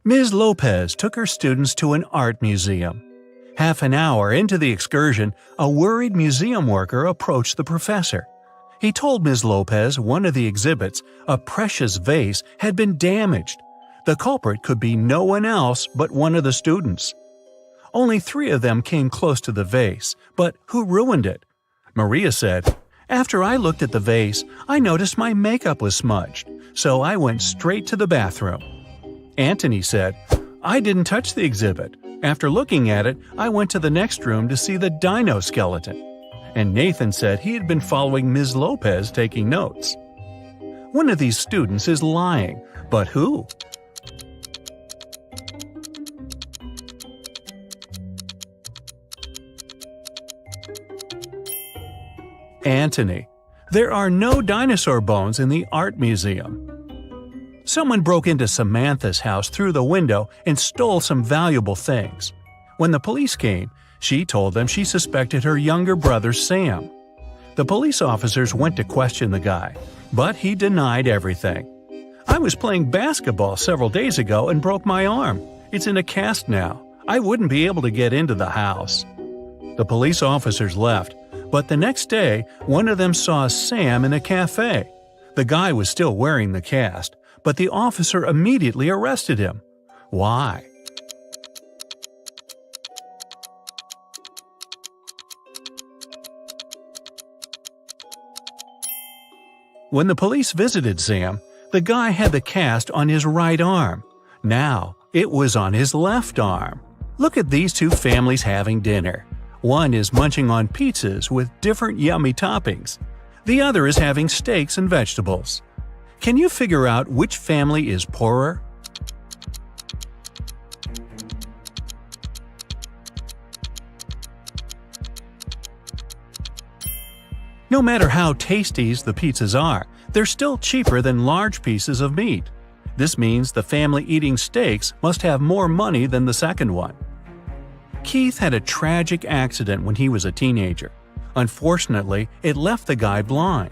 Ms. Lopez took her students to an art museum. Half an hour into the excursion, a worried museum worker approached the professor. He told Ms. Lopez one of the exhibits, a precious vase, had been damaged. The culprit could be no one else but one of the students. Only 3 of them came close to the vase, but who ruined it? Maria said, "After I looked at the vase, I noticed my makeup was smudged, so I went straight to the bathroom." Anthony said, "I didn't touch the exhibit. After looking at it, I went to the next room to see the dino skeleton." And Nathan said he had been following Ms. Lopez taking notes. One of these students is lying, but who? Anthony. There are no dinosaur bones in the art museum. Someone broke into Samantha's house through the window and stole some valuable things. When the police came, she told them she suspected her younger brother Sam. The police officers went to question the guy, but he denied everything. "I was playing basketball several days ago and broke my arm. It's in a cast now. I wouldn't be able to get into the house." The police officers left, but the next day, one of them saw Sam in a cafe. The guy was still wearing the cast, but the officer immediately arrested him. Why? When the police visited Sam, the guy had the cast on his right arm. Now, it was on his left arm. Look at these 2 families having dinner. One is munching on pizzas with different yummy toppings. The other is having steaks and vegetables. Can you figure out which family is poorer? No matter how tasty the pizzas are, they're still cheaper than large pieces of meat. This means the family eating steaks must have more money than the second one. Keith had a tragic accident when he was a teenager. Unfortunately, it left the guy blind.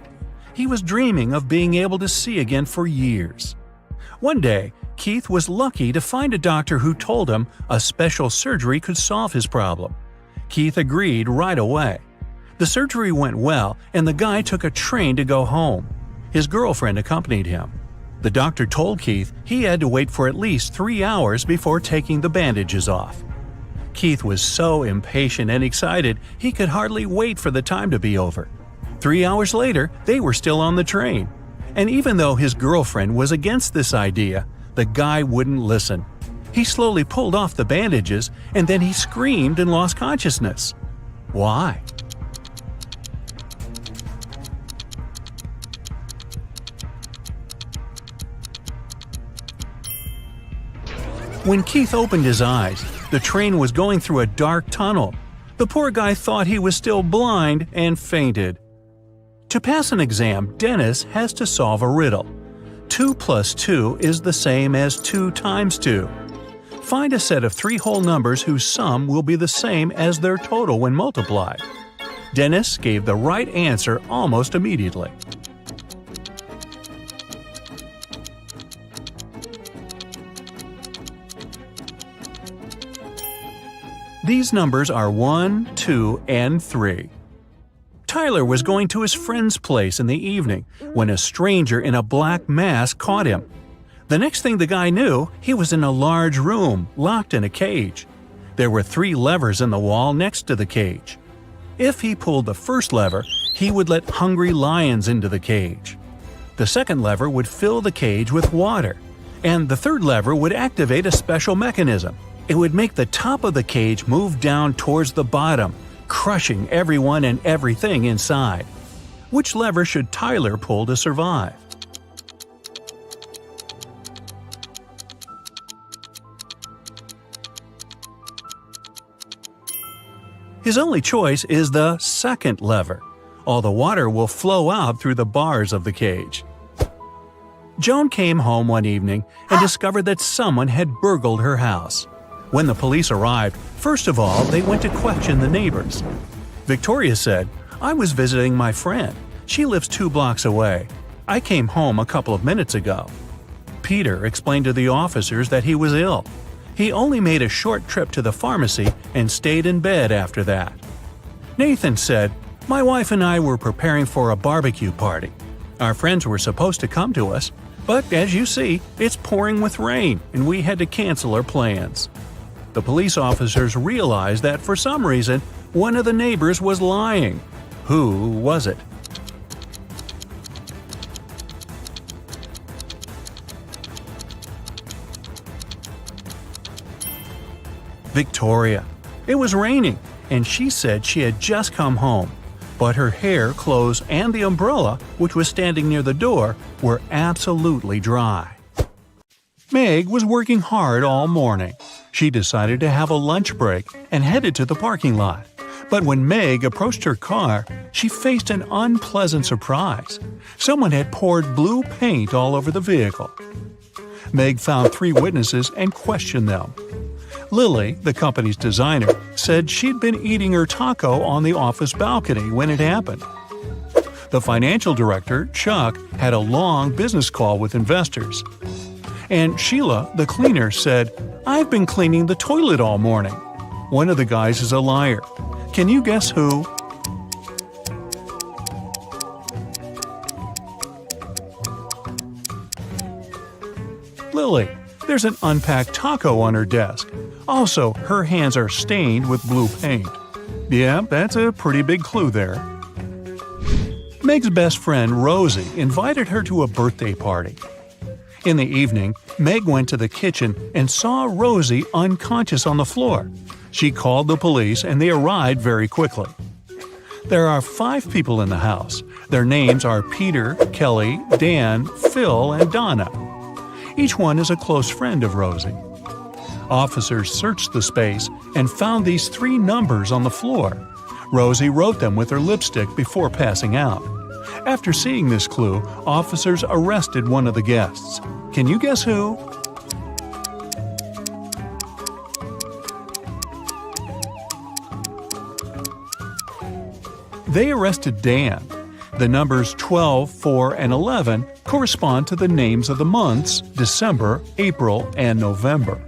He was dreaming of being able to see again for years. One day, Keith was lucky to find a doctor who told him a special surgery could solve his problem. Keith agreed right away. The surgery went well, and the guy took a train to go home. His girlfriend accompanied him. The doctor told Keith he had to wait for at least 3 hours before taking the bandages off. Keith was so impatient and excited he could hardly wait for the time to be over. 3 hours later, they were still on the train. And even though his girlfriend was against this idea, the guy wouldn't listen. He slowly pulled off the bandages, and then he screamed and lost consciousness. Why? When Keith opened his eyes, the train was going through a dark tunnel. The poor guy thought he was still blind and fainted. To pass an exam, Dennis has to solve a riddle. 2 plus 2 is the same as 2 times 2. Find a set of 3 whole numbers whose sum will be the same as their total when multiplied. Dennis gave the right answer almost immediately. These numbers are 1, 2, and 3. Tyler was going to his friend's place in the evening when a stranger in a black mask caught him. The next thing the guy knew, he was in a large room, locked in a cage. There were 3 levers in the wall next to the cage. If he pulled the first lever, he would let hungry lions into the cage. The second lever would fill the cage with water, and the third lever would activate a special mechanism. It would make the top of the cage move down towards the bottom, crushing everyone and everything inside. Which lever should Tyler pull to survive? His only choice is the second lever. All the water will flow out through the bars of the cage. Joan came home one evening and discovered that someone had burgled her house. When the police arrived, first of all, they went to question the neighbors. Victoria said, "I was visiting my friend. She lives 2 blocks away. I came home a couple of minutes ago." Peter explained to the officers that he was ill. He only made a short trip to the pharmacy and stayed in bed after that. Nathan said, "My wife and I were preparing for a barbecue party. Our friends were supposed to come to us, but as you see, it's pouring with rain and we had to cancel our plans." The police officers realized that for some reason, one of the neighbors was lying. Who was it? Victoria. It was raining, and she said she had just come home. But her hair, clothes, and the umbrella, which was standing near the door, were absolutely dry. Meg was working hard all morning. She decided to have a lunch break and headed to the parking lot. But when Meg approached her car, she faced an unpleasant surprise. Someone had poured blue paint all over the vehicle. Meg found 3 witnesses and questioned them. Lily, the company's designer, said she'd been eating her taco on the office balcony when it happened. The financial director, Chuck, had a long business call with investors. And Sheila, the cleaner, said, "I've been cleaning the toilet all morning." One of the guys is a liar. Can you guess who? Lily. There's an unpacked taco on her desk. Also, her hands are stained with blue paint. Yeah, that's a pretty big clue there. Meg's best friend, Rosie, invited her to a birthday party. In the evening, Meg went to the kitchen and saw Rosie unconscious on the floor. She called the police and they arrived very quickly. There are 5 people in the house. Their names are Peter, Kelly, Dan, Phil, and Donna. Each one is a close friend of Rosie. Officers searched the space and found these 3 numbers on the floor. Rosie wrote them with her lipstick before passing out. After seeing this clue, officers arrested one of the guests. Can you guess who? They arrested Dan. The numbers 12, 4, and 11 correspond to the names of the months December, April, and November.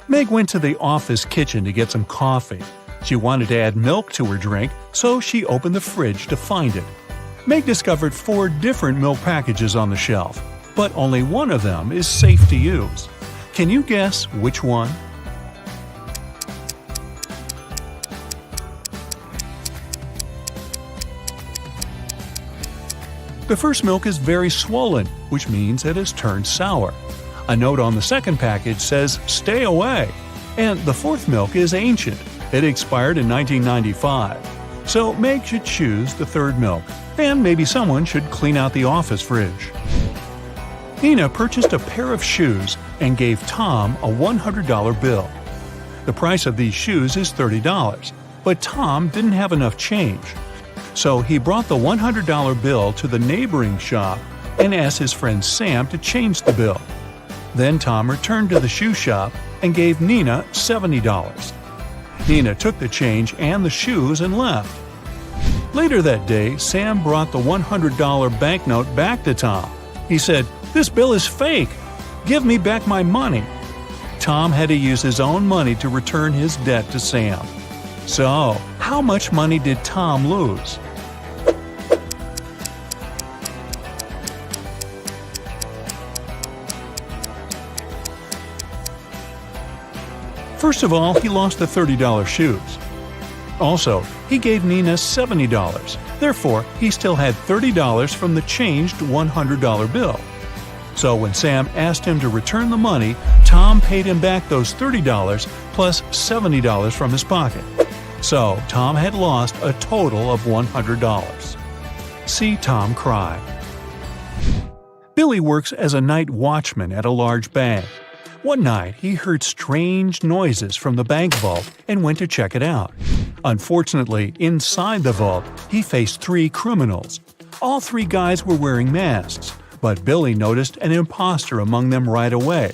Meg went to the office kitchen to get some coffee. She wanted to add milk to her drink, so she opened the fridge to find it. Meg discovered 4 different milk packages on the shelf, but only one of them is safe to use. Can you guess which one? The first milk is very swollen, which means it has turned sour. A note on the second package says, "Stay away." And the 4th milk is ancient. It expired in 1995. So Meg should choose the 3rd milk, and maybe someone should clean out the office fridge. Nina purchased a pair of shoes and gave Tom a $100 bill. The price of these shoes is $30, but Tom didn't have enough change. So he brought the $100 bill to the neighboring shop and asked his friend Sam to change the bill. Then Tom returned to the shoe shop and gave Nina $70. Nina took the change and the shoes and left. Later that day, Sam brought the $100 banknote back to Tom. He said, "This bill is fake. Give me back my money." Tom had to use his own money to return his debt to Sam. So, how much money did Tom lose? First of all, he lost the $30 shoes. Also, he gave Nina $70. Therefore, he still had $30 from the changed $100 bill. So when Sam asked him to return the money, Tom paid him back those $30 plus $70 from his pocket. So Tom had lost a total of $100. See Tom cry. Billy works as a night watchman at a large bank. One night, he heard strange noises from the bank vault and went to check it out. Unfortunately, inside the vault, he faced 3 criminals. All 3 guys were wearing masks, but Billy noticed an imposter among them right away.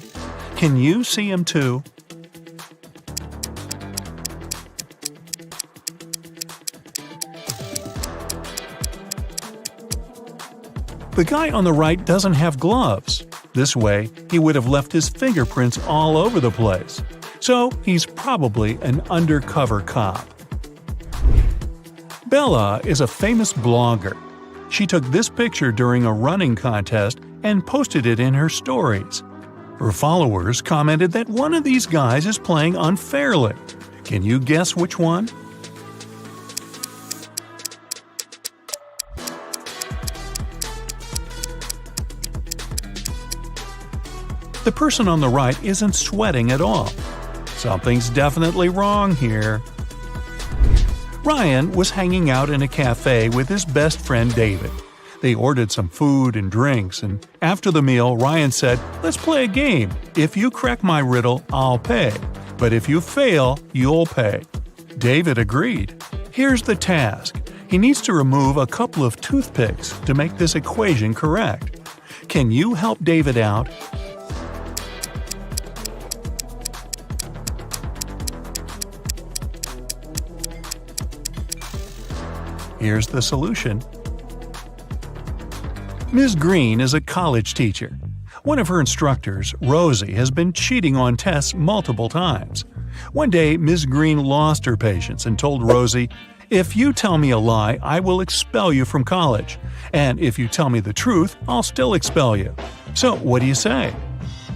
Can you see him too? The guy on the right doesn't have gloves. This way, he would have left his fingerprints all over the place. So he's probably an undercover cop. Bella is a famous blogger. She took this picture during a running contest and posted it in her stories. Her followers commented that one of these guys is playing unfairly. Can you guess which one? The person on the right isn't sweating at all. Something's definitely wrong here. Ryan was hanging out in a cafe with his best friend David. They ordered some food and drinks, and after the meal, Ryan said, "Let's play a game. If you crack my riddle, I'll pay. But if you fail, you'll pay." David agreed. Here's the task. He needs to remove a couple of toothpicks to make this equation correct. Can you help David out? Here's the solution. Ms. Green is a college teacher. One of her instructors, Rosie, has been cheating on tests multiple times. One day, Ms. Green lost her patience and told Rosie, "If you tell me a lie, I will expel you from college. And if you tell me the truth, I'll still expel you. So what do you say?"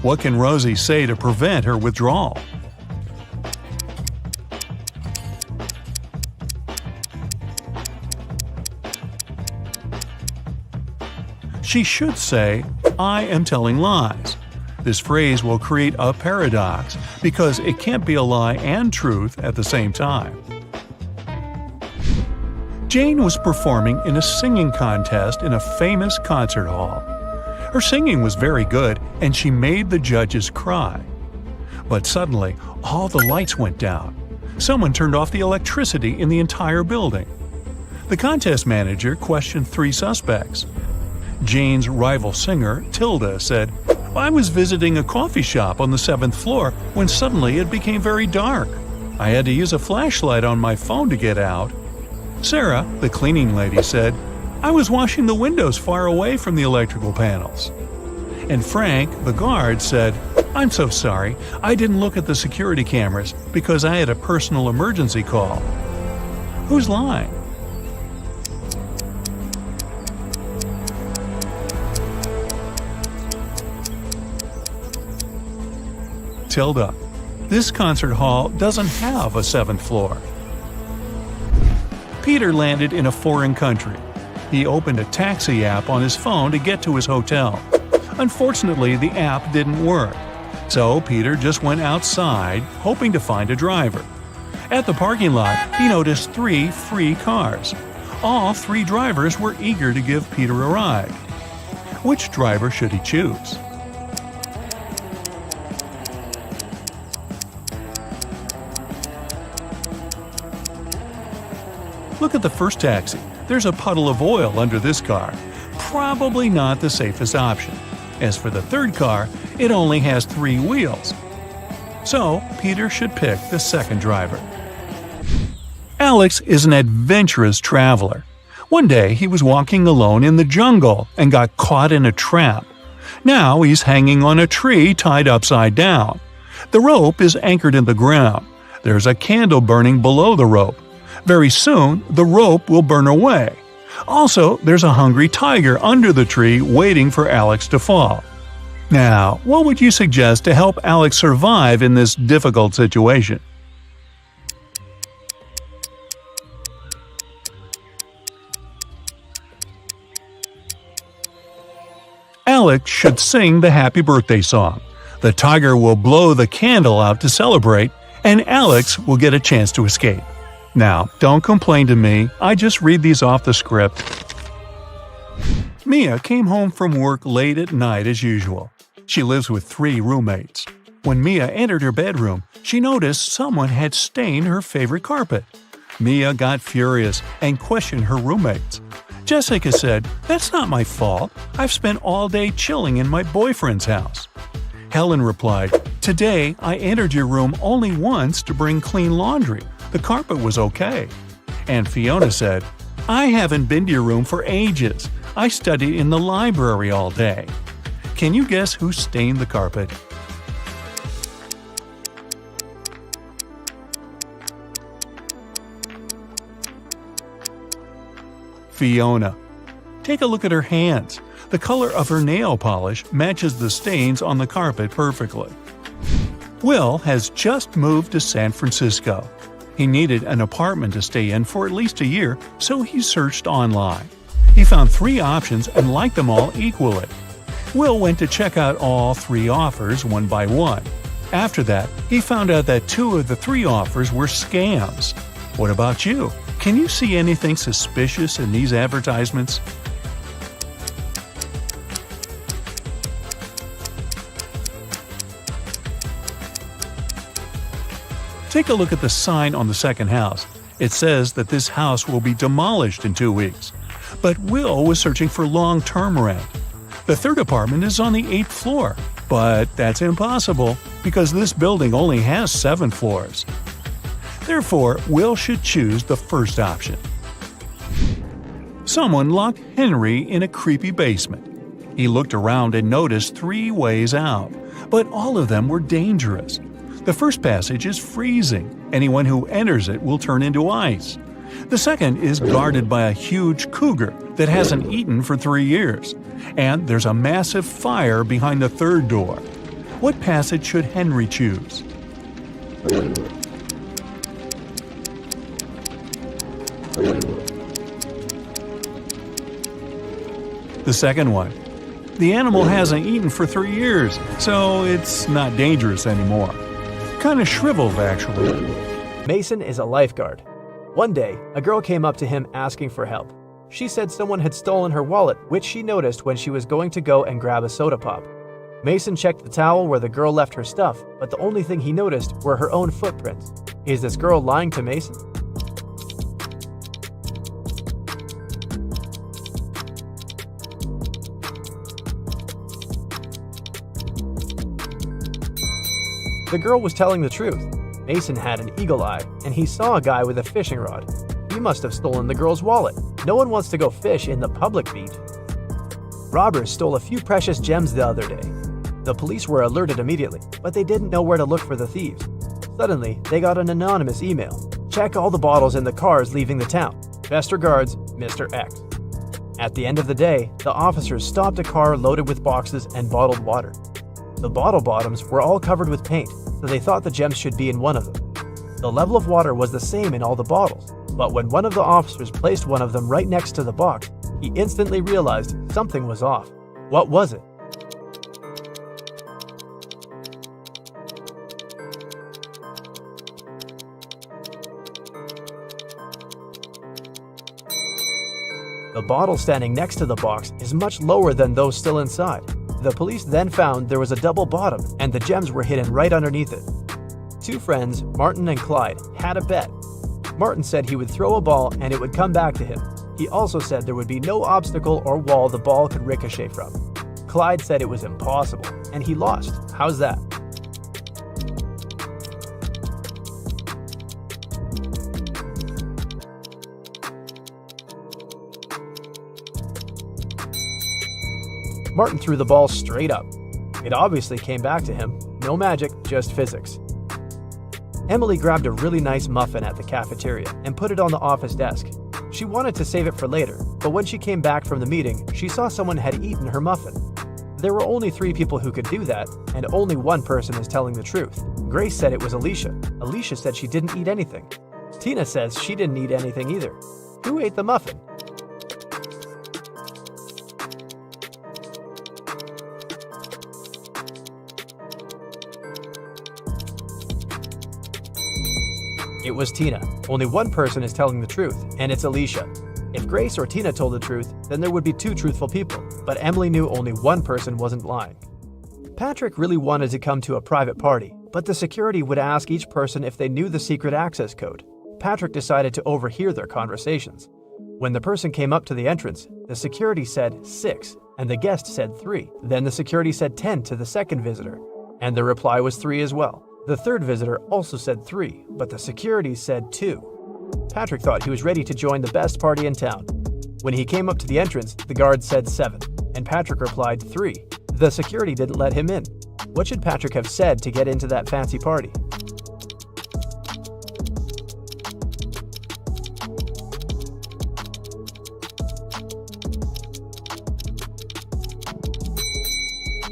What can Rosie say to prevent her withdrawal? She should say, "I am telling lies." This phrase will create a paradox because it can't be a lie and truth at the same time. Jane was performing in a singing contest in a famous concert hall. Her singing was very good and she made the judges cry. But suddenly, all the lights went down. Someone turned off the electricity in the entire building. The contest manager questioned 3 suspects. Jane's rival singer, Tilda, said, "I was visiting a coffee shop on the 7th floor when suddenly it became very dark. I had to use a flashlight on my phone to get out." Sarah, the cleaning lady, said, "I was washing the windows far away from the electrical panels." And Frank, the guard, said, "I'm so sorry, I didn't look at the security cameras because I had a personal emergency call." Who's lying? Tilda. This concert hall doesn't have a 7th floor. Peter landed in a foreign country. He opened a taxi app on his phone to get to his hotel. Unfortunately, the app didn't work. So Peter just went outside, hoping to find a driver. At the parking lot, he noticed 3 free cars. All 3 drivers were eager to give Peter a ride. Which driver should he choose? Look at the first taxi. There's a puddle of oil under this car. Probably not the safest option. As for the third car, it only has 3 wheels. So, Peter should pick the second driver. Alex is an adventurous traveler. One day, he was walking alone in the jungle and got caught in a trap. Now he's hanging on a tree tied upside down. The rope is anchored in the ground. There's a candle burning below the rope. Very soon, the rope will burn away. Also, there's a hungry tiger under the tree waiting for Alex to fall. Now, what would you suggest to help Alex survive in this difficult situation? Alex should sing the happy birthday song. The tiger will blow the candle out to celebrate, and Alex will get a chance to escape. Now, don't complain to me, I just read these off the script. Mia came home from work late at night as usual. She lives with 3 roommates. When Mia entered her bedroom, she noticed someone had stained her favorite carpet. Mia got furious and questioned her roommates. Jessica said, "That's not my fault. I've spent all day chilling in my boyfriend's house." Helen replied, "Today I entered your room only once to bring clean laundry. The carpet was okay." And Fiona said, "I haven't been to your room for ages. I studied in the library all day." Can you guess who stained the carpet? Fiona. Take a look at her hands. The color of her nail polish matches the stains on the carpet perfectly. Will has just moved to San Francisco. He needed an apartment to stay in for at least a year, so he searched online. He found 3 options and liked them all equally. Will went to check out all 3 offers one by one. After that, he found out that 2 of the 3 offers were scams. What about you? Can you see anything suspicious in these advertisements? Take a look at the sign on the second house. It says that this house will be demolished in 2 weeks. But Will was searching for long-term rent. The 3rd apartment is on the 8th floor, but that's impossible because this building only has 7 floors. Therefore, Will should choose the first option. Someone locked Henry in a creepy basement. He looked around and noticed 3 ways out, but all of them were dangerous. The first passage is freezing. Anyone who enters it will turn into ice. The second is guarded by a huge cougar that hasn't eaten for 3 years. And there's a massive fire behind the 3rd door. What passage should Henry choose? The second one. The animal hasn't eaten for 3 years, so it's not dangerous anymore. Kind of shriveled, actually. Mason is a lifeguard. One day, a girl came up to him asking for help. She said someone had stolen her wallet, which she noticed when she was going to go and grab a soda pop. Mason checked the towel where the girl left her stuff, but the only thing he noticed were her own footprints. Is this girl lying to Mason? The girl was telling the truth. Mason had an eagle eye, and he saw a guy with a fishing rod. He must have stolen the girl's wallet. No one wants to go fish in the public beach. Robbers stole a few precious gems the other day. The police were alerted immediately, but they didn't know where to look for the thieves. Suddenly, they got an anonymous email. Check all the bottles in the cars leaving the town. Best regards, Mr. X. At the end of the day, the officers stopped a car loaded with boxes and bottled water. The bottle bottoms were all covered with paint, so they thought the gems should be in one of them. The level of water was the same in all the bottles, but when one of the officers placed one of them right next to the box, he instantly realized something was off. What was it? The bottle standing next to the box is much lower than those still inside. The police then found there was a double bottom and the gems were hidden right underneath it. 2 friends, Martin and Clyde, had a bet. Martin said he would throw a ball and it would come back to him. He also said there would be no obstacle or wall the ball could ricochet from. Clyde said it was impossible, and he lost. How's that? Martin threw the ball straight up. It obviously came back to him. No magic, just physics. Emily grabbed a really nice muffin at the cafeteria and put it on the office desk. She wanted to save it for later, but when she came back from the meeting, she saw someone had eaten her muffin. There were only 3 people who could do that, and only one person is telling the truth. Grace said it was Alicia. Alicia said she didn't eat anything. Tina says she didn't eat anything either. Who ate the muffin? It was Tina. Only one person is telling the truth, and it's Alicia. If Grace or Tina told the truth, then there would be 2 truthful people, but Emily knew only one person wasn't lying. Patrick really wanted to come to a private party, but the security would ask each person if they knew the secret access code. Patrick decided to overhear their conversations. When the person came up to the entrance, the security said 6, and the guest said 3. Then the security said 10 to the second visitor, and the reply was 3 as well. The third visitor also said 3, but the security said 2. Patrick thought he was ready to join the best party in town. When he came up to the entrance, the guard said 7, and Patrick replied 3. The security didn't let him in. What should Patrick have said to get into that fancy party?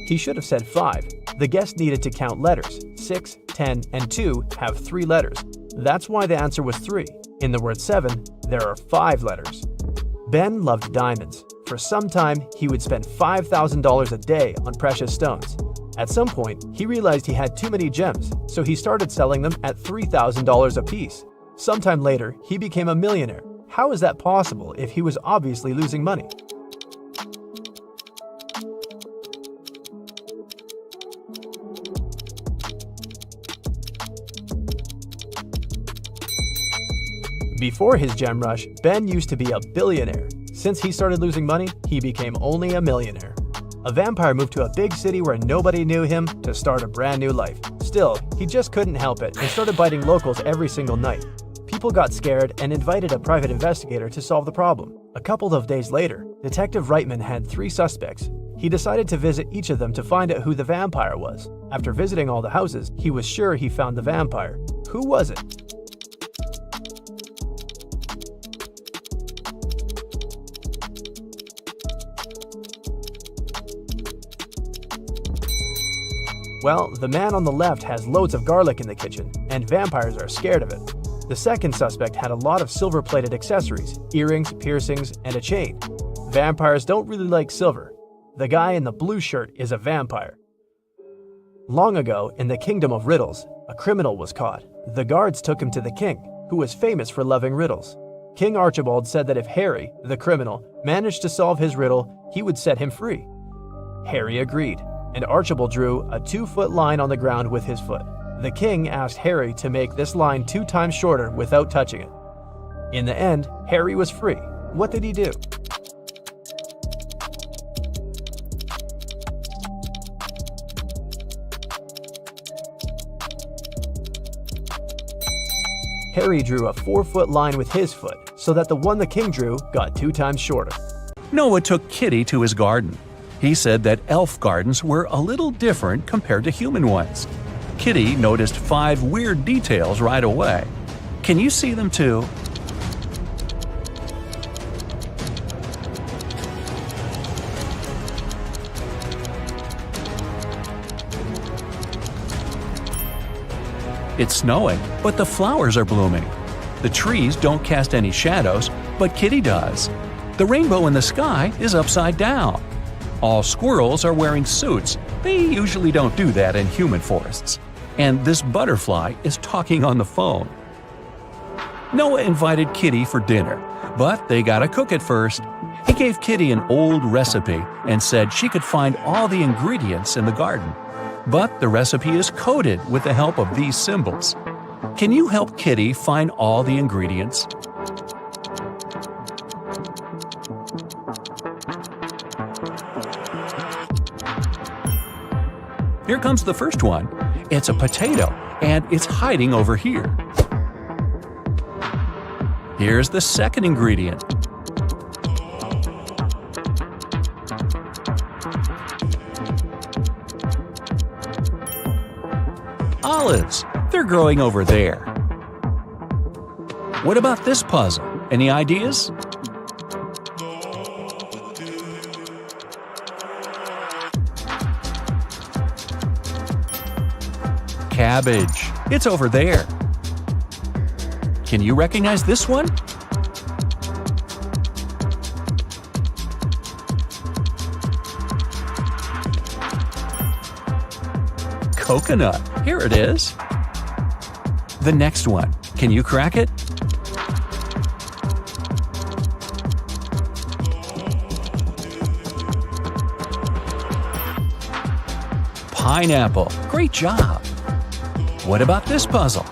He should have said 5. The guest needed to count letters. 6, 10, and 2 have 3 letters. That's why the answer was 3. In the word 7, there are 5 letters. Ben loved diamonds. For some time, he would spend $5,000 a day on precious stones. At some point, he realized he had too many gems, so he started selling them at $3,000 a piece. Sometime later, he became a millionaire. How is that possible if he was obviously losing money? Before his gem rush, Ben used to be a billionaire. Since he started losing money, he became only a millionaire. A vampire moved to a big city where nobody knew him to start a brand new life. Still, he just couldn't help it and started biting locals every single night. People got scared and invited a private investigator to solve the problem. A couple of days later, Detective Reitman had 3 suspects. He decided to visit each of them to find out who the vampire was. After visiting all the houses, he was sure he found the vampire. Who was it? Well, the man on the left has loads of garlic in the kitchen, and vampires are scared of it. The second suspect had a lot of silver-plated accessories, earrings, piercings, and a chain. Vampires don't really like silver. The guy in the blue shirt is a vampire. Long ago, in the kingdom of Riddles, a criminal was caught. The guards took him to the king, who was famous for loving riddles. King Archibald said that if Harry, the criminal, managed to solve his riddle, he would set him free. Harry agreed, and Archibald drew a 2-foot line on the ground with his foot. The king asked Harry to make this line 2 times shorter without touching it. In the end, Harry was free. What did he do? Harry drew a 4-foot line with his foot, so that the one the king drew got 2 times shorter. Noah took Kitty to his garden. He said that elf gardens were a little different compared to human ones. Kitty noticed 5 weird details right away. Can you see them too? It's snowing, but the flowers are blooming. The trees don't cast any shadows, but Kitty does. The rainbow in the sky is upside down. All squirrels are wearing suits. They usually don't do that in human forests. And this butterfly is talking on the phone. Noah invited Kitty for dinner, but they gotta cook it first. He gave Kitty an old recipe and said she could find all the ingredients in the garden. But the recipe is coded with the help of these symbols. Can you help Kitty find all the ingredients? Here comes the first one. It's a potato, and it's hiding over here. Here's the second ingredient. Olives. They're growing over there. What about this puzzle? Any ideas? Cabbage. It's over there. Can you recognize this one? Coconut. Here it is. The next one. Can you crack it? Pineapple. Great job. What about this puzzle?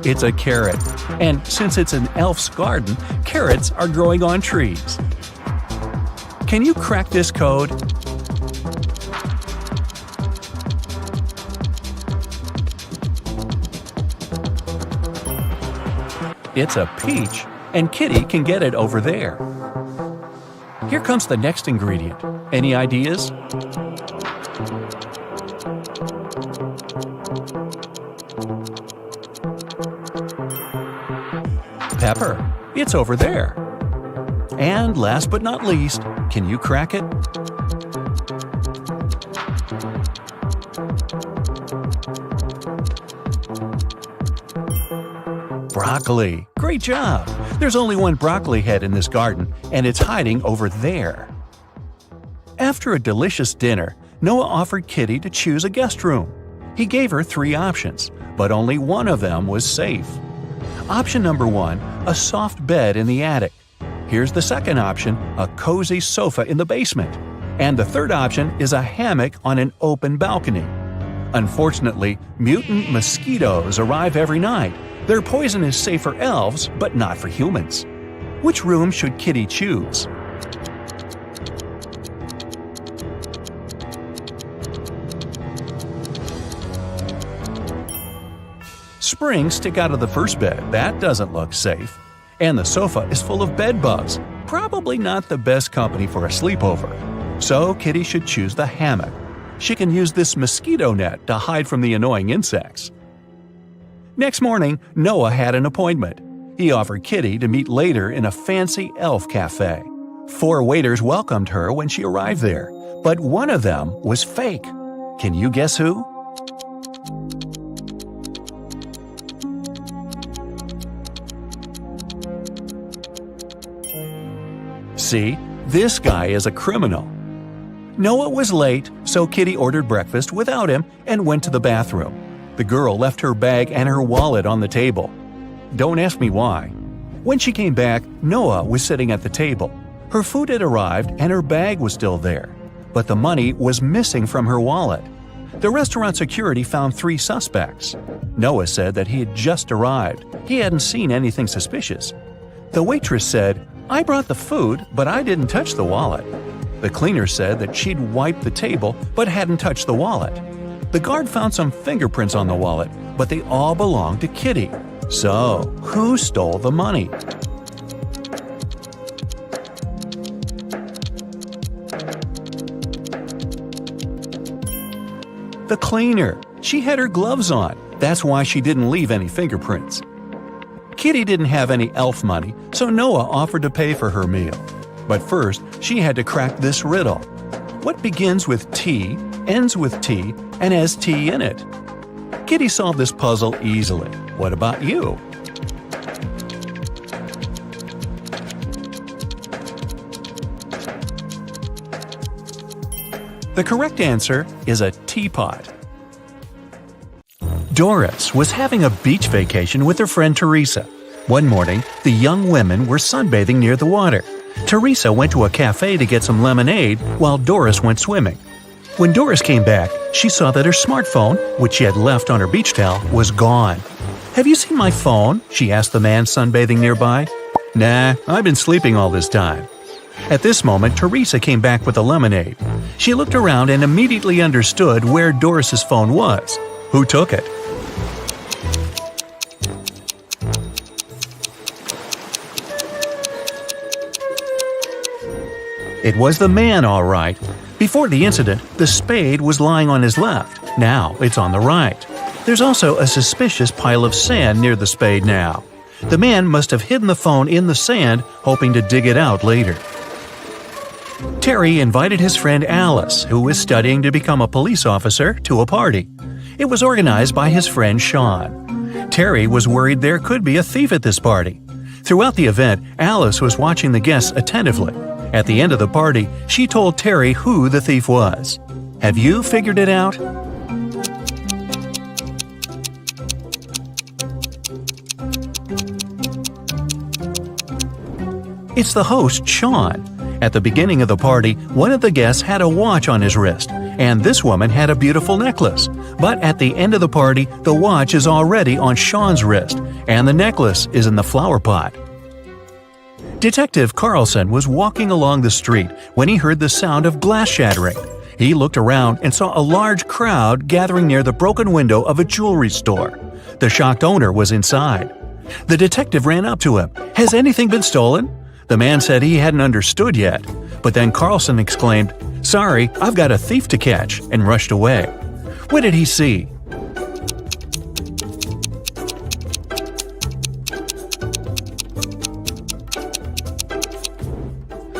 It's a carrot. And since it's an elf's garden, carrots are growing on trees. Can you crack this code? It's a peach, and Kitty can get it over there. Here comes the next ingredient. Any ideas? Pepper. It's over there. And last but not least, can you crack it? Broccoli. Great job! There's only one broccoli head in this garden, and it's hiding over there. After a delicious dinner, Noah offered Kitty to choose a guest room. He gave her 3 options, but only one of them was safe. Option number 1, a soft bed in the attic. Here's the second option, a cozy sofa in the basement. And the third option is a hammock on an open balcony. Unfortunately, mutant mosquitoes arrive every night. Their poison is safe for elves, but not for humans. Which room should Kitty choose? Springs stick out of the first bed. That doesn't look safe. And the sofa is full of bed bugs. Probably not the best company for a sleepover. So Kitty should choose the hammock. She can use this mosquito net to hide from the annoying insects. Next morning, Noah had an appointment. He offered Kitty to meet later in a fancy elf cafe. 4 waiters welcomed her when she arrived there, but one of them was fake. Can you guess who? See, this guy is a criminal. Noah was late, so Kitty ordered breakfast without him and went to the bathroom. The girl left her bag and her wallet on the table. Don't ask me why. When she came back, Noah was sitting at the table. Her food had arrived and her bag was still there, but the money was missing from her wallet. The restaurant security found 3 suspects. Noah said that he had just arrived. He hadn't seen anything suspicious. The waitress said, "I brought the food, but I didn't touch the wallet." The cleaner said that she'd wiped the table but hadn't touched the wallet. The guard found some fingerprints on the wallet, but they all belonged to Kitty. So, who stole the money? The cleaner. She had her gloves on. That's why she didn't leave any fingerprints. Kitty didn't have any elf money, so Noah offered to pay for her meal. But first, she had to crack this riddle. What begins with T, ends with T, and has T in it? Kitty solved this puzzle easily. What about you? The correct answer is a teapot. Doris was having a beach vacation with her friend Teresa. One morning, the young women were sunbathing near the water. Teresa went to a cafe to get some lemonade while Doris went swimming. When Doris came back, she saw that her smartphone, which she had left on her beach towel, was gone. "Have you seen my phone?" she asked the man sunbathing nearby. "Nah, I've been sleeping all this time." At this moment, Teresa came back with the lemonade. She looked around and immediately understood where Doris's phone was. Who took it? It was the man, all right. Before the incident, the spade was lying on his left. Now it's on the right. There's also a suspicious pile of sand near the spade now. The man must have hidden the phone in the sand, hoping to dig it out later. Terry invited his friend Alice, who was studying to become a police officer, to a party. It was organized by his friend Sean. Terry was worried there could be a thief at this party. Throughout the event, Alice was watching the guests attentively. At the end of the party, she told Terry who the thief was. Have you figured it out? It's the host, Sean. At the beginning of the party, one of the guests had a watch on his wrist, and this woman had a beautiful necklace. But at the end of the party, the watch is already on Sean's wrist, and the necklace is in the flower pot. Detective Carlson was walking along the street when he heard the sound of glass shattering. He looked around and saw a large crowd gathering near the broken window of a jewelry store. The shocked owner was inside. The detective ran up to him. "Has anything been stolen?" The man said he hadn't understood yet, but then Carlson exclaimed, "Sorry, I've got a thief to catch," and rushed away. What did he see?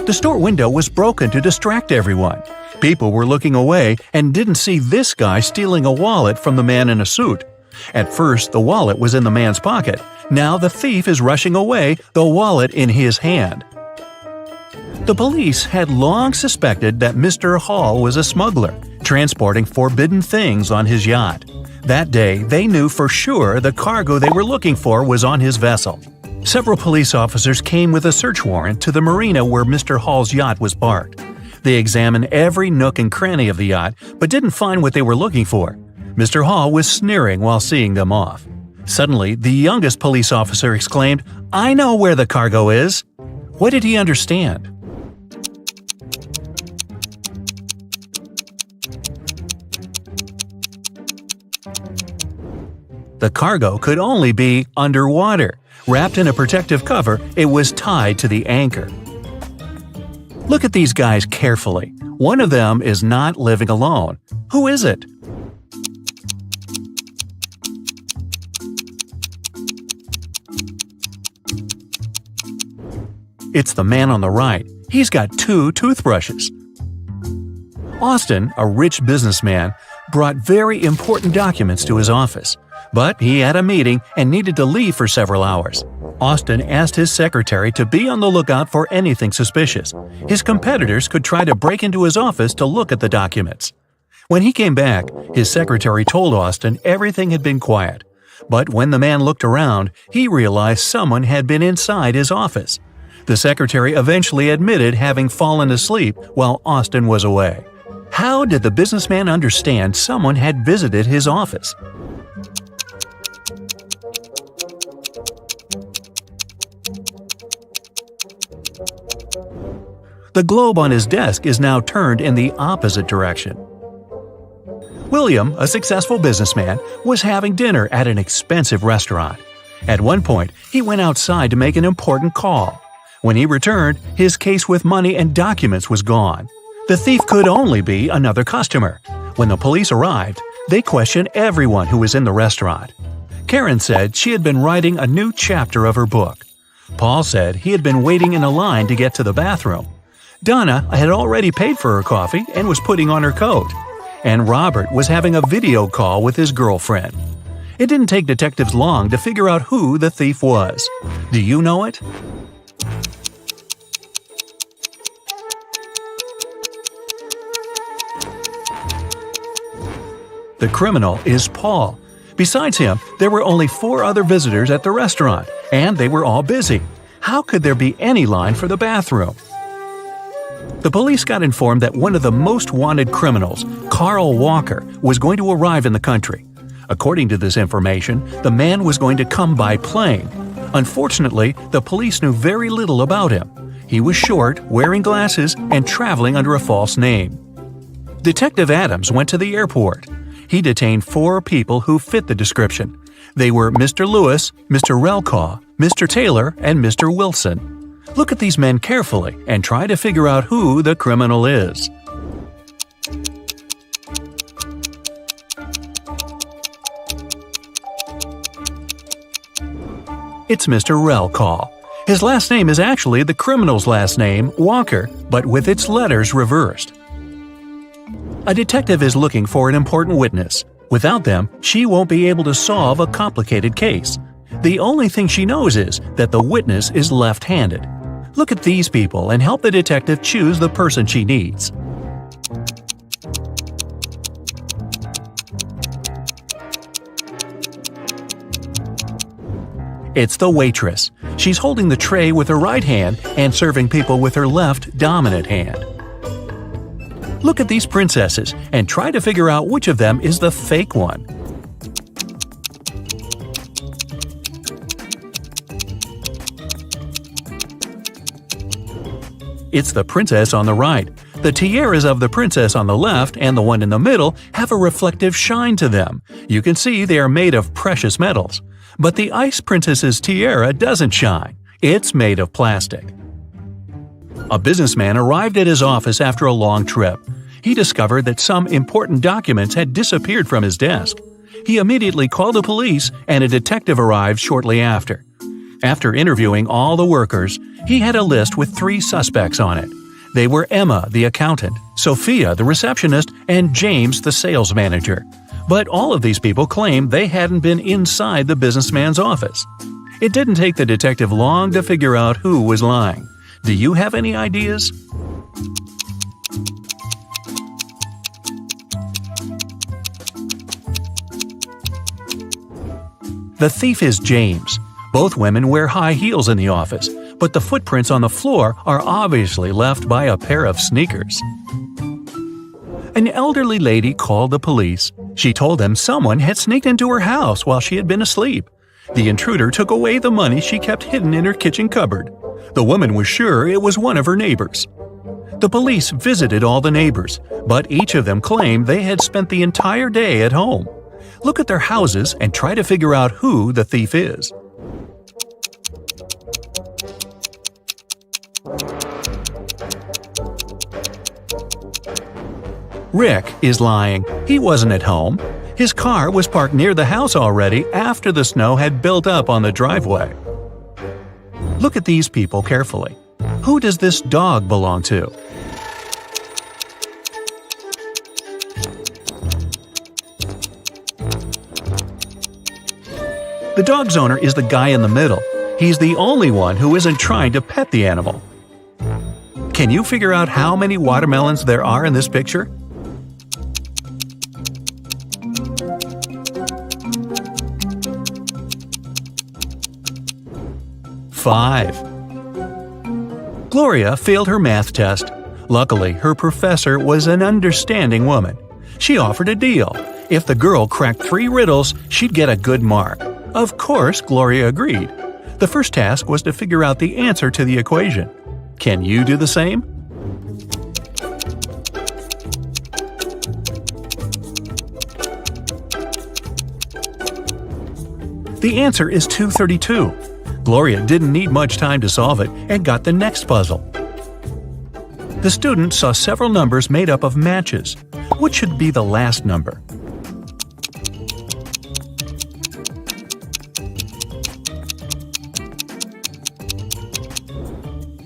The store window was broken to distract everyone. People were looking away and didn't see this guy stealing a wallet from the man in a suit. At first, the wallet was in the man's pocket. Now the thief is rushing away, the wallet in his hand. The police had long suspected that Mr. Hall was a smuggler, transporting forbidden things on his yacht. That day, they knew for sure the cargo they were looking for was on his vessel. Several police officers came with a search warrant to the marina where Mr. Hall's yacht was parked. They examined every nook and cranny of the yacht, but didn't find what they were looking for. Mr. Hall was sneering while seeing them off. Suddenly, the youngest police officer exclaimed, "I know where the cargo is!" What did he understand? The cargo could only be underwater. Wrapped in a protective cover, it was tied to the anchor. Look at these guys carefully. One of them is not living alone. Who is it? It's the man on the right. He's got 2 toothbrushes. Austin, a rich businessman, brought very important documents to his office. But he had a meeting and needed to leave for several hours. Austin asked his secretary to be on the lookout for anything suspicious. His competitors could try to break into his office to look at the documents. When he came back, his secretary told Austin everything had been quiet. But when the man looked around, he realized someone had been inside his office. The secretary eventually admitted having fallen asleep while Austin was away. How did the businessman understand someone had visited his office? The globe on his desk is now turned in the opposite direction. William, a successful businessman, was having dinner at an expensive restaurant. At one point, he went outside to make an important call. When he returned, his case with money and documents was gone. The thief could only be another customer. When the police arrived, they questioned everyone who was in the restaurant. Karen said she had been writing a new chapter of her book. Paul said he had been waiting in a line to get to the bathroom. Donna had already paid for her coffee and was putting on her coat. And Robert was having a video call with his girlfriend. It didn't take detectives long to figure out who the thief was. Do you know it? The criminal is Paul. Besides him, there were only 4 other visitors at the restaurant, and they were all busy. How could there be any line for the bathroom? The police got informed that one of the most wanted criminals, Carl Walker, was going to arrive in the country. According to this information, the man was going to come by plane. Unfortunately, the police knew very little about him. He was short, wearing glasses, and traveling under a false name. Detective Adams went to the airport. He detained 4 people who fit the description. They were Mr. Lewis, Mr. Relcaw, Mr. Taylor, and Mr. Wilson. Look at these men carefully and try to figure out who the criminal is. It's Mr. Relcaw. His last name is actually the criminal's last name, Walker, but with its letters reversed. A detective is looking for an important witness. Without them, she won't be able to solve a complicated case. The only thing she knows is that the witness is left-handed. Look at these people and help the detective choose the person she needs. It's the waitress. She's holding the tray with her right hand and serving people with her left dominant hand. Look at these princesses and try to figure out which of them is the fake one. It's the princess on the right. The tiaras of the princess on the left and the one in the middle have a reflective shine to them. You can see they are made of precious metals. But the Ice Princess's tiara doesn't shine. It's made of plastic. A businessman arrived at his office after a long trip. He discovered that some important documents had disappeared from his desk. He immediately called the police, and a detective arrived shortly after. After interviewing all the workers, he had a list with 3 suspects on it. They were Emma, the accountant, Sophia, the receptionist, and James, the sales manager. But all of these people claimed they hadn't been inside the businessman's office. It didn't take the detective long to figure out who was lying. Do you have any ideas? The thief is James. Both women wear high heels in the office, but the footprints on the floor are obviously left by a pair of sneakers. An elderly lady called the police. She told them someone had sneaked into her house while she had been asleep. The intruder took away the money she kept hidden in her kitchen cupboard. The woman was sure it was one of her neighbors. The police visited all the neighbors, but each of them claimed they had spent the entire day at home. Look at their houses and try to figure out who the thief is. Rick is lying. He wasn't at home. His car was parked near the house already after the snow had built up on the driveway. Look at these people carefully. Who does this dog belong to? The dog's owner is the guy in the middle. He's the only one who isn't trying to pet the animal. Can you figure out how many watermelons there are in this picture? Five. Gloria failed her math test. Luckily, her professor was an understanding woman. She offered a deal. If the girl cracked 3 riddles, she'd get a good mark. Of course, Gloria agreed. The first task was to figure out the answer to the equation. Can you do the same? The answer is 232. Gloria didn't need much time to solve it and got the next puzzle. The student saw several numbers made up of matches. What should be the last number?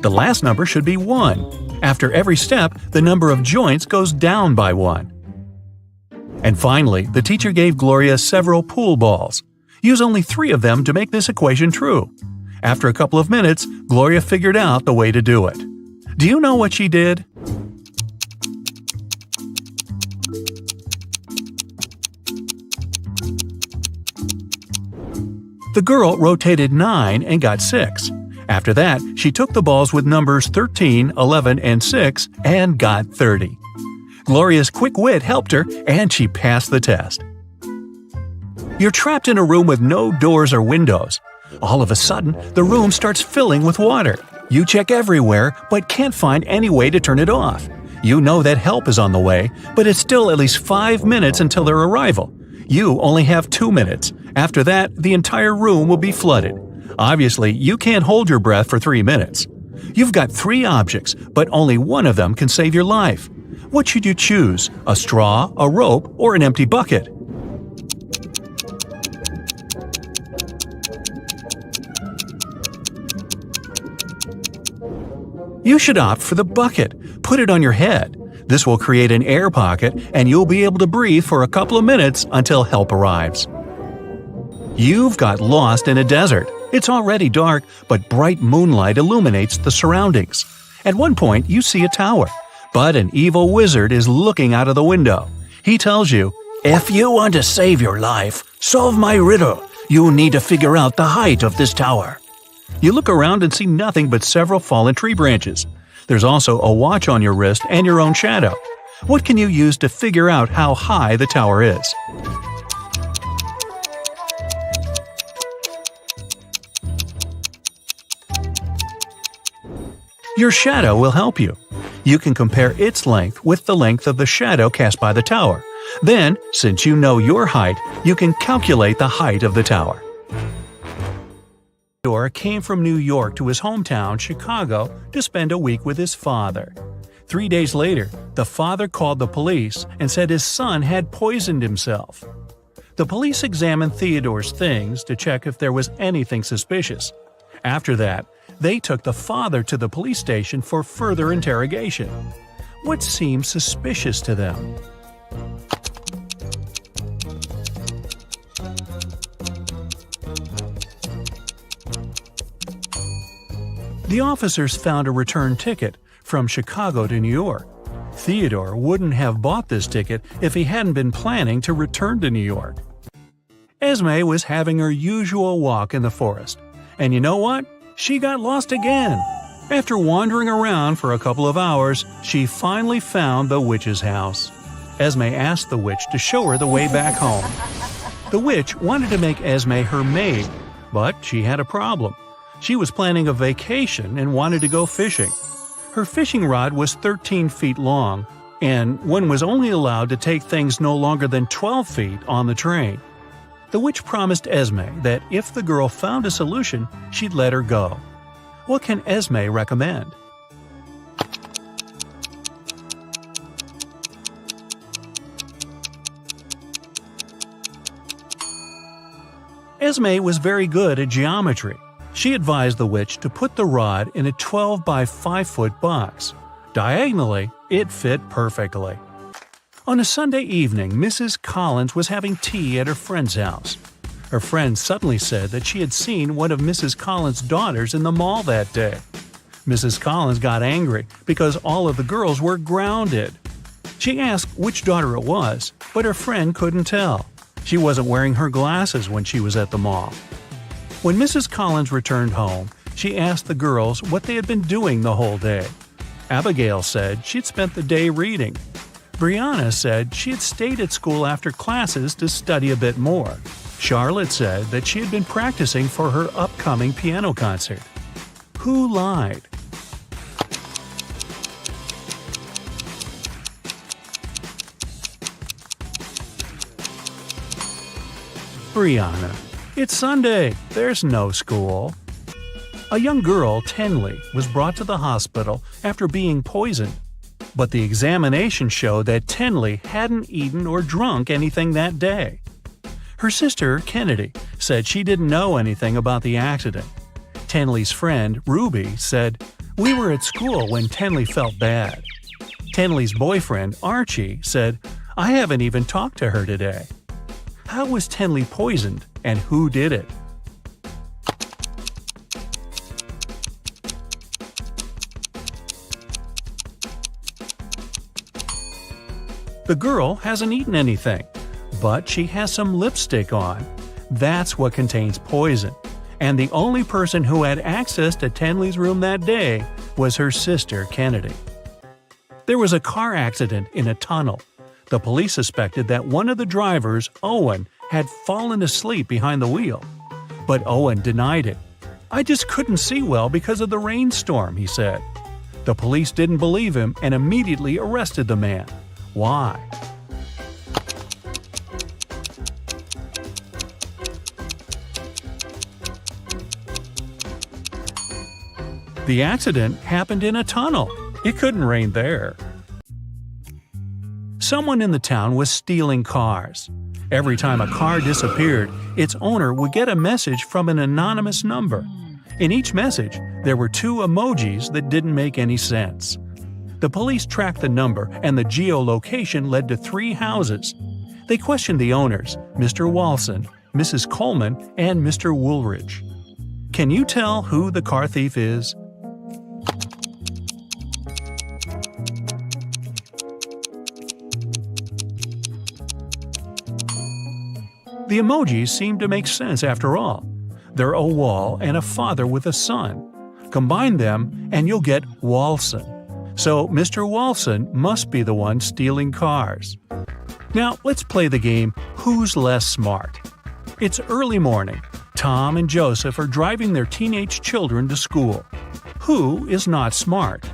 The last number should be 1. After every step, the number of joints goes down by 1. And finally, the teacher gave Gloria several pool balls. Use only 3 of them to make this equation true. After a couple of minutes, Gloria figured out the way to do it. Do you know what she did? The girl rotated 9 and got 6. After that, she took the balls with numbers 13, 11, and 6 and got 30. Gloria's quick wit helped her, and she passed the test. You're trapped in a room with no doors or windows. All of a sudden, the room starts filling with water. You check everywhere, but can't find any way to turn it off. You know that help is on the way, but it's still at least 5 minutes until their arrival. You only have 2 minutes. After that, the entire room will be flooded. Obviously, you can't hold your breath for 3 minutes. You've got 3 objects, but only one of them can save your life. What should you choose? A straw, a rope, or an empty bucket? You should opt for the bucket. Put it on your head. This will create an air pocket, and you'll be able to breathe for a couple of minutes until help arrives. You've got lost in a desert. It's already dark, but bright moonlight illuminates the surroundings. At one point, you see a tower, but an evil wizard is looking out of the window. He tells you, "If you want to save your life, solve my riddle. You need to figure out the height of this tower." You look around and see nothing but several fallen tree branches. There's also a watch on your wrist and your own shadow. What can you use to figure out how high the tower is? Your shadow will help you. You can compare its length with the length of the shadow cast by the tower. Then, since you know your height, you can calculate the height of the tower. Theodore came from New York to his hometown, Chicago, to spend a week with his father. 3 days later, the father called the police and said his son had poisoned himself. The police examined Theodore's things to check if there was anything suspicious. After that, they took the father to the police station for further interrogation. What seemed suspicious to them? The officers found a return ticket from Chicago to New York. Theodore wouldn't have bought this ticket if he hadn't been planning to return to New York. Esme was having her usual walk in the forest. And you know what? She got lost again. After wandering around for a couple of hours, she finally found the witch's house. Esme asked the witch to show her the way back home. The witch wanted to make Esme her maid, but she had a problem. She was planning a vacation and wanted to go fishing. Her fishing rod was 13 feet long, and one was only allowed to take things no longer than 12 feet on the train. The witch promised Esme that if the girl found a solution, she'd let her go. What can Esme recommend? Esme was very good at geometry. She advised the witch to put the rod in a 12 by 5 foot box. Diagonally, it fit perfectly. On a Sunday evening, Mrs. Collins was having tea at her friend's house. Her friend suddenly said that she had seen one of Mrs. Collins' daughters in the mall that day. Mrs. Collins got angry because all of the girls were grounded. She asked which daughter it was, but her friend couldn't tell. She wasn't wearing her glasses when she was at the mall. When Mrs. Collins returned home, she asked the girls what they had been doing the whole day. Abigail said she'd spent the day reading. Brianna said she had stayed at school after classes to study a bit more. Charlotte said that she had been practicing for her upcoming piano concert. Who lied? Brianna. It's Sunday. There's no school. A young girl, Tenley, was brought to the hospital after being poisoned. But the examination showed that Tenley hadn't eaten or drunk anything that day. Her sister, Kennedy, said she didn't know anything about the accident. Tenley's friend, Ruby, said, "We were at school when Tenley felt bad." Tenley's boyfriend, Archie, said, "I haven't even talked to her today." How was Tenley poisoned, and who did it? The girl hasn't eaten anything, but she has some lipstick on. That's what contains poison. And the only person who had access to Tenley's room that day was her sister, Kennedy. There was a car accident in a tunnel. The police suspected that one of the drivers, Owen, had fallen asleep behind the wheel. But Owen denied it. "I just couldn't see well because of the rainstorm," he said. The police didn't believe him and immediately arrested the man. Why? The accident happened in a tunnel. It couldn't rain there. Someone in the town was stealing cars. Every time a car disappeared, its owner would get a message from an anonymous number. In each message, there were 2 emojis that didn't make any sense. The police tracked the number, and the geolocation led to 3 houses. They questioned the owners, Mr. Walson, Mrs. Coleman, and Mr. Woolridge. Can you tell who the car thief is? The emojis seem to make sense after all. They're a wall and a father with a son. Combine them and you'll get Walson. So Mr. Walson must be the one stealing cars. Now let's play the game Who's Less Smart? It's early morning. Tom and Joseph are driving their teenage children to school. Who is not smart?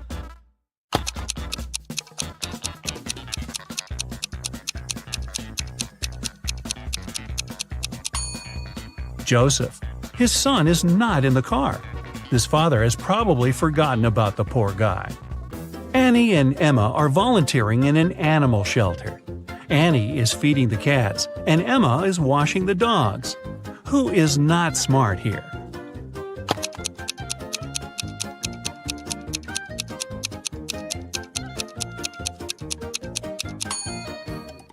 Joseph. His son is not in the car. His father has probably forgotten about the poor guy. Annie and Emma are volunteering in an animal shelter. Annie is feeding the cats, and Emma is washing the dogs. Who is not smart here?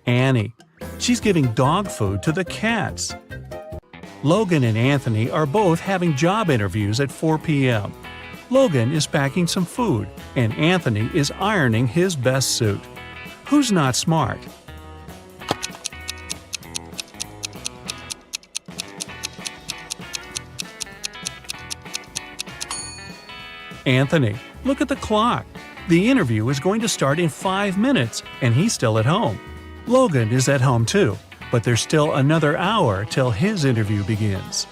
Annie. She's giving dog food to the cats. Logan and Anthony are both having job interviews at 4 p.m. Logan is packing some food, and Anthony is ironing his best suit. Who's not smart? Anthony. Look at the clock. The interview is going to start in 5 minutes, and he's still at home. Logan is at home too, but there's still another hour till his interview begins.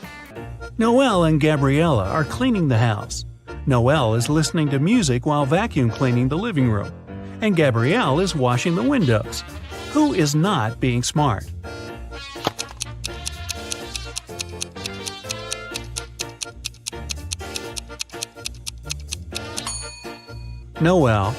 Noelle and Gabriella are cleaning the house. Noelle is listening to music while vacuum cleaning the living room, and Gabrielle is washing the windows. Who is not being smart? Noelle.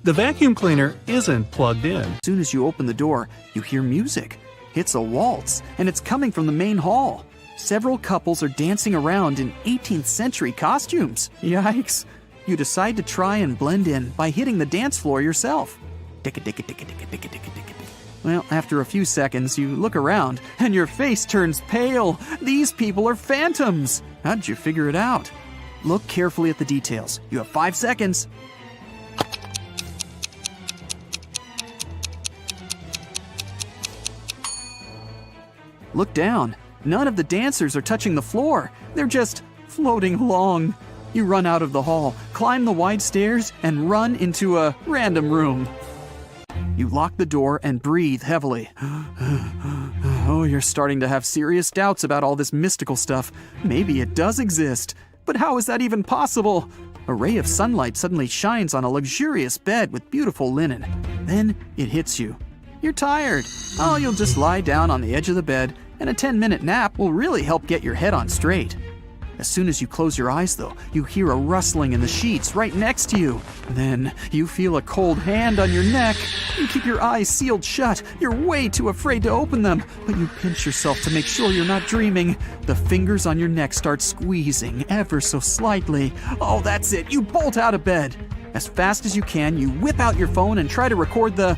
The vacuum cleaner isn't plugged in. As soon as you open the door, you hear music. It's a waltz, and it's coming from the main hall. Several couples are dancing around in 18th century costumes. Yikes. You decide to try and blend in by hitting the dance floor yourself. Well, after a few seconds, you look around, and your face turns pale. These people are phantoms. How'd you figure it out? Look carefully at the details. You have 5 seconds. Look down. None of the dancers are touching the floor. They're just floating along. You run out of the hall, climb the wide stairs, and run into a random room. You lock the door and breathe heavily. Oh, you're starting to have serious doubts about all this mystical stuff. Maybe it does exist. But how is that even possible? A ray of sunlight suddenly shines on a luxurious bed with beautiful linen. Then it hits you. You're tired. Oh, you'll just lie down on the edge of the bed, and a 10-minute nap will really help get your head on straight. As soon as you close your eyes, though, you hear a rustling in the sheets right next to you. Then you feel a cold hand on your neck. You keep your eyes sealed shut. You're way too afraid to open them, but you pinch yourself to make sure you're not dreaming. The fingers on your neck start squeezing ever so slightly. Oh, that's it. You bolt out of bed. As fast as you can, you whip out your phone and try to record the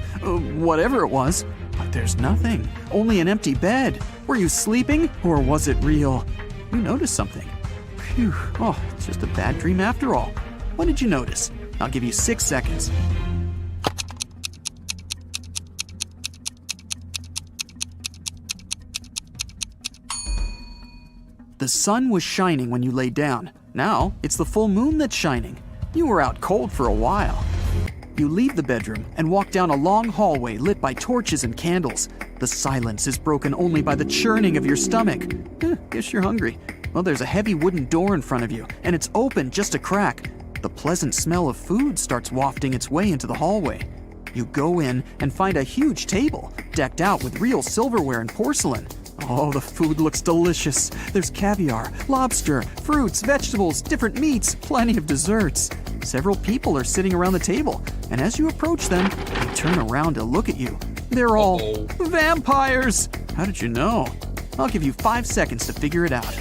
whatever it was. But there's nothing. Only an empty bed. Were you sleeping, or was it real? You noticed something. Phew. Oh, it's just a bad dream after all. What did you notice? I'll give you 6 seconds. The sun was shining when you lay down. Now it's the full moon that's shining. You were out cold for a while. You leave the bedroom and walk down a long hallway lit by torches and candles. The silence is broken only by the churning of your stomach. Guess you're hungry. Well, there's a heavy wooden door in front of you, and it's open just a crack. The pleasant smell of food starts wafting its way into the hallway. You go in and find a huge table, decked out with real silverware and porcelain. Oh, the food looks delicious. There's caviar, lobster, fruits, vegetables, different meats, plenty of desserts. Several people are sitting around the table, and as you approach them, they turn around to look at you. They're all vampires! How did you know? I'll give you 5 seconds to figure it out.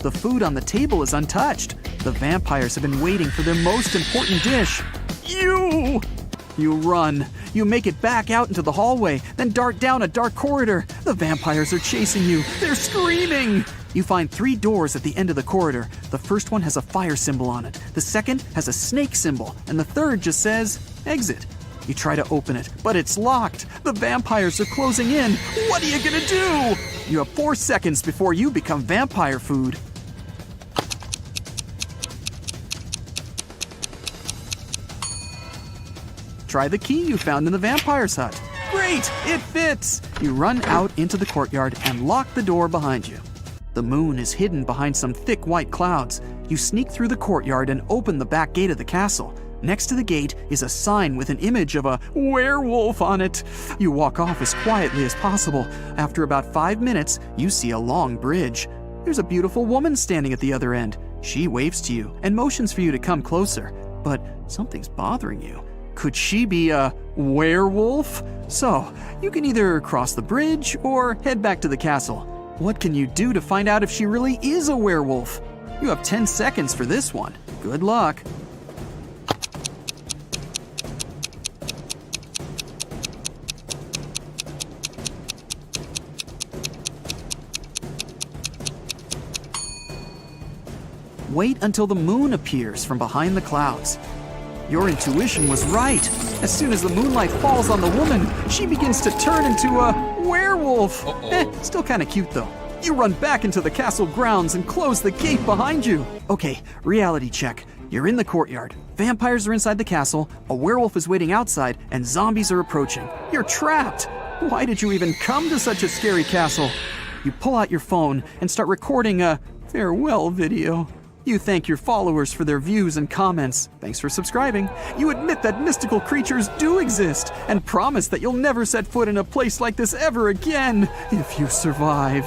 The food on the table is untouched. The vampires have been waiting for their most important dish. You run. You make it back out into the hallway, then dart down a dark corridor. The vampires are chasing you. They're screaming. You find 3 doors at the end of the corridor. The first one has a fire symbol on it. The second has a snake symbol, and the third just says, exit. You try to open it, but it's locked. The vampires are closing in. What are you gonna do? You have 4 seconds before you become vampire food. Try the key you found in the vampire's hut. Great! It fits! You run out into the courtyard and lock the door behind you. The moon is hidden behind some thick white clouds. You sneak through the courtyard and open the back gate of the castle. Next to the gate is a sign with an image of a werewolf on it. You walk off as quietly as possible. After about 5 minutes, you see a long bridge. There's a beautiful woman standing at the other end. She waves to you and motions for you to come closer. But something's bothering you. Could she be a werewolf? So, you can either cross the bridge or head back to the castle. What can you do to find out if she really is a werewolf? You have 10 seconds for this one. Good luck. Wait until the moon appears from behind the clouds. Your intuition was right. As soon as the moonlight falls on the woman, she begins to turn into a werewolf. Still kind of cute though. You run back into the castle grounds and close the gate behind you. Okay, reality check. You're in the courtyard. Vampires are inside the castle, a werewolf is waiting outside, and zombies are approaching. You're trapped. Why did you even come to such a scary castle? You pull out your phone and start recording a farewell video. You thank your followers for their views and comments. Thanks for subscribing. You admit that mystical creatures do exist and promise that you'll never set foot in a place like this ever again if you survive.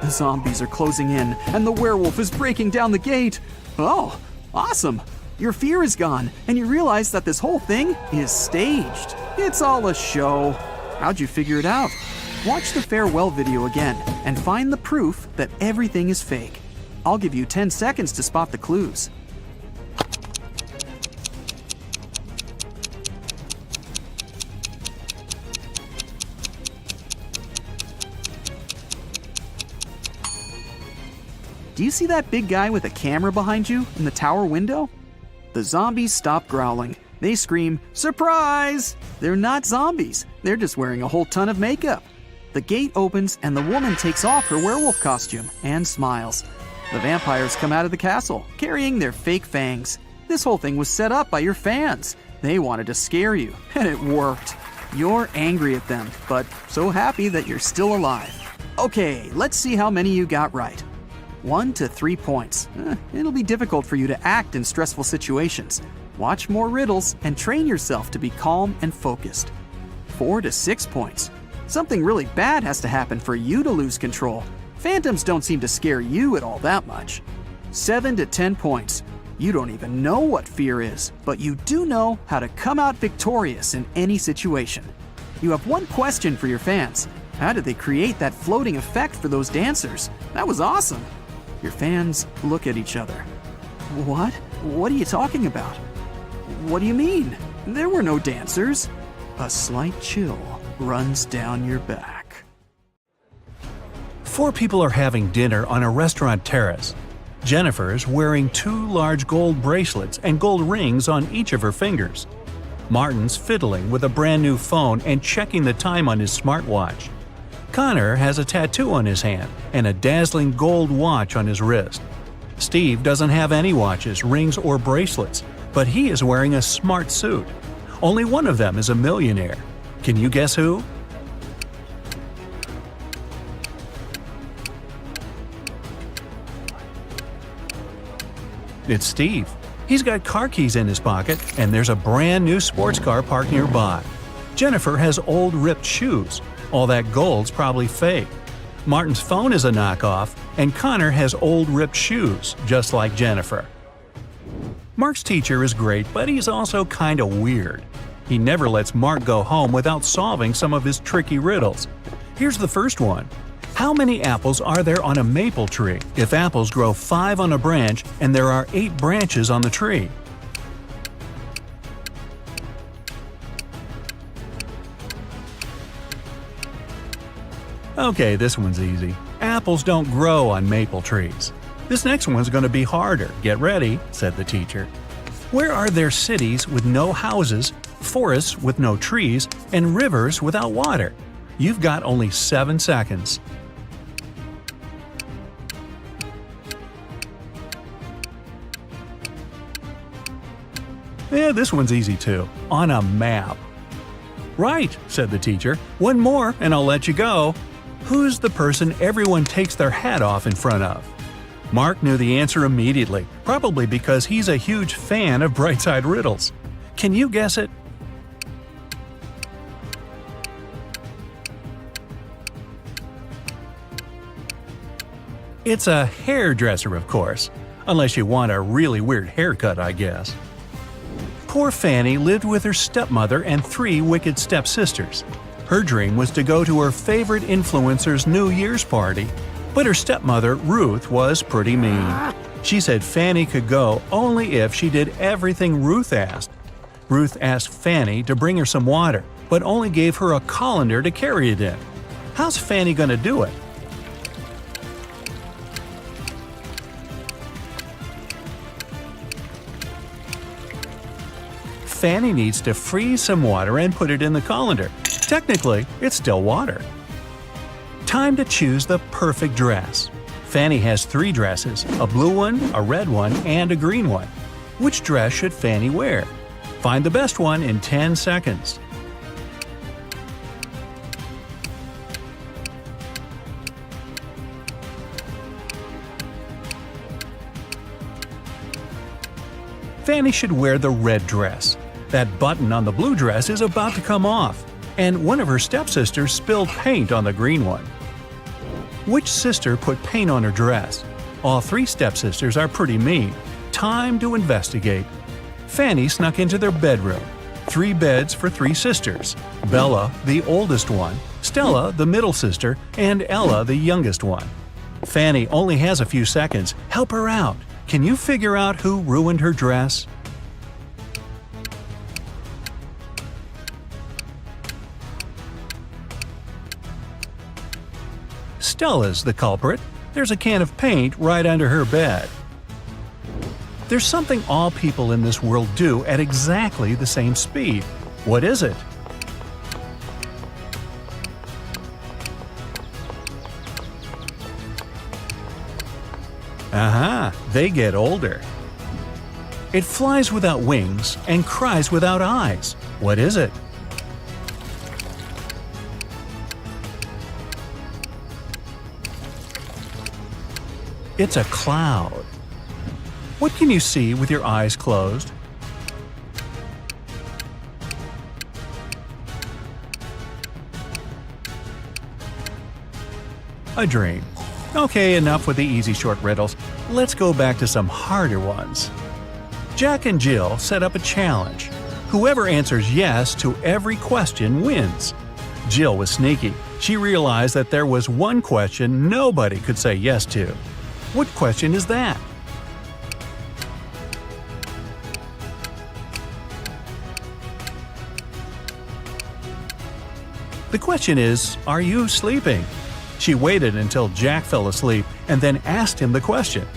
The zombies are closing in and the werewolf is breaking down the gate. Oh, awesome. Your fear is gone and you realize that this whole thing is staged. It's all a show. How'd you figure it out? Watch the farewell video again and find the proof that everything is fake. I'll give you 10 seconds to spot the clues. Do you see that big guy with a camera behind you in the tower window? The zombies stop growling. They scream, "Surprise!" They're not zombies. They're just wearing a whole ton of makeup. The gate opens and the woman takes off her werewolf costume and smiles. The vampires come out of the castle, carrying their fake fangs. This whole thing was set up by your fans. They wanted to scare you, and it worked. You're angry at them, but so happy that you're still alive. Okay, let's see how many you got right. 1 to 3 points. It'll be difficult for you to act in stressful situations. Watch more riddles and train yourself to be calm and focused. 4 to 6 points. Something really bad has to happen for you to lose control. Phantoms don't seem to scare you at all that much. 7 to 10 points. You don't even know what fear is, but you do know how to come out victorious in any situation. You have one question for your fans. How did they create that floating effect for those dancers? That was awesome. Your fans look at each other. What? What are you talking about? What do you mean? There were no dancers. A slight chill runs down your back. 4 people are having dinner on a restaurant terrace. Jennifer is wearing 2 large gold bracelets and gold rings on each of her fingers. Martin's fiddling with a brand new phone and checking the time on his smartwatch. Connor has a tattoo on his hand and a dazzling gold watch on his wrist. Steve doesn't have any watches, rings, or bracelets, but he is wearing a smart suit. Only one of them is a millionaire. Can you guess who? It's Steve. He's got car keys in his pocket, and there's a brand new sports car parked nearby. Jennifer has old ripped shoes. All that gold's probably fake. Martin's phone is a knockoff, and Connor has old ripped shoes, just like Jennifer. Mark's teacher is great, but he's also kinda weird. He never lets Mark go home without solving some of his tricky riddles. Here's the first one. How many apples are there on a maple tree if apples grow 5 on a branch and there are 8 branches on the tree? Okay, this one's easy. Apples don't grow on maple trees. This next one's going to be harder. Get ready, said the teacher. Where are there cities with no houses, forests with no trees, and rivers without water? You've got only 7 seconds. Yeah, this one's easy too. On a map. Right, said the teacher. One more and I'll let you go. Who's the person everyone takes their hat off in front of? Mark knew the answer immediately, probably because he's a huge fan of Brightside Riddles. Can you guess it? It's a hairdresser, of course. Unless you want a really weird haircut, I guess. Poor Fanny lived with her stepmother and 3 wicked stepsisters. Her dream was to go to her favorite influencer's New Year's party, but her stepmother, Ruth, was pretty mean. She said Fanny could go only if she did everything Ruth asked. Ruth asked Fanny to bring her some water, but only gave her a colander to carry it in. How's Fanny gonna do it? Fanny needs to freeze some water and put it in the colander. Technically, it's still water. Time to choose the perfect dress. Fanny has 3 dresses, a blue one, a red one, and a green one. Which dress should Fanny wear? Find the best one in 10 seconds. Fanny should wear the red dress. That button on the blue dress is about to come off, and one of her stepsisters spilled paint on the green one. Which sister put paint on her dress? All 3 stepsisters are pretty mean. Time to investigate. Fanny snuck into their bedroom. 3 beds for 3 sisters. Bella, the oldest one, Stella, the middle sister, and Ella, the youngest one. Fanny only has a few seconds. Help her out. Can you figure out who ruined her dress? Stella's the culprit. There's a can of paint right under her bed. There's something all people in this world do at exactly the same speed. What is it? They get older. It flies without wings and cries without eyes. What is it? It's a cloud. What can you see with your eyes closed? A dream. Okay, enough with the easy short riddles. Let's go back to some harder ones. Jack and Jill set up a challenge. Whoever answers yes to every question wins. Jill was sneaky. She realized that there was one question nobody could say yes to. What question is that? The question is, are you sleeping? She waited until Jack fell asleep and then asked him the question.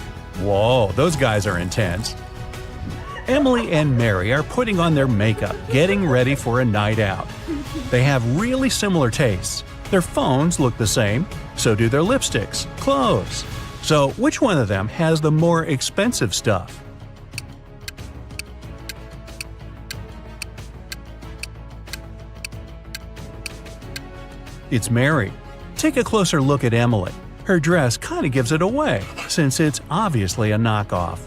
Whoa, those guys are intense. Emily and Mary are putting on their makeup, getting ready for a night out. They have really similar tastes. Their phones look the same, so do their lipsticks, clothes. So which one of them has the more expensive stuff? It's Mary. Take a closer look at Emily. Her dress kinda gives it away, since it's obviously a knockoff.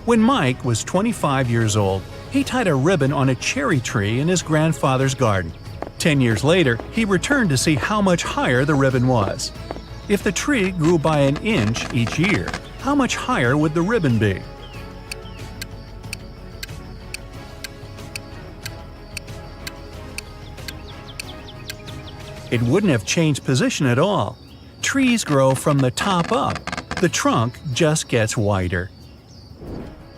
When Mike was 25 years old, he tied a ribbon on a cherry tree in his grandfather's garden. 10 years later, he returned to see how much higher the ribbon was. If the tree grew by an inch each year, how much higher would the ribbon be? It wouldn't have changed position at all. Trees grow from the top up. The trunk just gets wider.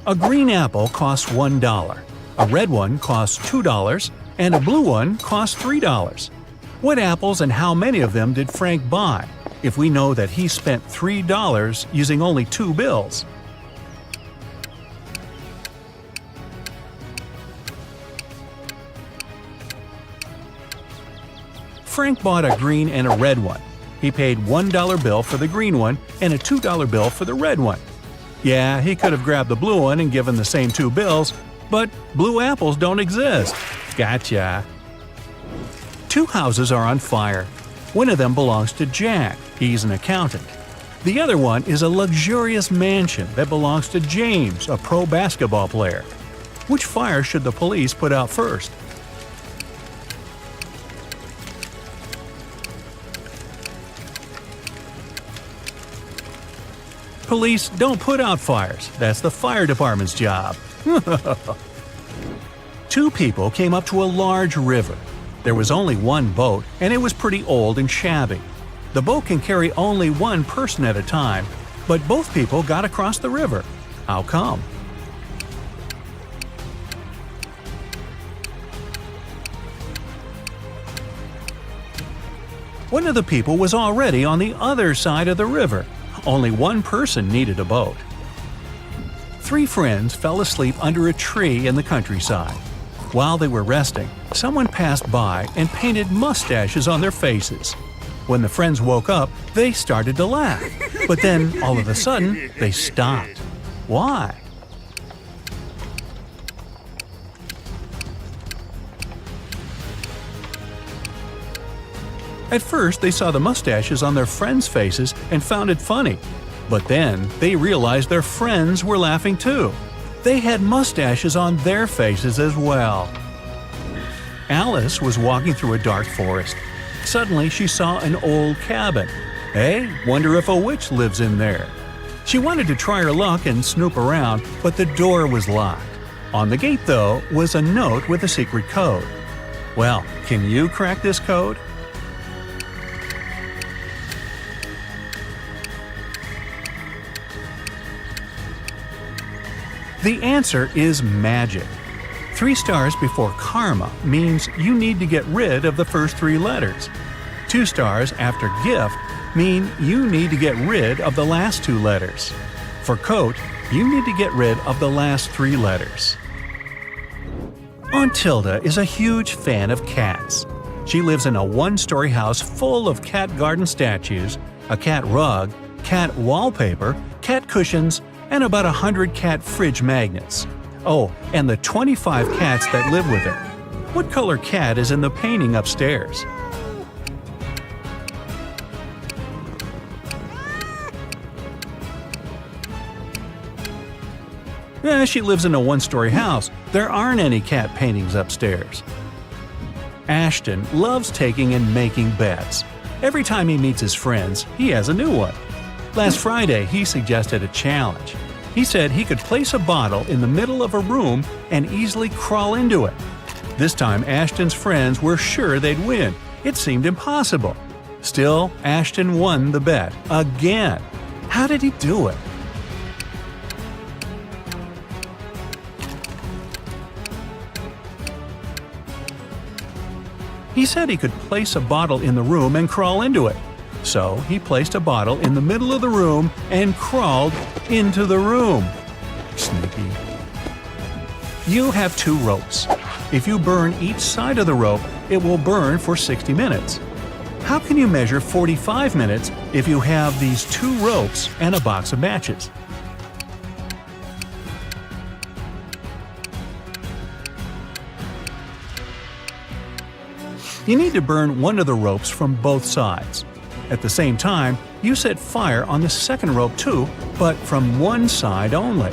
A green apple costs $1, a red one costs $2, and a blue one costs $3. What apples and how many of them did Frank buy, if we know that he spent $3 using only 2 bills? Frank bought a green and a red one. He paid $1 bill for the green one and a $2 bill for the red one. Yeah, he could have grabbed the blue one and given the same 2 bills, but blue apples don't exist. Gotcha. 2 houses are on fire. One of them belongs to Jack. He's an accountant. The other one is a luxurious mansion that belongs to James, a pro basketball player. Which fire should the police put out first? Police don't put out fires. That's the fire department's job. Two people came up to a large river. There was only one boat, and it was pretty old and shabby. The boat can carry only one person at a time, but both people got across the river. How come? One of the people was already on the other side of the river. Only one person needed a boat. Three friends fell asleep under a tree in the countryside. While they were resting, someone passed by and painted mustaches on their faces. When the friends woke up, they started to laugh. But then, all of a sudden, they stopped. Why? At first, they saw the mustaches on their friends' faces and found it funny. But then, they realized their friends were laughing too. They had mustaches on their faces as well. Alice was walking through a dark forest. Suddenly, she saw an old cabin. Hey, wonder if a witch lives in there. She wanted to try her luck and snoop around, but the door was locked. On the gate, though, was a note with a secret code. Well, can you crack this code? The answer is magic. 3 stars before karma means you need to get rid of the first 3 letters. 2 stars after gift mean you need to get rid of the last 2 letters. For coat, you need to get rid of the last 3 letters. Aunt Tilda is a huge fan of cats. She lives in a 1-story house full of cat garden statues, a cat rug, cat wallpaper, cat cushions, and about 100 cat fridge magnets. Oh, and the 25 cats that live with her. What color cat is in the painting upstairs? She lives in a 1-story house. There aren't any cat paintings upstairs. Ashton loves taking and making bets. Every time he meets his friends, he has a new one. Last Friday, he suggested a challenge. He said he could place a bottle in the middle of a room and easily crawl into it. This time, Ashton's friends were sure they'd win. It seemed impossible. Still, Ashton won the bet again. How did he do it? He said he could place a bottle in the room and crawl into it. So he placed a bottle in the middle of the room and crawled into the room. Sneaky. You have 2 ropes. If you burn each side of the rope, it will burn for 60 minutes. How can you measure 45 minutes if you have these 2 ropes and a box of matches? You need to burn one of the ropes from both sides. At the same time, you set fire on the second rope too, but from one side only.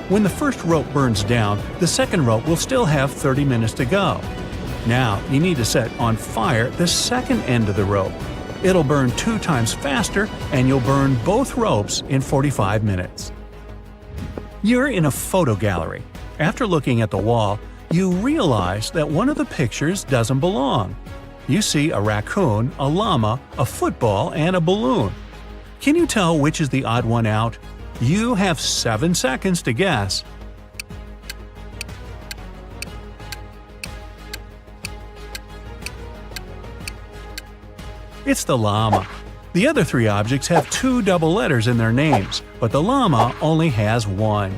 When the first rope burns down, the second rope will still have 30 minutes to go. Now, you need to set on fire the second end of the rope. It'll burn 2 times faster, and you'll burn both ropes in 45 minutes. You're in a photo gallery. After looking at the wall, you realize that one of the pictures doesn't belong. You see a raccoon, a llama, a football, and a balloon. Can you tell which is the odd one out? You have 7 seconds to guess. It's the llama. The other 3 objects have 2 double letters in their names, but the llama only has 1.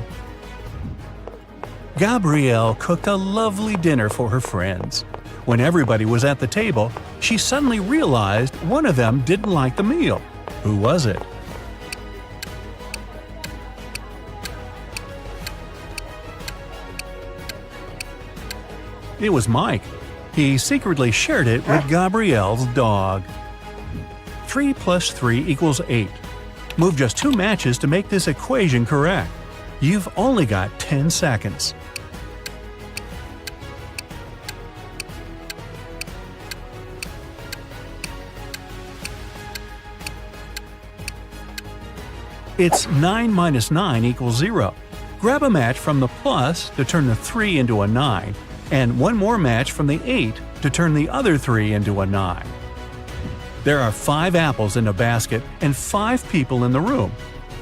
Gabrielle cooked a lovely dinner for her friends. When everybody was at the table, she suddenly realized one of them didn't like the meal. Who was it? It was Mike. He secretly shared it with Gabrielle's dog. 3 plus 3 equals 8. Move just 2 matches to make this equation correct. You've only got 10 seconds. It's 9 minus 9 equals 0. Grab a match from the plus to turn the 3 into a 9, and one more match from the 8 to turn the other 3 into a 9. There are 5 apples in a basket and 5 people in the room.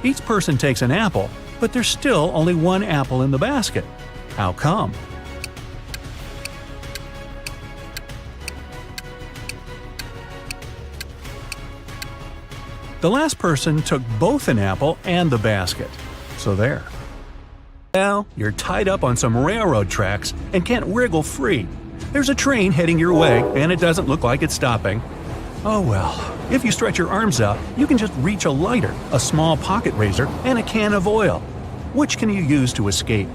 Each person takes an apple, but there's still only one apple in the basket. How come? The last person took both an apple and the basket. So there. Now, you're tied up on some railroad tracks and can't wriggle free. There's a train heading your way, and it doesn't look like it's stopping. Oh well, if you stretch your arms out, you can just reach a lighter, a small pocket razor, and a can of oil. Which can you use to escape?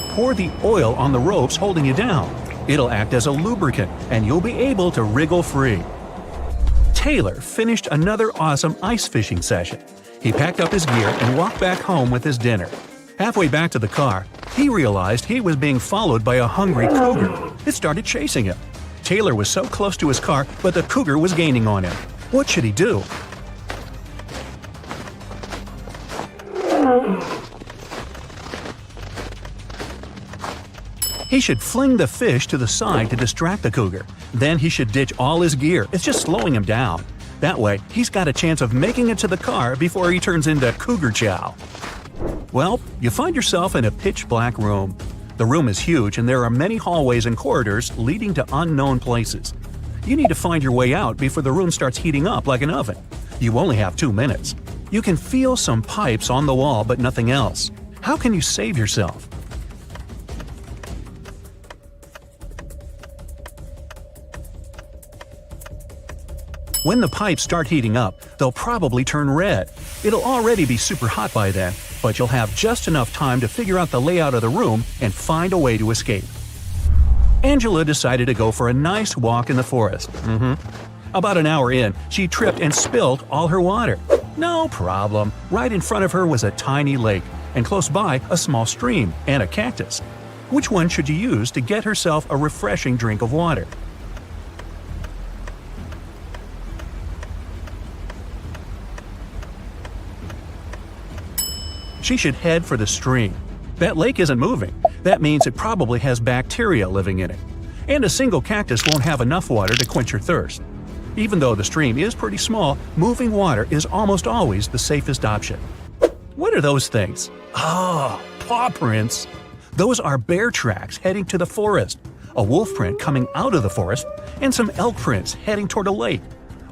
Pour the oil on the ropes holding you down. It'll act as a lubricant, and you'll be able to wriggle free. Taylor finished another awesome ice fishing session. He packed up his gear and walked back home with his dinner. Halfway back to the car, he realized he was being followed by a hungry cougar. It started chasing him. Taylor was so close to his car, but the cougar was gaining on him. What should he do? He should fling the fish to the side to distract the cougar. Then he should ditch all his gear. It's just slowing him down. That way, he's got a chance of making it to the car before he turns into cougar chow. Well, you find yourself in a pitch-black room. The room is huge and there are many hallways and corridors leading to unknown places. You need to find your way out before the room starts heating up like an oven. You only have 2 minutes. You can feel some pipes on the wall but nothing else. How can you save yourself? When the pipes start heating up, they'll probably turn red. It'll already be super hot by then, but you'll have just enough time to figure out the layout of the room and find a way to escape. Angela decided to go for a nice walk in the forest. About an hour in, she tripped and spilled all her water. No problem. Right in front of her was a tiny lake, and close by a small stream and a cactus. Which one should you use to get herself a refreshing drink of water? She should head for the stream. That lake isn't moving. That means it probably has bacteria living in it. And a single cactus won't have enough water to quench your thirst. Even though the stream is pretty small, moving water is almost always the safest option. What are those things? Paw prints. Those are bear tracks heading to the forest, a wolf print coming out of the forest, and some elk prints heading toward a lake.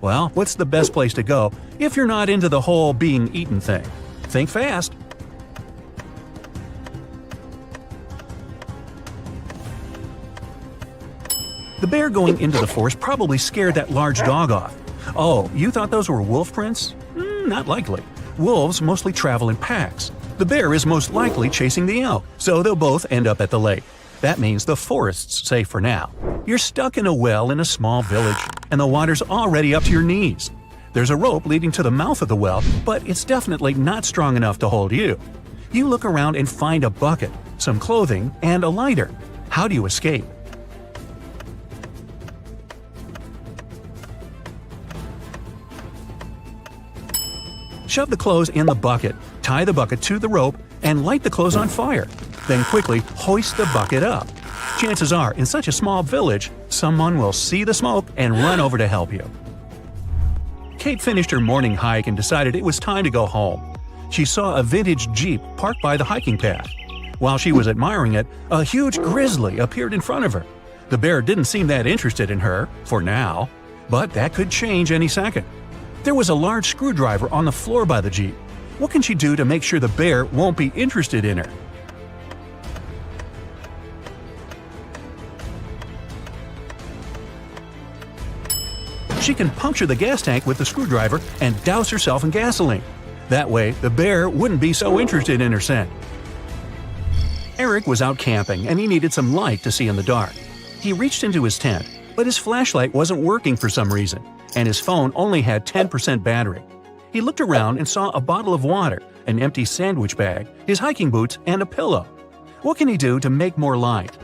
Well, what's the best place to go if you're not into the whole being eaten thing? Think fast. The bear going into the forest probably scared that large dog off. Oh, you thought those were wolf prints? Not likely. Wolves mostly travel in packs. The bear is most likely chasing the elk, so they'll both end up at the lake. That means the forest's safe for now. You're stuck in a well in a small village, and the water's already up to your knees. There's a rope leading to the mouth of the well, but it's definitely not strong enough to hold you. You look around and find a bucket, some clothing, and a lighter. How do you escape? Shove the clothes in the bucket, tie the bucket to the rope, and light the clothes on fire. Then quickly hoist the bucket up. Chances are, in such a small village, someone will see the smoke and run over to help you. Kate finished her morning hike and decided it was time to go home. She saw a vintage Jeep parked by the hiking path. While she was admiring it, a huge grizzly appeared in front of her. The bear didn't seem that interested in her, for now, but that could change any second. There was a large screwdriver on the floor by the Jeep. What can she do to make sure the bear won't be interested in her? She can puncture the gas tank with the screwdriver and douse herself in gasoline. That way, the bear wouldn't be so interested in her scent. Eric was out camping and he needed some light to see in the dark. He reached into his tent, but his flashlight wasn't working for some reason, and his phone only had 10% battery. He looked around and saw a bottle of water, an empty sandwich bag, his hiking boots, and a pillow. What can he do to make more light?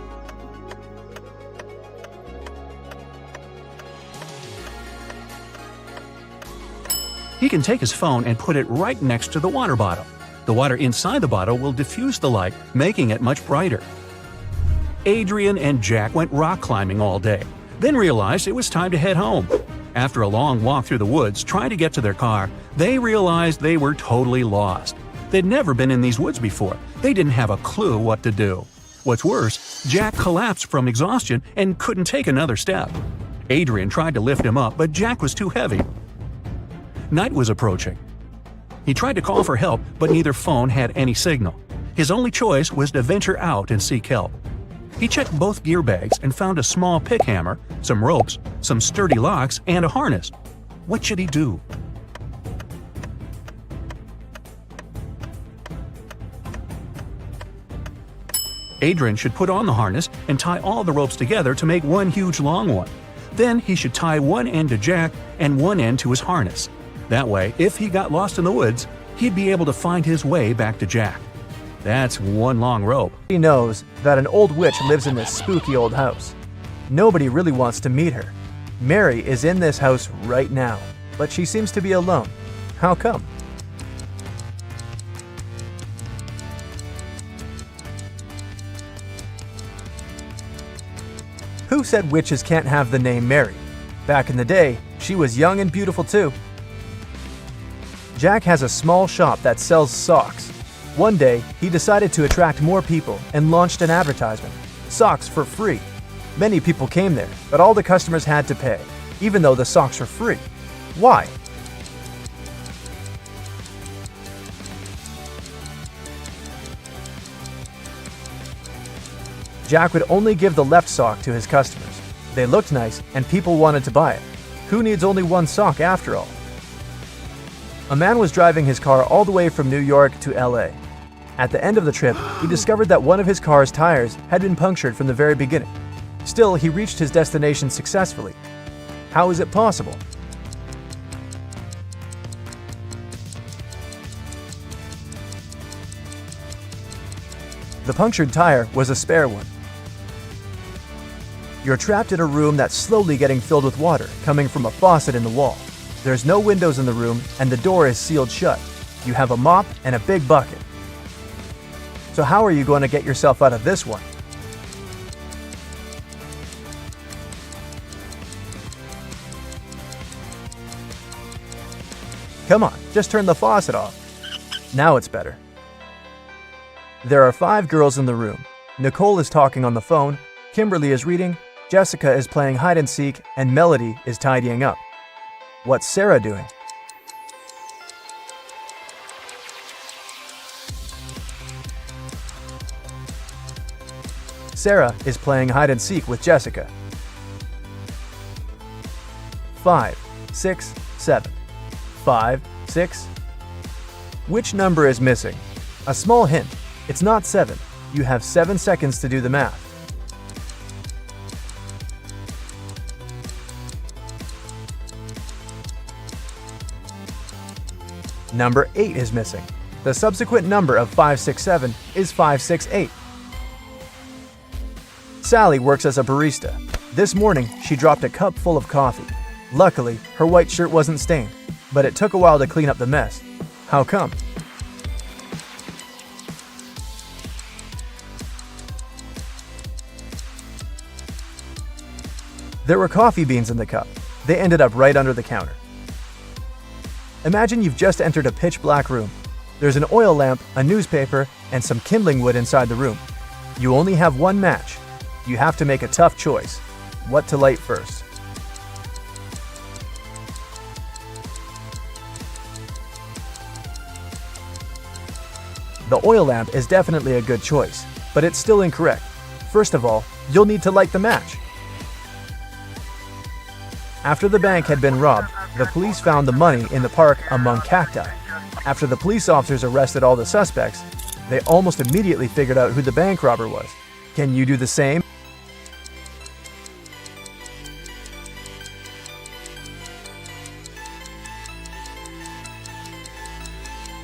He can take his phone and put it right next to the water bottle. The water inside the bottle will diffuse the light, making it much brighter. Adrian and Jack went rock climbing all day, then realized it was time to head home. After a long walk through the woods trying to get to their car, they realized they were totally lost. They'd never been in these woods before. They didn't have a clue what to do. What's worse, Jack collapsed from exhaustion and couldn't take another step. Adrian tried to lift him up, but Jack was too heavy. Night was approaching. He tried to call for help, but neither phone had any signal. His only choice was to venture out and seek help. He checked both gear bags and found a small pick hammer, some ropes, some sturdy locks, and a harness. What should he do? Adrian should put on the harness and tie all the ropes together to make one huge long one. Then he should tie one end to Jack and one end to his harness. That way, if he got lost in the woods, he'd be able to find his way back to Jack. That's one long rope. He knows that an old witch lives in this spooky old house. Nobody really wants to meet her. Mary is in this house right now, but she seems to be alone. How come? Who said witches can't have the name Mary? Back in the day, she was young and beautiful too. Jack has a small shop that sells socks. One day, he decided to attract more people and launched an advertisement. Socks for free. Many people came there, but all the customers had to pay, even though the socks were free. Why? Jack would only give the left sock to his customers. They looked nice and people wanted to buy it. Who needs only one sock after all? A man was driving his car all the way from New York to LA. At the end of the trip, he discovered that one of his car's tires had been punctured from the very beginning. Still, he reached his destination successfully. How is it possible? The punctured tire was a spare one. You're trapped in a room that's slowly getting filled with water coming from a faucet in the wall. There's no windows in the room and the door is sealed shut. You have a mop and a big bucket. So how are you going to get yourself out of this one? Come on, just turn the faucet off. Now it's better. There are 5 girls in the room. Nicole is talking on the phone, Kimberly is reading, Jessica is playing hide and seek, and Melody is tidying up. What's Sarah doing? Sarah is playing hide and seek with Jessica. 5, 6, 7. 5, 6. Which number is missing? A small hint. It's not 7. You have 7 seconds to do the math. Number 8 is missing. The subsequent number of 567 is 568. Sally works as a barista. This morning, she dropped a cup full of coffee. Luckily, her white shirt wasn't stained, but it took a while to clean up the mess. How come? There were coffee beans in the cup. They ended up right under the counter. Imagine you've just entered a pitch-black room. There's an oil lamp, a newspaper, and some kindling wood inside the room. You only have one match. You have to make a tough choice. What to light first? The oil lamp is definitely a good choice, but it's still incorrect. First of all, you'll need to light the match. After the bank had been robbed, the police found the money in the park among cacti. After the police officers arrested all the suspects, they almost immediately figured out who the bank robber was. Can you do the same?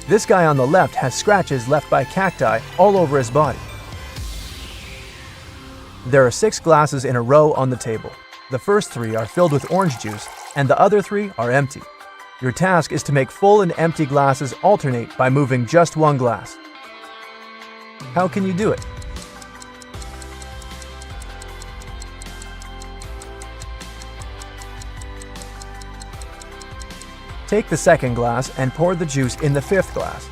This guy on the left has scratches left by cacti all over his body. There are 6 glasses in a row on the table. The first 3 are filled with orange juice, and the other 3 are empty. Your task is to make full and empty glasses alternate by moving just one glass. How can you do it? Take the second glass and pour the juice in the fifth glass.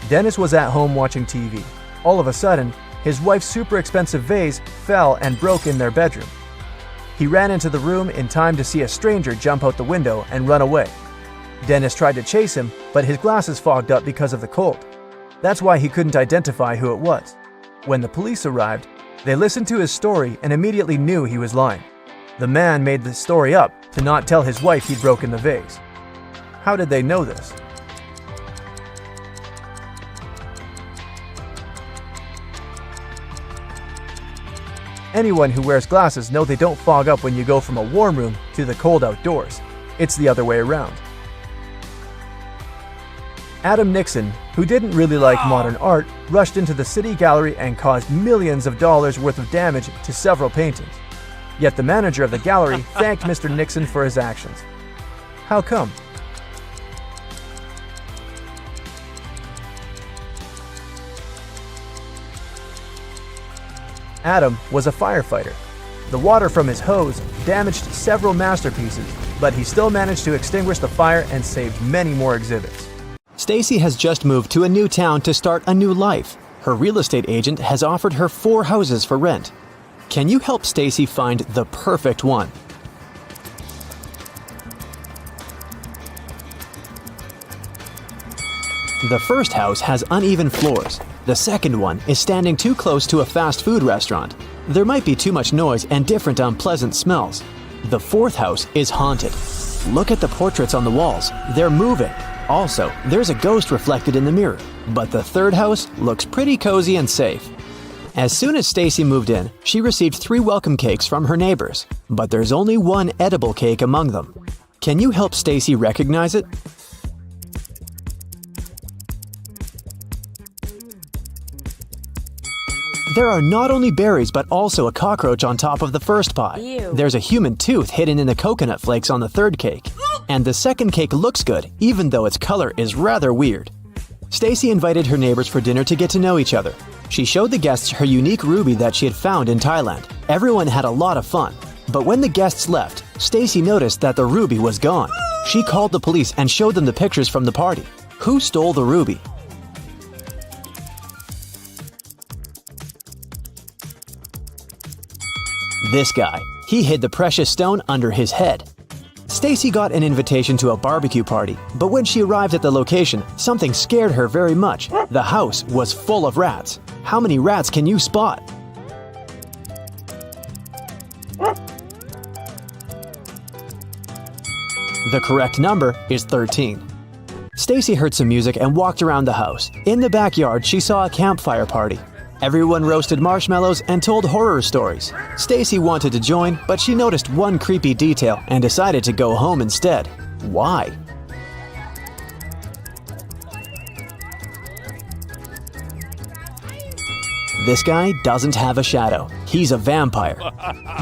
Dennis was at home watching TV. All of a sudden, his wife's super expensive vase fell and broke in their bedroom. He ran into the room in time to see a stranger jump out the window and run away. Dennis tried to chase him, but his glasses fogged up because of the cold. That's why he couldn't identify who it was. When the police arrived, they listened to his story and immediately knew he was lying. The man made the story up to not tell his wife he'd broken the vase. How did they know this? Anyone who wears glasses know they don't fog up when you go from a warm room to the cold outdoors. It's the other way around. Adam Nixon, who didn't really like modern art, rushed into the city gallery and caused millions of dollars worth of damage to several paintings. Yet the manager of the gallery thanked Mr. Nixon for his actions. How come? Adam was a firefighter. The water from his hose damaged several masterpieces, but he still managed to extinguish the fire and saved many more exhibits. Stacy has just moved to a new town to start a new life. Her real estate agent has offered her 4 houses for rent. Can you help Stacy find the perfect one? The first house has uneven floors. The second one is standing too close to a fast food restaurant. There might be too much noise and different unpleasant smells. The fourth house is haunted. Look at the portraits on the walls. They're moving. Also, there's a ghost reflected in the mirror. But the third house looks pretty cozy and safe. As soon as Stacy moved in, she received 3 welcome cakes from her neighbors. But there's only one edible cake among them. Can you help Stacy recognize it? There are not only berries but also a cockroach on top of the first pie. Ew. There's a human tooth hidden in the coconut flakes on the third cake. And the second cake looks good, even though its color is rather weird. Stacy invited her neighbors for dinner to get to know each other. She showed the guests her unique ruby that she had found in Thailand. Everyone had a lot of fun. But when the guests left, Stacy noticed that the ruby was gone. She called the police and showed them the pictures from the party. Who stole the ruby? This guy. He hid the precious stone under his head. Stacy got an invitation to a barbecue party, but when she arrived at the location, something scared her very much. The house was full of rats. How many rats can you spot? The correct number is 13. Stacy heard some music and walked around the house. In the backyard, she saw a campfire party. Everyone roasted marshmallows and told horror stories. Stacy wanted to join, but she noticed one creepy detail and decided to go home instead. Why? This guy doesn't have a shadow. He's a vampire.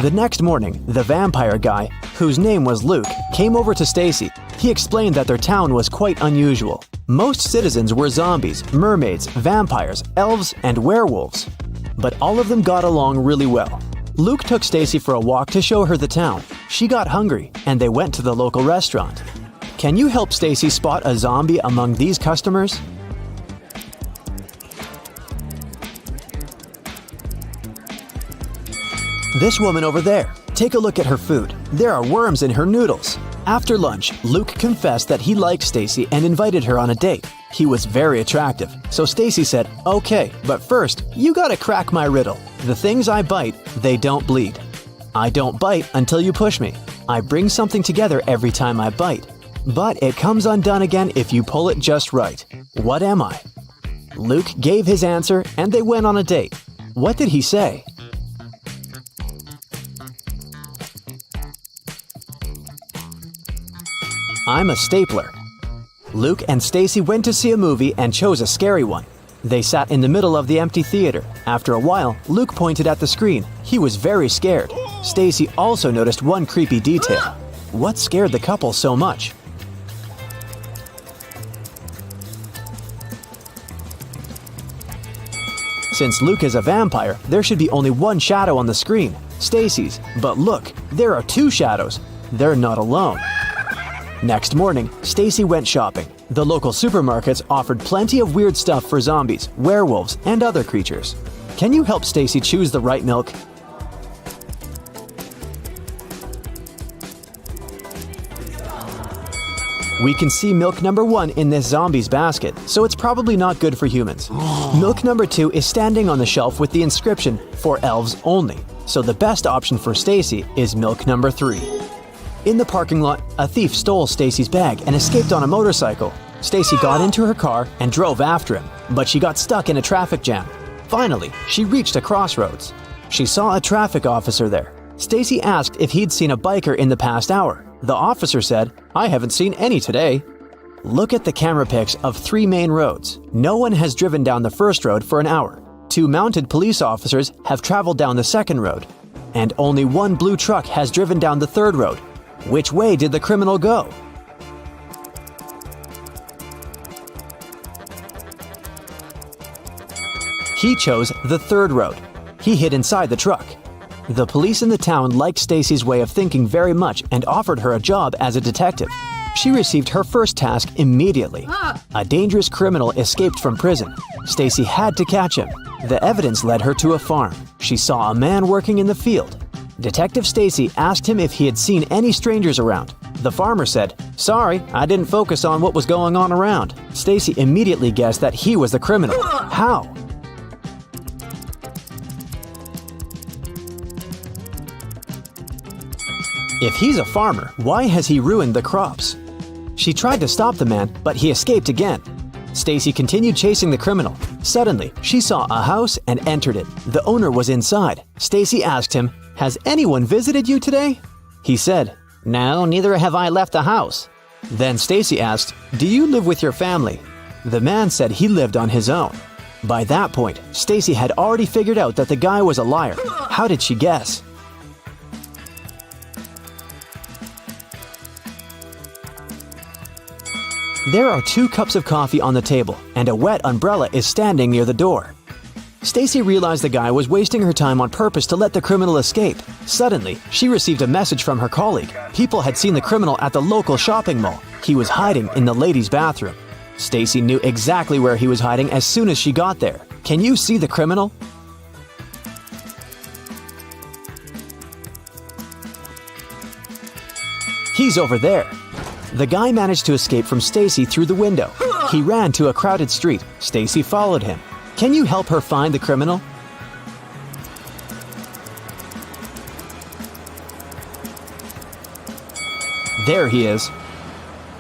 The next morning, the vampire guy, whose name was Luke, came over to Stacy. He explained that their town was quite unusual. Most citizens were zombies, mermaids, vampires, elves, and werewolves. But all of them got along really well. Luke took Stacy for a walk to show her the town. She got hungry, and they went to the local restaurant. Can you help Stacy spot a zombie among these customers? This woman over there. Take a look at her food. There are worms in her noodles. After lunch, Luke confessed that he liked Stacy and invited her on a date. He was very attractive, so Stacy said, "Okay, but first, you gotta crack my riddle. The things I bite, they don't bleed. I don't bite until you push me. I bring something together every time I bite. But it comes undone again if you pull it just right. What am I?" Luke gave his answer and they went on a date. What did he say? I'm a stapler. Luke and Stacy went to see a movie and chose a scary one. They sat in the middle of the empty theater. After a while, Luke pointed at the screen. He was very scared. Stacy also noticed one creepy detail. What scared the couple so much? Since Luke is a vampire, there should be only one shadow on the screen, Stacy's. But look, there are two shadows. They're not alone. Next morning, Stacy went shopping. The local supermarkets offered plenty of weird stuff for zombies, werewolves, and other creatures. Can you help Stacy choose the right milk? We can see milk number 1 in this zombie's basket, so it's probably not good for humans. Milk number 2 is standing on the shelf with the inscription, "For elves only," so the best option for Stacy is milk number 3. In the parking lot, a thief stole Stacy's bag and escaped on a motorcycle. Stacy got into her car and drove after him, but she got stuck in a traffic jam. Finally, she reached a crossroads. She saw a traffic officer there. Stacy asked if he'd seen a biker in the past hour. The officer said, "I haven't seen any today." Look at the camera pics of 3 main roads. No one has driven down the first road for an hour. 2 mounted police officers have traveled down the second road. And only 1 blue truck has driven down the third road. Which way did the criminal go? He chose the third road. He hid inside the truck. The police in the town liked Stacy's way of thinking very much and offered her a job as a detective. She received her first task immediately. A dangerous criminal escaped from prison. Stacy had to catch him. The evidence led her to a farm. She saw a man working in the field. Detective Stacy asked him if he had seen any strangers around. The farmer said, "Sorry, I didn't focus on what was going on around." Stacy immediately guessed that he was the criminal. How? If he's a farmer, why has he ruined the crops? She tried to stop the man, but he escaped again. Stacy continued chasing the criminal. Suddenly, she saw a house and entered it. The owner was inside. Stacy asked him, "Has anyone visited you today?" He said, "No, neither have I left the house." Then Stacy asked, "Do you live with your family?" The man said he lived on his own. By that point, Stacy had already figured out that the guy was a liar. How did she guess? There are 2 cups of coffee on the table, and a wet umbrella is standing near the door. Stacy realized the guy was wasting her time on purpose to let the criminal escape. Suddenly, she received a message from her colleague. People had seen the criminal at the local shopping mall. He was hiding in the ladies' bathroom. Stacy knew exactly where he was hiding as soon as she got there. Can you see the criminal? He's over there. The guy managed to escape from Stacy through the window. He ran to a crowded street. Stacy followed him. Can you help her find the criminal? There he is.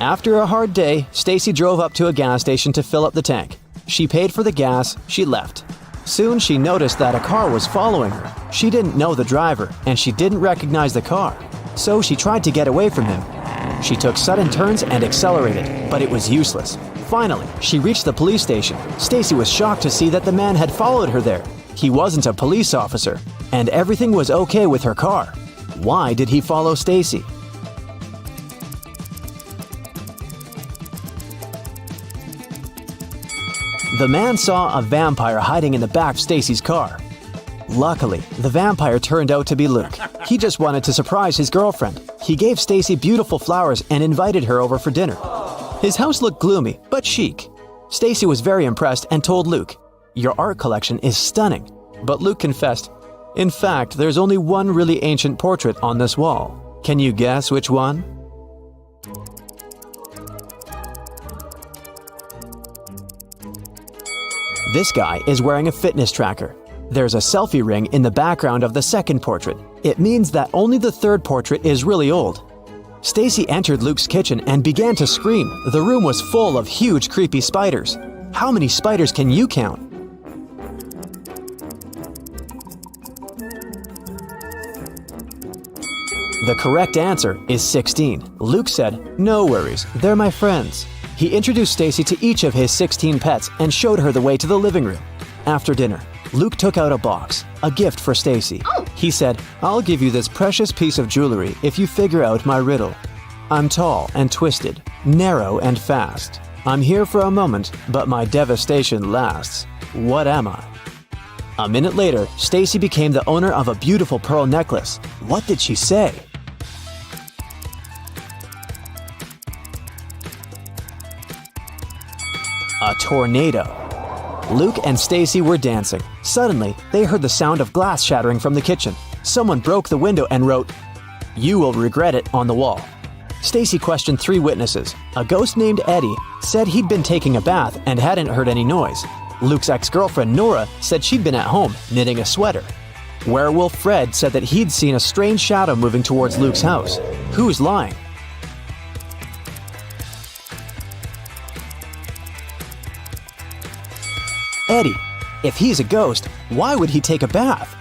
After a hard day, Stacy drove up to a gas station to fill up the tank. She paid for the gas, she left. Soon she noticed that a car was following her. She didn't know the driver, and she didn't recognize the car. So she tried to get away from him. She took sudden turns and accelerated, but it was useless. Finally, she reached the police station. Stacy was shocked to see that the man had followed her there. He wasn't a police officer, and everything was okay with her car. Why did he follow Stacy? The man saw a vampire hiding in the back of Stacy's car. Luckily, the vampire turned out to be Luke. He just wanted to surprise his girlfriend. He gave Stacy beautiful flowers and invited her over for dinner. His house looked gloomy, but chic. Stacy was very impressed and told Luke, "Your art collection is stunning." But Luke confessed, "In fact, there's only one really ancient portrait on this wall. Can you guess which one?" This guy is wearing a fitness tracker. There's a selfie ring in the background of the second portrait. It means that only the third portrait is really old. Stacy entered Luke's kitchen and began to scream. The room was full of huge, creepy spiders. How many spiders can you count? The correct answer is 16. Luke said, "No worries, they're my friends." He introduced Stacy to each of his 16 pets and showed her the way to the living room. After dinner, Luke took out a box, a gift for Stacy. He said, "I'll give you this precious piece of jewelry if you figure out my riddle. I'm tall and twisted, narrow and fast. I'm here for a moment, but my devastation lasts. What am I?" A minute later, Stacy became the owner of a beautiful pearl necklace. What did she say? A tornado. Luke and Stacy were dancing. Suddenly, they heard the sound of glass shattering from the kitchen. Someone broke the window and wrote, "You will regret it," on the wall. Stacy questioned 3 witnesses. A ghost named Eddie said he'd been taking a bath and hadn't heard any noise. Luke's ex-girlfriend Nora said she'd been at home, knitting a sweater. Werewolf Fred said that he'd seen a strange shadow moving towards Luke's house. Who's lying? Eddie. If he's a ghost, why would he take a bath?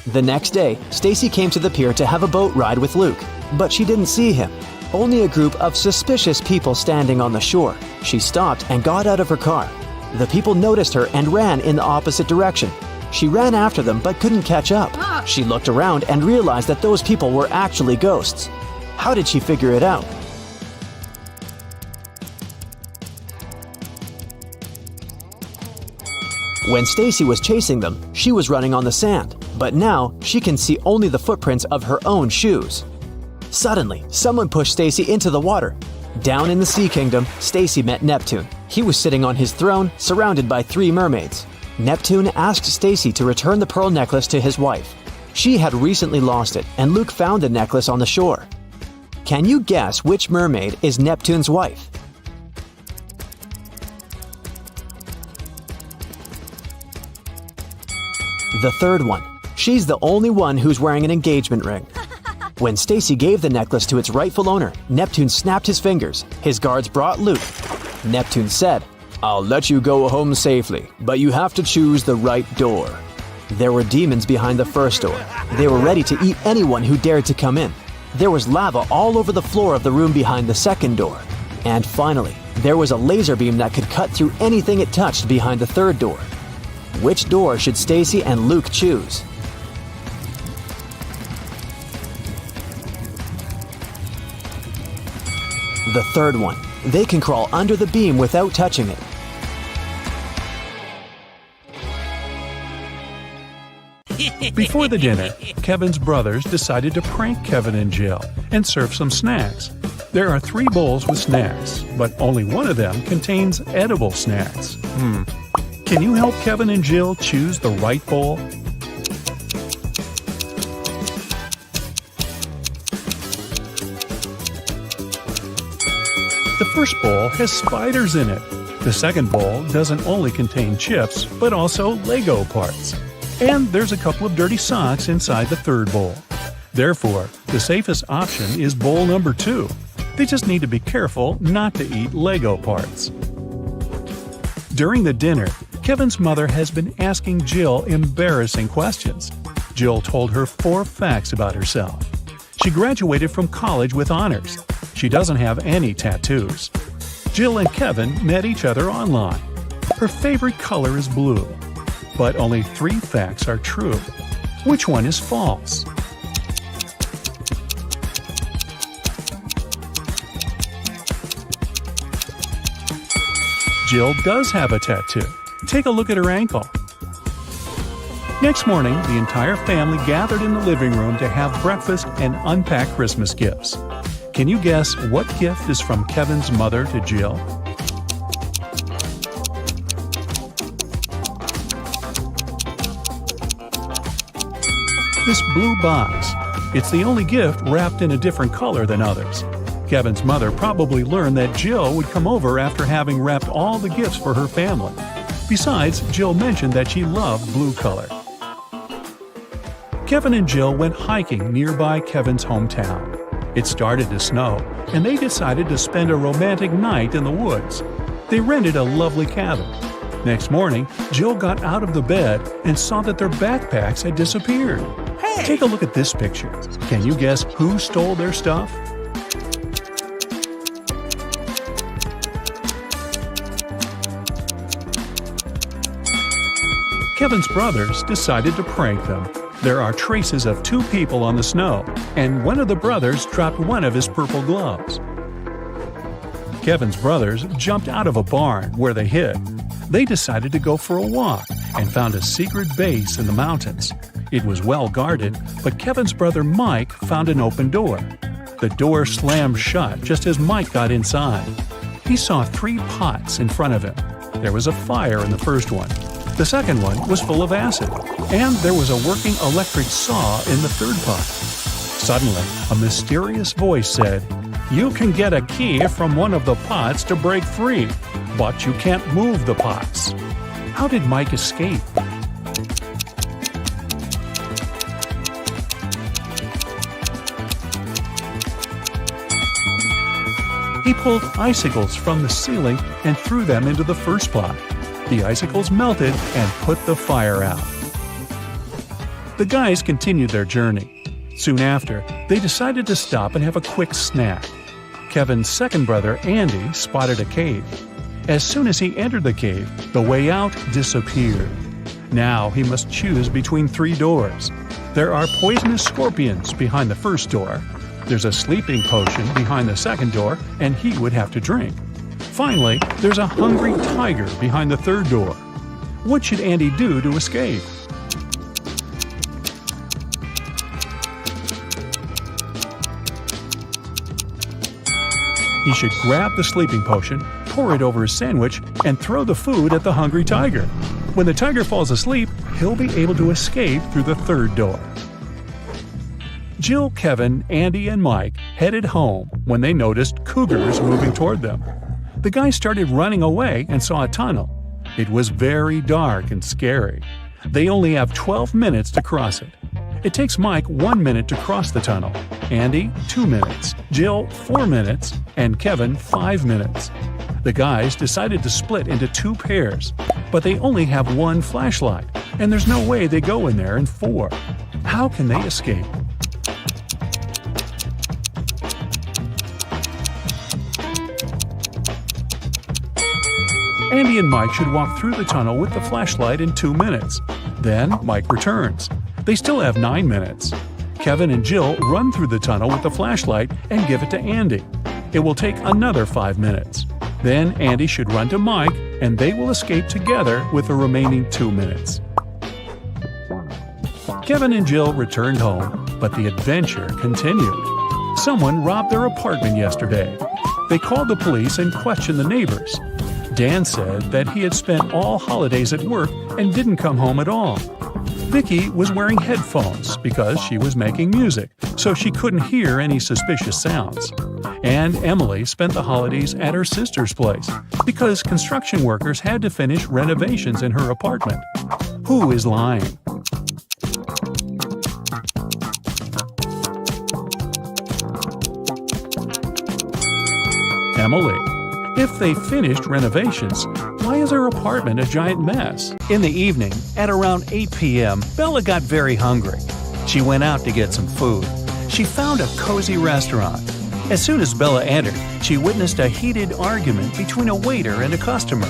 The next day, Stacy came to the pier to have a boat ride with Luke, but she didn't see him. Only a group of suspicious people standing on the shore. She stopped and got out of her car. The people noticed her and ran in the opposite direction. She ran after them but couldn't catch up. She looked around and realized that those people were actually ghosts. How did she figure it out? When Stacy was chasing them, she was running on the sand, but now she can see only the footprints of her own shoes. Suddenly, someone pushed Stacy into the water. Down in the Sea Kingdom, Stacy met Neptune. He was sitting on his throne, surrounded by 3 mermaids. Neptune asked Stacy to return the pearl necklace to his wife. She had recently lost it, and Luke found the necklace on the shore. Can you guess which mermaid is Neptune's wife? The third one. She's the only one who's wearing an engagement ring. When Stacy gave the necklace to its rightful owner, Neptune snapped his fingers. His guards brought Luke. Neptune said, "I'll let you go home safely, but you have to choose the right door." There were demons behind the first door. They were ready to eat anyone who dared to come in. There was lava all over the floor of the room behind the second door. And finally, there was a laser beam that could cut through anything it touched behind the third door. Which door should Stacy and Luke choose? The third one. They can crawl under the beam without touching it. Before the dinner, Kevin's brothers decided to prank Kevin and Jill and serve some snacks. There are 3 bowls with snacks, but only one of them contains edible snacks. Can you help Kevin and Jill choose the right bowl? The first bowl has spiders in it. The second bowl doesn't only contain chips, but also Lego parts. And there's a couple of dirty socks inside the third bowl. Therefore, the safest option is bowl number 2. They just need to be careful not to eat Lego parts. During the dinner, Kevin's mother has been asking Jill embarrassing questions. Jill told her 4 facts about herself. She graduated from college with honors. She doesn't have any tattoos. Jill and Kevin met each other online. Her favorite color is blue. But only 3 facts are true. Which one is false? Jill does have a tattoo. Take a look at her ankle. Next morning, the entire family gathered in the living room to have breakfast and unpack Christmas gifts. Can you guess what gift is from Kevin's mother to Jill? This blue box. It's the only gift wrapped in a different color than others. Kevin's mother probably learned that Jill would come over after having wrapped all the gifts for her family. Besides, Jill mentioned that she loved blue color. Kevin and Jill went hiking nearby Kevin's hometown. It started to snow, and they decided to spend a romantic night in the woods. They rented a lovely cabin. Next morning, Jill got out of the bed and saw that their backpacks had disappeared. Hey! Take a look at this picture. Can you guess who stole their stuff? Kevin's brothers decided to prank them. There are traces of two people on the snow, and one of the brothers dropped one of his purple gloves. Kevin's brothers jumped out of a barn where they hid. They decided to go for a walk and found a secret base in the mountains. It was well guarded, but Kevin's brother Mike found an open door. The door slammed shut just as Mike got inside. He saw 3 pots in front of him. There was a fire in the first one. The second one was full of acid, and there was a working electric saw in the third pot. Suddenly, a mysterious voice said, "You can get a key from one of the pots to break free, but you can't move the pots." How did Mike escape? He pulled icicles from the ceiling and threw them into the first pot. The icicles melted and put the fire out. The guys continued their journey. Soon after, they decided to stop and have a quick snack. Kevin's second brother, Andy, spotted a cave. As soon as he entered the cave, the way out disappeared. Now he must choose between 3 doors. There are poisonous scorpions behind the first door. There's a sleeping potion behind the second door, and he would have to drink. Finally, there's a hungry tiger behind the third door. What should Andy do to escape? He should grab the sleeping potion, pour it over his sandwich, and throw the food at the hungry tiger. When the tiger falls asleep, he'll be able to escape through the third door. Jill, Kevin, Andy, and Mike headed home when they noticed cougars moving toward them. The guys started running away and saw a tunnel. It was very dark and scary. They only have 12 minutes to cross it. It takes Mike 1 minute to cross the tunnel, Andy 2 minutes, Jill 4 minutes, and Kevin 5 minutes. The guys decided to split into 2 pairs, but they only have 1 flashlight, and there's no way they go in there in 4. How can they escape? Andy and Mike should walk through the tunnel with the flashlight in 2 minutes. Then Mike returns. They still have 9 minutes. Kevin and Jill run through the tunnel with the flashlight and give it to Andy. It will take another 5 minutes. Then Andy should run to Mike, and they will escape together with the remaining 2 minutes. Kevin and Jill returned home, but the adventure continued. Someone robbed their apartment yesterday. They called the police and questioned the neighbors. Dan said that he had spent all holidays at work and didn't come home at all. Vicky was wearing headphones because she was making music, so she couldn't hear any suspicious sounds. And Emily spent the holidays at her sister's place because construction workers had to finish renovations in her apartment. Who is lying? Emily. If they finished renovations, why is her apartment a giant mess? In the evening, at around 8 p.m., Bella got very hungry. She went out to get some food. She found a cozy restaurant. As soon as Bella entered, she witnessed a heated argument between a waiter and a customer.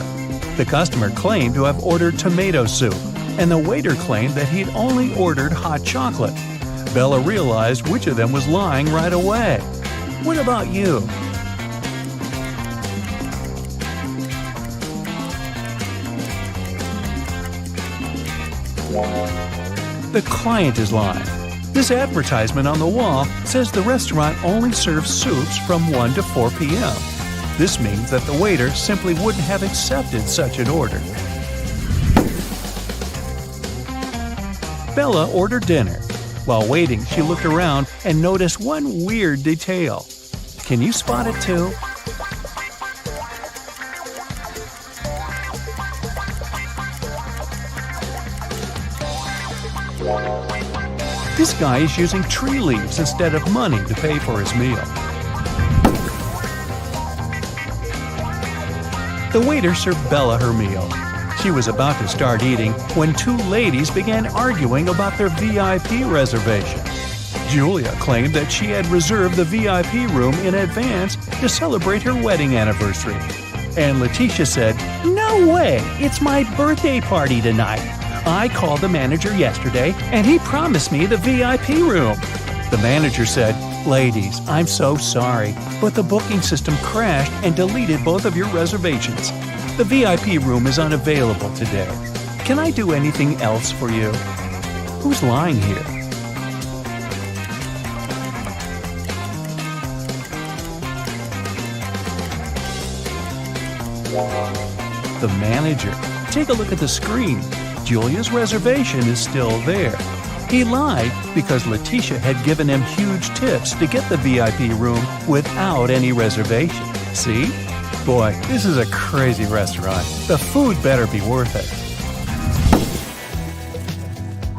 The customer claimed to have ordered tomato soup, and the waiter claimed that he'd only ordered hot chocolate. Bella realized which of them was lying right away. What about you? The client is lying. This advertisement on the wall says the restaurant only serves soups from 1 to 4 p.m. This means that the waiter simply wouldn't have accepted such an order. Bella ordered dinner. While waiting, she looked around and noticed one weird detail. Can you spot it too? This guy is using tree leaves instead of money to pay for his meal. The waiter served Bella her meal. She was about to start eating when 2 ladies began arguing about their VIP reservation. Julia claimed that she had reserved the VIP room in advance to celebrate her wedding anniversary. And Letitia said, "No way! It's my birthday party tonight. I called the manager yesterday and he promised me the VIP room." The manager said, "Ladies, I'm so sorry, but the booking system crashed and deleted both of your reservations. The VIP room is unavailable today. Can I do anything else for you?" Who's lying here? The manager. Take a look at the screen. Julia's reservation is still there. He lied because Letitia had given him huge tips to get the VIP room without any reservation. See? Boy, this is a crazy restaurant. The food better be worth it.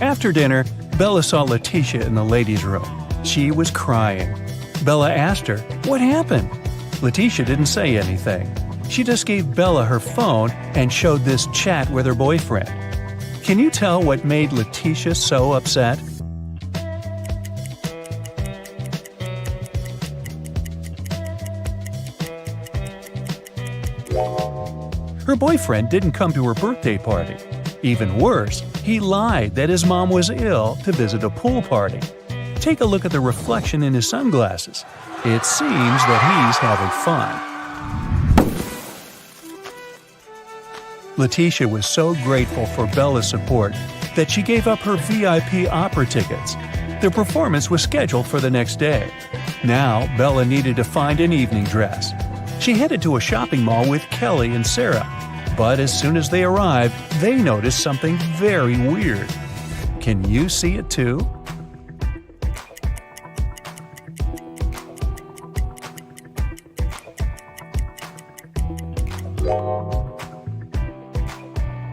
After dinner, Bella saw Letitia in the ladies' room. She was crying. Bella asked her, "What happened?" Letitia didn't say anything. She just gave Bella her phone and showed this chat with her boyfriend. Can you tell what made Letitia so upset? Her boyfriend didn't come to her birthday party. Even worse, he lied that his mom was ill to visit a pool party. Take a look at the reflection in his sunglasses. It seems that he's having fun. Letitia was so grateful for Bella's support that she gave up her VIP opera tickets. The performance was scheduled for the next day. Now, Bella needed to find an evening dress. She headed to a shopping mall with Kelly and Sarah, but as soon as they arrived, they noticed something very weird. Can you see it too?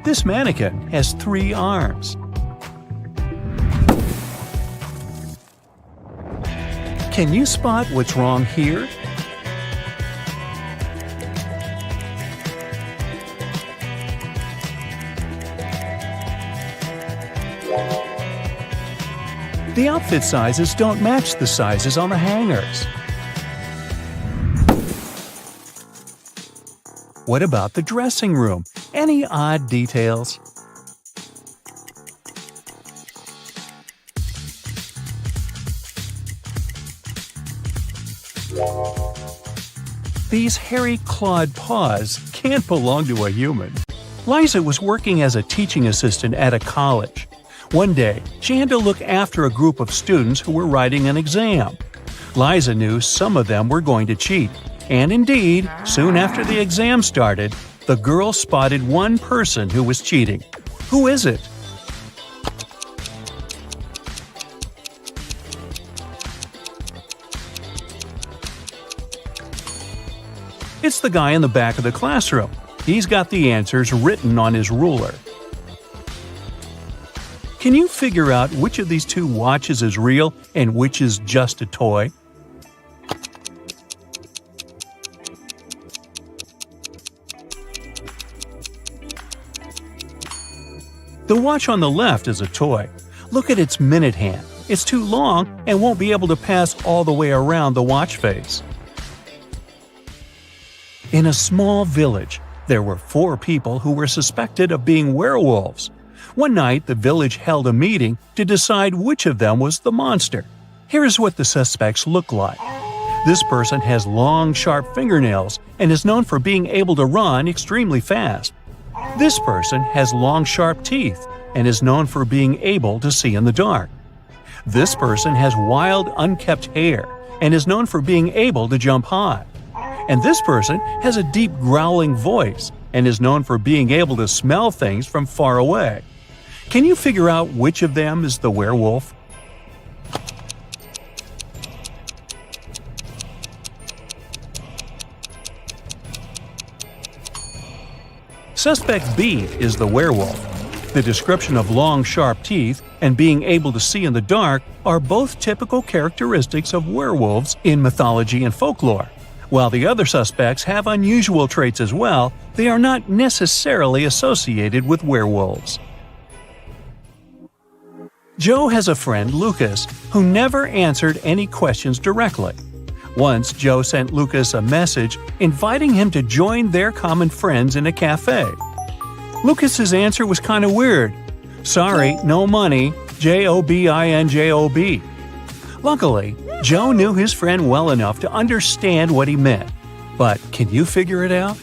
This mannequin has 3 arms. Can you spot what's wrong here? The outfit sizes don't match the sizes on the hangers. What about the dressing room? Any odd details? These hairy clawed paws can't belong to a human. Liza was working as a teaching assistant at a college. One day, she had to look after a group of students who were writing an exam. Liza knew some of them were going to cheat, and indeed, soon after the exam started, the girl spotted one person who was cheating. Who is it? It's the guy in the back of the classroom. He's got the answers written on his ruler. Can you figure out which of these 2 watches is real and which is just a toy? The watch on the left is a toy. Look at its minute hand. It's too long and won't be able to pass all the way around the watch face. In a small village, there were 4 people who were suspected of being werewolves. One night, the village held a meeting to decide which of them was the monster. Here's what the suspects look like. This person has long, sharp fingernails and is known for being able to run extremely fast. This person has long, sharp teeth and is known for being able to see in the dark. This person has wild, unkempt hair and is known for being able to jump high. And this person has a deep, growling voice and is known for being able to smell things from far away. Can you figure out which of them is the werewolf? Suspect B is the werewolf. The description of long, sharp teeth and being able to see in the dark are both typical characteristics of werewolves in mythology and folklore. While the other suspects have unusual traits as well, they are not necessarily associated with werewolves. Joe has a friend, Lucas, who never answered any questions directly. Once, Joe sent Lucas a message inviting him to join their common friends in a cafe. Lucas's answer was kind of weird. Sorry, no money. Jobinjob. Luckily, Joe knew his friend well enough to understand what he meant. But can you figure it out?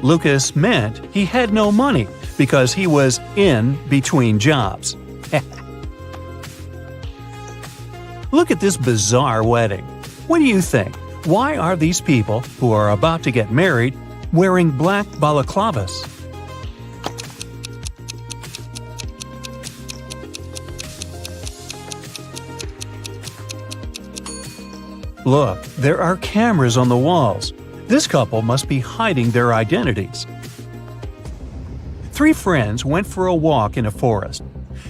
Lucas meant he had no money because he was in between jobs. Look at this bizarre wedding. What do you think? Why are these people, who are about to get married, wearing black balaclavas? Look, there are cameras on the walls. This couple must be hiding their identities. 3 friends went for a walk in a forest.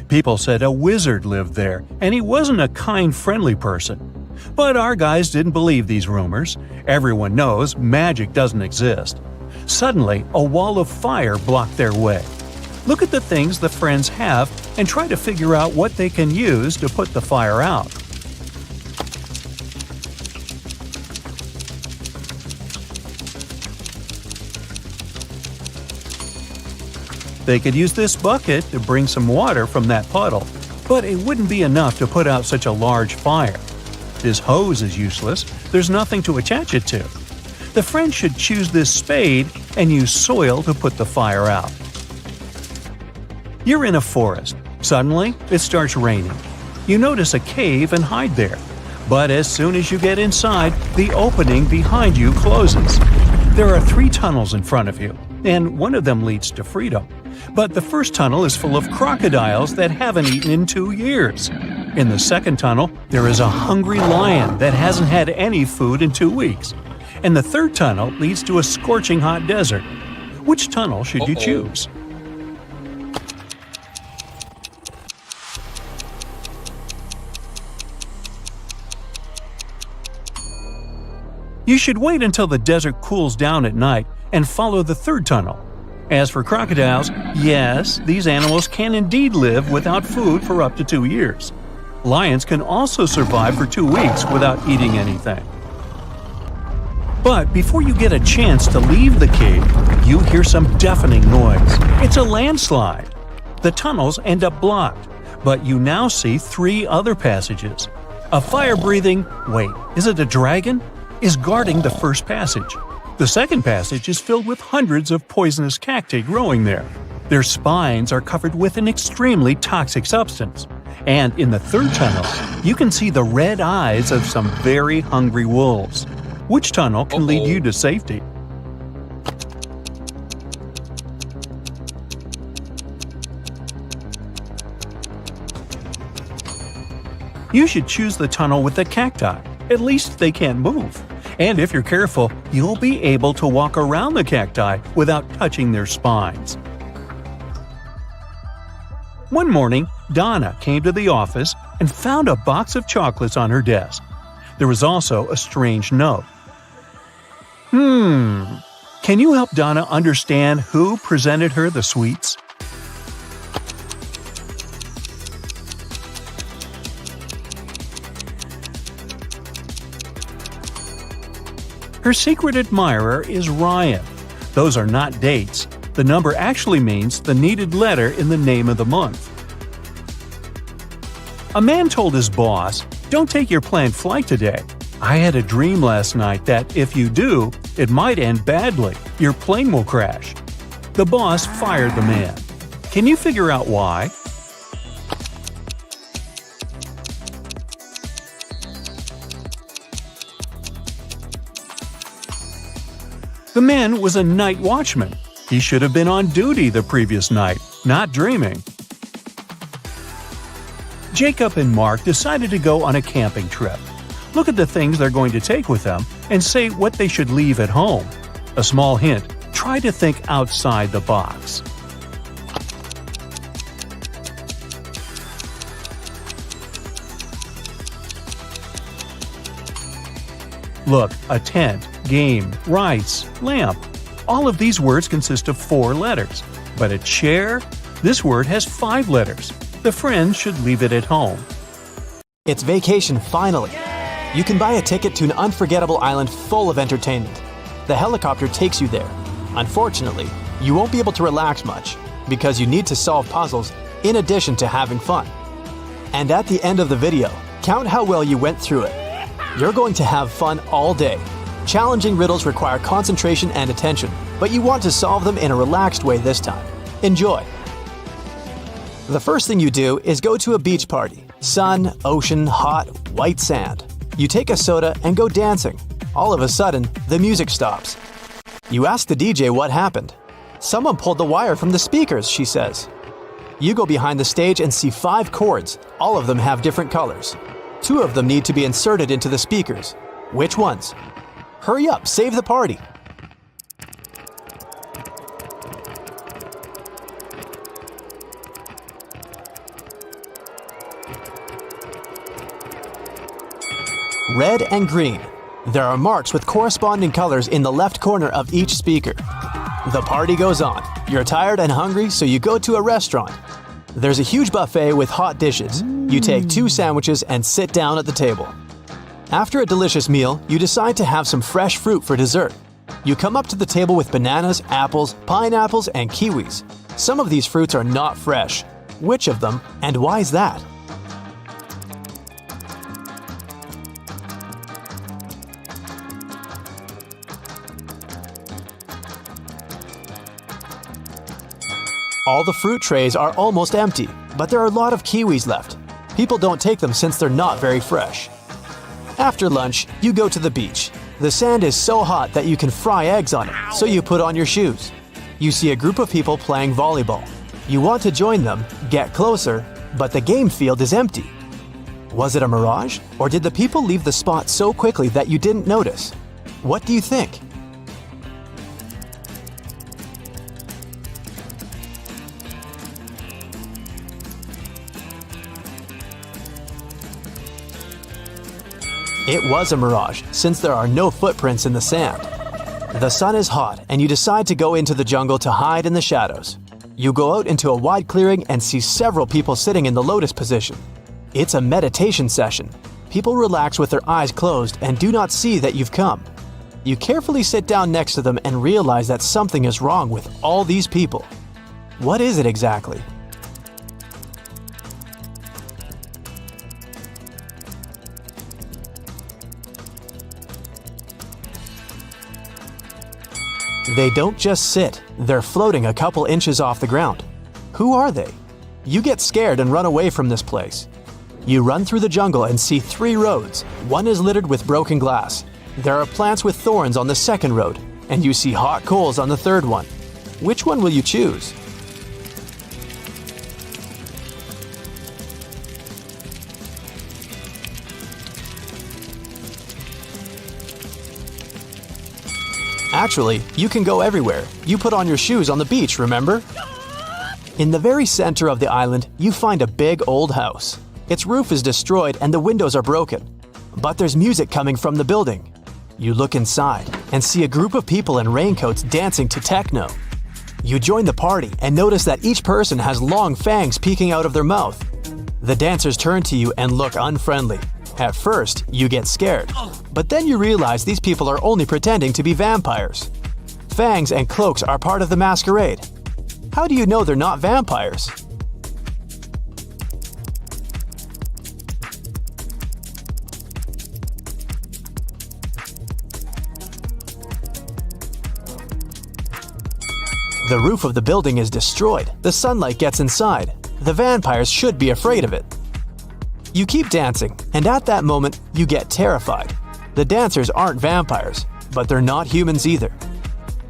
People said a wizard lived there, and he wasn't a kind, friendly person. But our guys didn't believe these rumors. Everyone knows magic doesn't exist. Suddenly, a wall of fire blocked their way. Look at the things the friends have and try to figure out what they can use to put the fire out. They could use this bucket to bring some water from that puddle, but it wouldn't be enough to put out such a large fire. This hose is useless, there's nothing to attach it to. The friends should choose this spade and use soil to put the fire out. You're in a forest. Suddenly, it starts raining. You notice a cave and hide there. But as soon as you get inside, the opening behind you closes. There are 3 tunnels in front of you, and one of them leads to freedom. But the first tunnel is full of crocodiles that haven't eaten in 2 years. In the second tunnel, there is a hungry lion that hasn't had any food in 2 weeks. And the third tunnel leads to a scorching hot desert. Which tunnel should you choose? You should wait until the desert cools down at night and follow the third tunnel. As for crocodiles, yes, these animals can indeed live without food for up to 2 years. Lions can also survive for 2 weeks without eating anything. But before you get a chance to leave the cave, you hear some deafening noise. It's a landslide. The tunnels end up blocked, but you now see 3 other passages. A fire-breathing, wait, is it a dragon? Is guarding the first passage. The second passage is filled with hundreds of poisonous cacti growing there. Their spines are covered with an extremely toxic substance. And in the third tunnel, you can see the red eyes of some very hungry wolves. Which tunnel can lead you to safety? You should choose the tunnel with the cacti. At least they can't move. And if you're careful, you'll be able to walk around the cacti without touching their spines. One morning, Donna came to the office and found a box of chocolates on her desk. There was also a strange note. Can you help Donna understand who presented her the sweets? Her secret admirer is Ryan. Those are not dates. The number actually means the needed letter in the name of the month. A man told his boss, "Don't take your planned flight today. I had a dream last night that if you do, it might end badly. Your plane will crash." The boss fired the man. Can you figure out why? The man was a night watchman. He should have been on duty the previous night, not dreaming. Jacob and Mark decided to go on a camping trip. Look at the things they're going to take with them and say what they should leave at home. A small hint, try to think outside the box. Look, a tent, game, rice, lamp. All of these words consist of 4 letters. But a chair? This word has 5 letters. The friends should leave it at home. It's vacation finally. You can buy a ticket to an unforgettable island full of entertainment. The helicopter takes you there. Unfortunately, you won't be able to relax much because you need to solve puzzles in addition to having fun. And at the end of the video, count how well you went through it. You're going to have fun all day. Challenging riddles require concentration and attention, but you want to solve them in a relaxed way this time. Enjoy! The first thing you do is go to a beach party. Sun, ocean, hot, white sand. You take a soda and go dancing. All of a sudden, the music stops. You ask the DJ what happened. Someone pulled the wire from the speakers, she says. You go behind the stage and see 5 cords. All of them have different colors. 2 of them need to be inserted into the speakers. Which ones? Hurry up, save the party! Red and green. There are marks with corresponding colors in the left corner of each speaker. The party goes on. You're tired and hungry, so you go to a restaurant. There's a huge buffet with hot dishes. You take 2 sandwiches and sit down at the table. After a delicious meal, you decide to have some fresh fruit for dessert. You come up to the table with bananas, apples, pineapples, and kiwis. Some of these fruits are not fresh. Which of them, and why is that? All the fruit trays are almost empty, but there are a lot of kiwis left. People don't take them since they're not very fresh. After lunch, you go to the beach. The sand is so hot that you can fry eggs on it, so you put on your shoes. You see a group of people playing volleyball. You want to join them, get closer, but the game field is empty. Was it a mirage, or did the people leave the spot so quickly that you didn't notice? What do you think? It was a mirage, since there are no footprints in the sand. The sun is hot, and you decide to go into the jungle to hide in the shadows. You go out into a wide clearing and see several people sitting in the lotus position. It's a meditation session. People relax with their eyes closed and do not see that you've come. You carefully sit down next to them and realize that something is wrong with all these people. What is it exactly? They don't just sit, they're floating a couple inches off the ground. Who are they? You get scared and run away from this place. You run through the jungle and see 3 roads. One is littered with broken glass. There are plants with thorns on the second road, and you see hot coals on the third one. Which one will you choose? Actually, you can go everywhere. You put on your shoes on the beach, remember? In the very center of the island, you find a big old house. Its roof is destroyed and the windows are broken. But there's music coming from the building. You look inside and see a group of people in raincoats dancing to techno. You join the party and notice that each person has long fangs peeking out of their mouth. The dancers turn to you and look unfriendly. At first, you get scared, but then you realize these people are only pretending to be vampires. Fangs and cloaks are part of the masquerade. How do you know they're not vampires? The roof of the building is destroyed. The sunlight gets inside. The vampires should be afraid of it. You keep dancing, and at that moment, you get terrified. The dancers aren't vampires, but they're not humans either.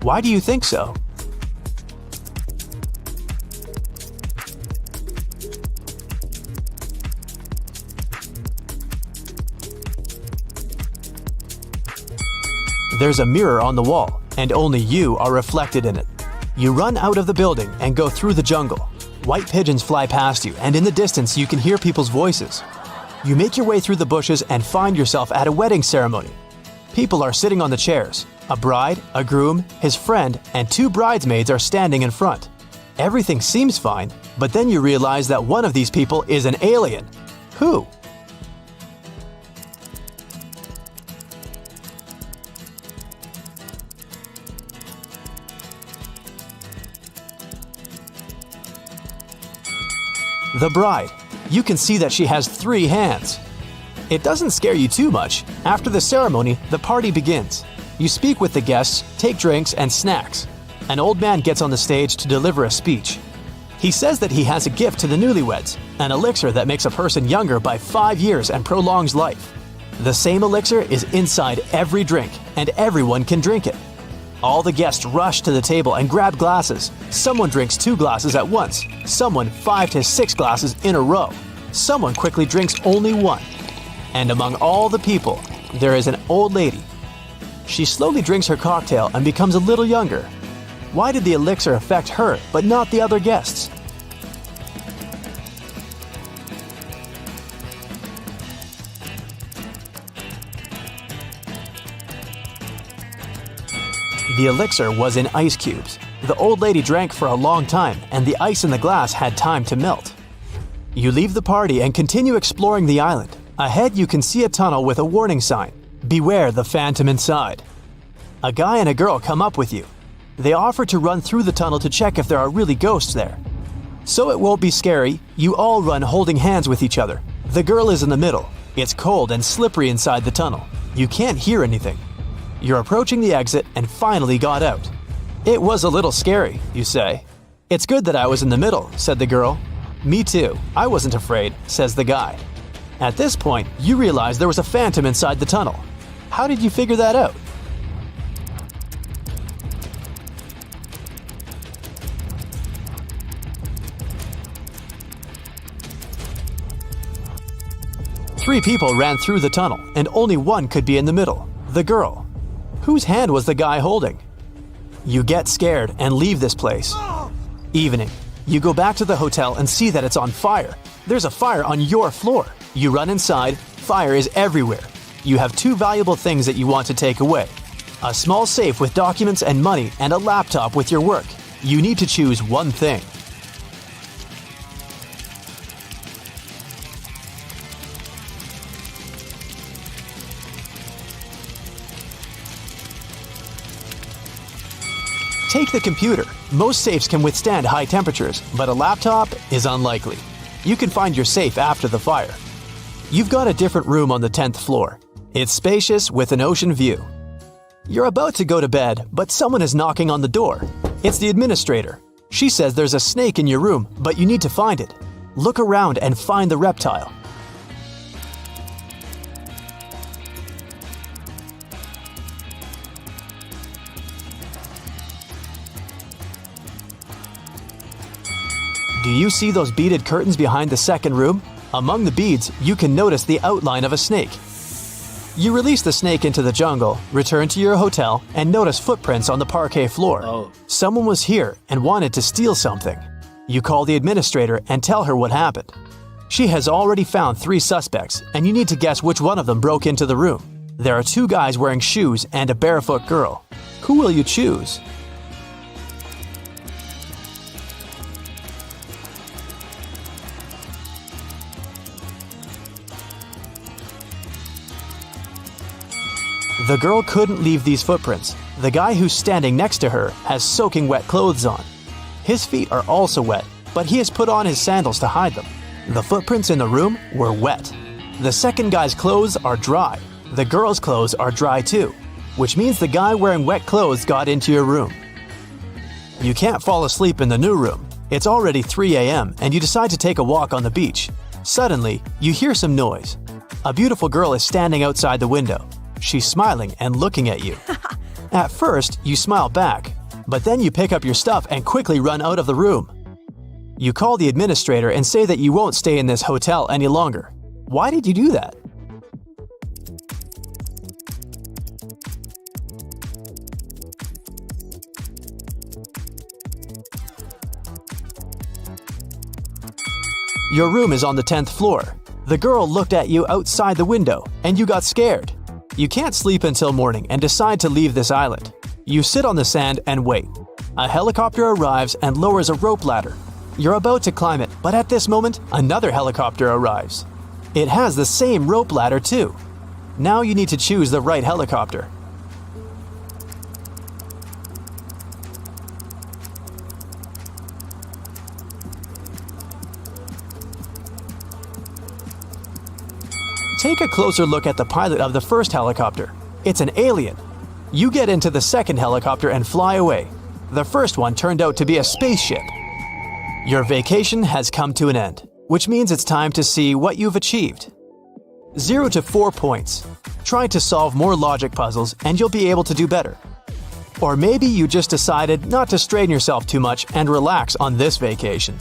Why do you think so? There's a mirror on the wall, and only you are reflected in it. You run out of the building and go through the jungle. White pigeons fly past you, and in the distance you can hear people's voices. You make your way through the bushes and find yourself at a wedding ceremony. People are sitting on the chairs. A bride, a groom, his friend, and 2 bridesmaids are standing in front. Everything seems fine, but then you realize that one of these people is an alien. Who? The bride. You can see that she has 3 hands. It doesn't scare you too much. After the ceremony, the party begins. You speak with the guests, take drinks and snacks. An old man gets on the stage to deliver a speech. He says that he has a gift to the newlyweds, an elixir that makes a person younger by 5 years and prolongs life. The same elixir is inside every drink, and everyone can drink it. All the guests rush to the table and grab glasses. Someone drinks 2 glasses at once, someone 5 to 6 glasses in a row. Someone quickly drinks only 1. And among all the people, there is an old lady. She slowly drinks her cocktail and becomes a little younger. Why did the elixir affect her but not the other guests? The elixir was in ice cubes. The old lady drank for a long time, and the ice in the glass had time to melt. You leave the party and continue exploring the island. Ahead you can see a tunnel with a warning sign. Beware the phantom inside. A guy and a girl come up with you. They offer to run through the tunnel to check if there are really ghosts there. So it won't be scary, you all run holding hands with each other. The girl is in the middle. It's cold and slippery inside the tunnel. You can't hear anything. You're approaching the exit and finally got out. It was a little scary, you say. It's good that I was in the middle, said the girl. Me too. I wasn't afraid, says the guy. At this point, you realize there was a phantom inside the tunnel. How did you figure that out? Three people ran through the tunnel, and only one could be in the middle, the girl. Whose hand was the guy holding? You get scared and leave this place. Evening. You go back to the hotel and see that it's on fire. There's a fire on your floor. You run inside. Fire is everywhere. You have 2 valuable things that you want to take away. A small safe with documents and money and a laptop with your work. You need to choose one thing. Take the computer. Most safes can withstand high temperatures, but a laptop is unlikely. You can find your safe after the fire. You've got a different room on the 10th floor. It's spacious with an ocean view. You're about to go to bed, but someone is knocking on the door. It's the administrator. She says there's a snake in your room, but you need to find it. Look around and find the reptile. Do you see those beaded curtains behind the second room? Among the beads, you can notice the outline of a snake. You release the snake into the jungle, return to your hotel, and notice footprints on the parquet floor. Someone was here and wanted to steal something. You call the administrator and tell her what happened. She has already found 3 suspects, and you need to guess which one of them broke into the room. There are 2 guys wearing shoes and a barefoot girl. Who will you choose? The girl couldn't leave these footprints. The guy who's standing next to her has soaking wet clothes on. His feet are also wet, but he has put on his sandals to hide them. The footprints in the room were wet. The second guy's clothes are dry. The girl's clothes are dry too, which means the guy wearing wet clothes got into your room. You can't fall asleep in the new room. It's already 3 a.m. and you decide to take a walk on the beach. Suddenly, you hear some noise. A beautiful girl is standing outside the window. She's smiling and looking at you. At first, you smile back, but then you pick up your stuff and quickly run out of the room. You call the administrator and say that you won't stay in this hotel any longer. Why did you do that? Your room is on the 10th floor. The girl looked at you outside the window, and you got scared. You can't sleep until morning and decide to leave this island. You sit on the sand and wait. A helicopter arrives and lowers a rope ladder. You're about to climb it, but at this moment, another helicopter arrives. It has the same rope ladder too. Now you need to choose the right helicopter. Take a closer look at the pilot of the first helicopter. It's an alien. You get into the second helicopter and fly away. The first one turned out to be a spaceship. Your vacation has come to an end, which means it's time to see what you've achieved. 0 to 4 points. Try to solve more logic puzzles and you'll be able to do better. Or maybe you just decided not to strain yourself too much and relax on this vacation.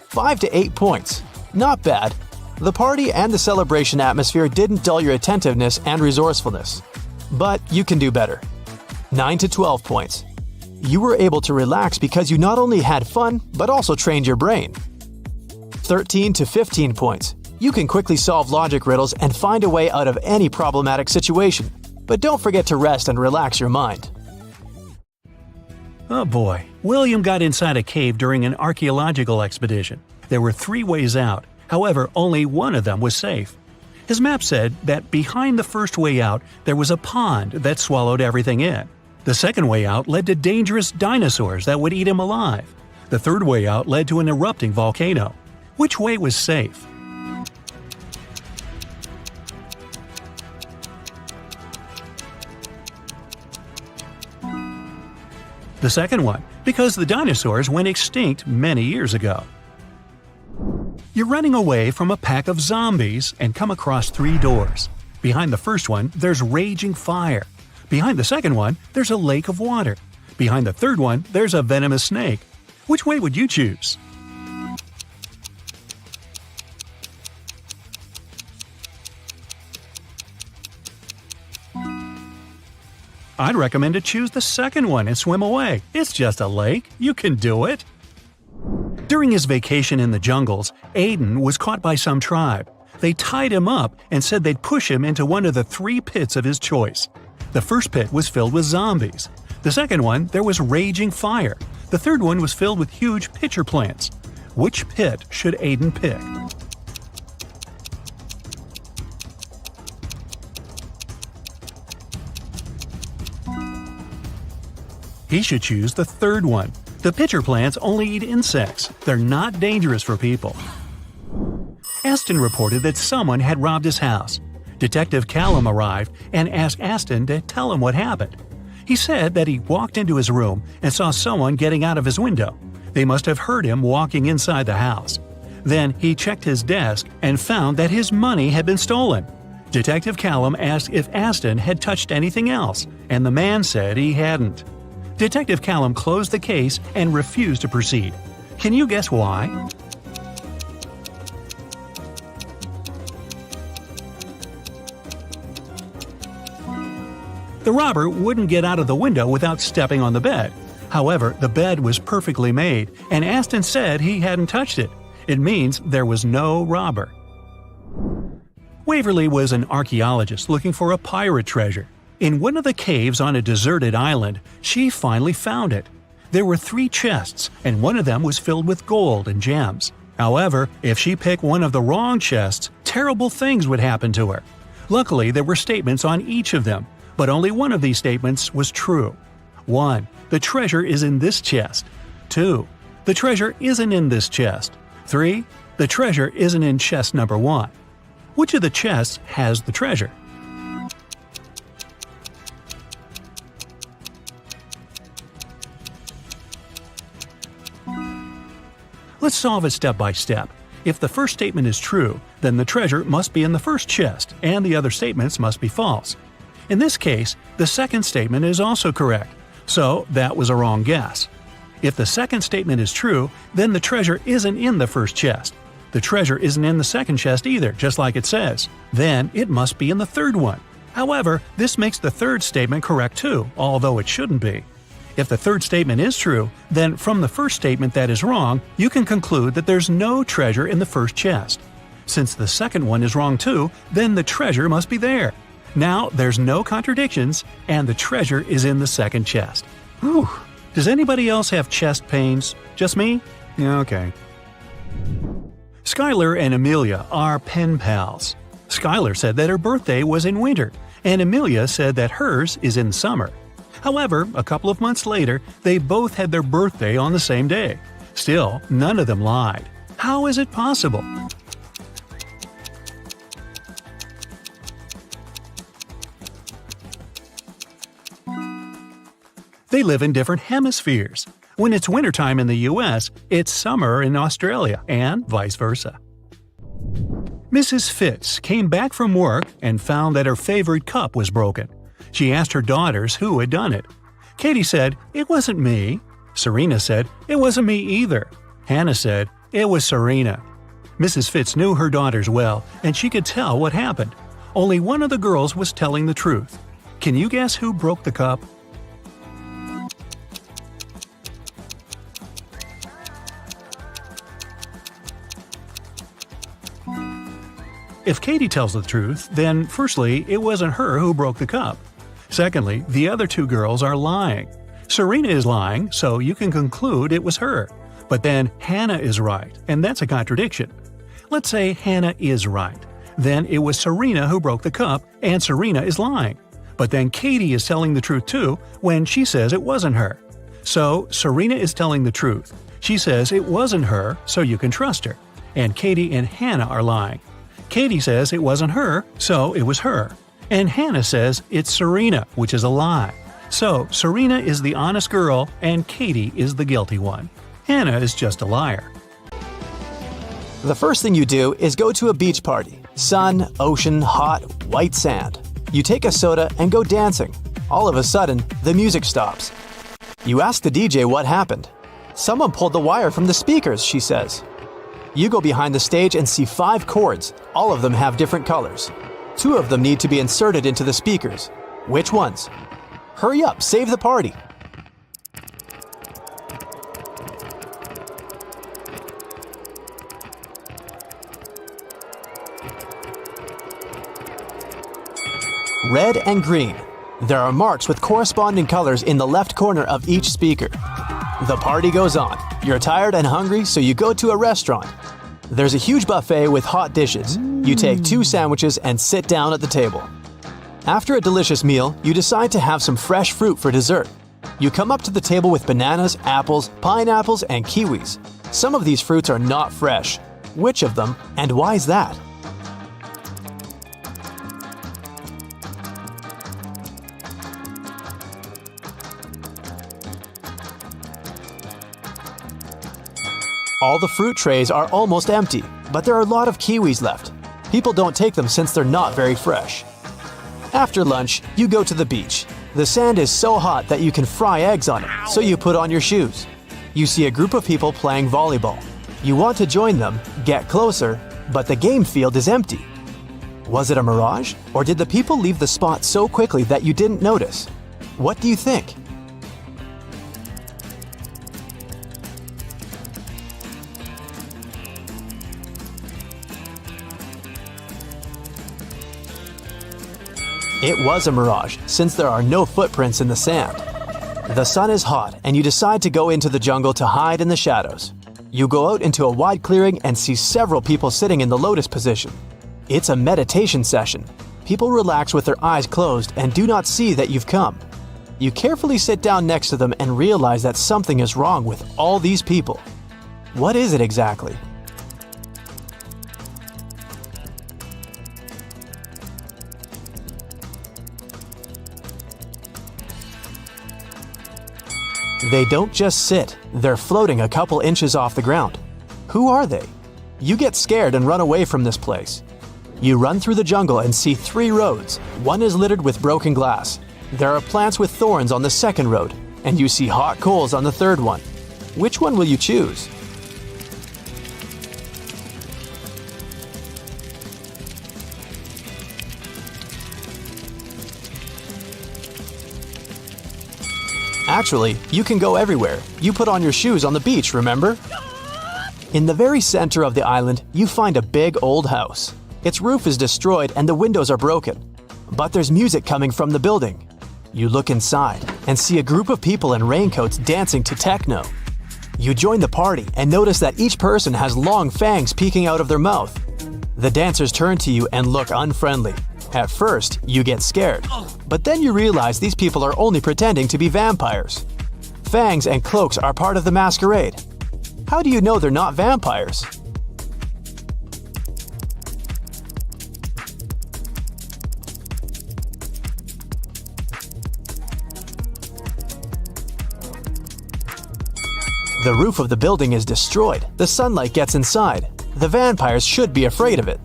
5 to 8 points. Not bad. The party and the celebration atmosphere didn't dull your attentiveness and resourcefulness. But you can do better. 9 to 12 points. You were able to relax because you not only had fun, but also trained your brain. 13 to 15 points. You can quickly solve logic riddles and find a way out of any problematic situation. But don't forget to rest and relax your mind. Oh boy, William got inside a cave during an archaeological expedition. There were 3 ways out, however, only one of them was safe. His map said that behind the first way out there was a pond that swallowed everything in. The second way out led to dangerous dinosaurs that would eat him alive. The third way out led to an erupting volcano. Which way was safe? The second one, because the dinosaurs went extinct many years ago. You're running away from a pack of zombies and come across 3 doors. Behind the first one, there's raging fire. Behind the second one, there's a lake of water. Behind the third one, there's a venomous snake. Which way would you choose? I'd recommend to choose the second one and swim away. It's just a lake. You can do it. During his vacation in the jungles, Aiden was caught by some tribe. They tied him up and said they'd push him into one of the 3 pits of his choice. The first pit was filled with zombies. The second one, there was raging fire. The third one was filled with huge pitcher plants. Which pit should Aiden pick? He should choose the third one. The pitcher plants only eat insects. They're not dangerous for people. Aston reported that someone had robbed his house. Detective Callum arrived and asked Aston to tell him what happened. He said that he walked into his room and saw someone getting out of his window. They must have heard him walking inside the house. Then he checked his desk and found that his money had been stolen. Detective Callum asked if Aston had touched anything else, and the man said he hadn't. Detective Callum closed the case and refused to proceed. Can you guess why? The robber wouldn't get out of the window without stepping on the bed. However, the bed was perfectly made, and Aston said he hadn't touched it. It means there was no robber. Waverly was an archaeologist looking for a pirate treasure. In one of the caves on a deserted island, she finally found it. There were 3 chests, and one of them was filled with gold and gems. However, if she picked one of the wrong chests, terrible things would happen to her. Luckily, there were statements on each of them, but only one of these statements was true. 1. The treasure is in this chest. 2. The treasure isn't in this chest. 3. The treasure isn't in chest number 1. Which of the chests has the treasure? Let's solve it step by step. If the first statement is true, then the treasure must be in the first chest, and the other statements must be false. In this case, the second statement is also correct, so that was a wrong guess. If the second statement is true, then the treasure isn't in the first chest. The treasure isn't in the second chest either, just like it says. Then it must be in the third one. However, this makes the third statement correct too, although it shouldn't be. If the third statement is true, then from the first statement that is wrong, you can conclude that there's no treasure in the first chest. Since the second one is wrong too, then the treasure must be there. Now there's no contradictions, and the treasure is in the second chest. Whew. Does anybody else have chest pains? Just me? Yeah, okay. Skylar and Amelia are pen pals. Skylar said that her birthday was in winter, and Amelia said that hers is in summer. However, a couple of months later, they both had their birthday on the same day. Still, none of them lied. How is it possible? They live in different hemispheres. When it's wintertime in the US, it's summer in Australia, and vice versa. Mrs. Fitz came back from work and found that her favorite cup was broken. She asked her daughters who had done it. Katie said, "It wasn't me." Serena said, "It wasn't me either." Hannah said, "It was Serena." Mrs. Fitz knew her daughters well, and she could tell what happened. Only one of the girls was telling the truth. Can you guess who broke the cup? If Katie tells the truth, then firstly, it wasn't her who broke the cup. Secondly, the other two girls are lying. Serena is lying, so you can conclude it was her. But then Hannah is right, and that's a contradiction. Let's say Hannah is right. Then it was Serena who broke the cup, and Serena is lying. But then Katie is telling the truth too when she says it wasn't her. So Serena is telling the truth. She says it wasn't her, so you can trust her. And Katie and Hannah are lying. Katie says it wasn't her, so it was her. And Hannah says it's Serena, which is a lie. So Serena is the honest girl, and Katie is the guilty one. Hannah is just a liar. The first thing you do is go to a beach party. Sun, ocean, hot, white sand. You take a soda and go dancing. All of a sudden, the music stops. You ask the DJ what happened. "Someone pulled the wire from the speakers," she says. You go behind the stage and see 5 cords. All of them have different colors. 2 of them need to be inserted into the speakers. Which ones? Hurry up, save the party. Red and green. There are marks with corresponding colors in the left corner of each speaker. The party goes on. You're tired and hungry, so you go to a restaurant. There's a huge buffet with hot dishes. You take 2 sandwiches and sit down at the table. After a delicious meal, you decide to have some fresh fruit for dessert. You come up to the table with bananas, apples, pineapples, and kiwis. Some of these fruits are not fresh. Which of them, and why is that? All the fruit trays are almost empty, but there are a lot of kiwis left. People don't take them since they're not very fresh. After lunch, you go to the beach. The sand is so hot that you can fry eggs on it, so you put on your shoes. You see a group of people playing volleyball. You want to join them, get closer, but the game field is empty. Was it a mirage, or did the people leave the spot so quickly that you didn't notice? What do you think? It was a mirage, since there are no footprints in the sand. The sun is hot, and you decide to go into the jungle to hide in the shadows. You go out into a wide clearing and see several people sitting in the lotus position. It's a meditation session. People relax with their eyes closed and do not see that you've come. You carefully sit down next to them and realize that something is wrong with all these people. What is it exactly? They don't just sit, they're floating a couple inches off the ground. Who are they? You get scared and run away from this place. You run through the jungle and see 3 roads. One is littered with broken glass. There are plants with thorns on the second road, and you see hot coals on the third one. Which one will you choose? Actually, you can go everywhere. You put on your shoes on the beach, remember? In the very center of the island, you find a big old house. Its roof is destroyed and the windows are broken. But there's music coming from the building. You look inside and see a group of people in raincoats dancing to techno. You join the party and notice that each person has long fangs peeking out of their mouth. The dancers turn to you and look unfriendly. At first, you get scared, but then you realize these people are only pretending to be vampires. Fangs and cloaks are part of the masquerade. How do you know they're not vampires? The roof of the building is destroyed. The sunlight gets inside. The vampires should be afraid of it.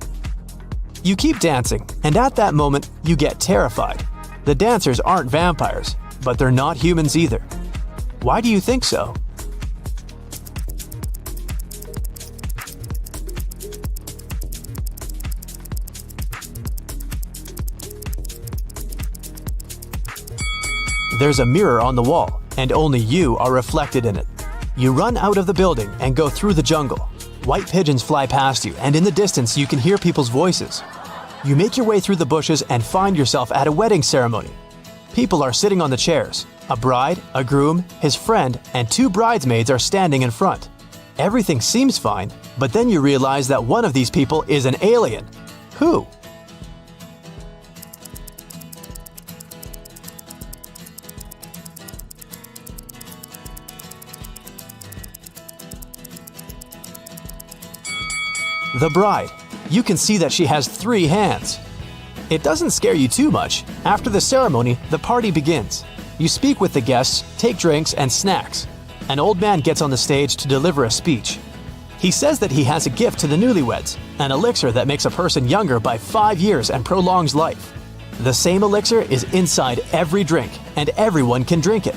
You keep dancing, and at that moment, you get terrified. The dancers aren't vampires, but they're not humans either. Why do you think so? There's a mirror on the wall, and only you are reflected in it. You run out of the building and go through the jungle. White pigeons fly past you, and in the distance you can hear people's voices. You make your way through the bushes and find yourself at a wedding ceremony. People are sitting on the chairs. A bride, a groom, his friend, and 2 bridesmaids are standing in front. Everything seems fine, but then you realize that one of these people is an alien. Who? The bride. You can see that she has 3 hands. It doesn't scare you too much. After the ceremony, the party begins. You speak with the guests, take drinks and snacks. An old man gets on the stage to deliver a speech. He says that he has a gift to the newlyweds, an elixir that makes a person younger by 5 years and prolongs life. The same elixir is inside every drink, and everyone can drink it.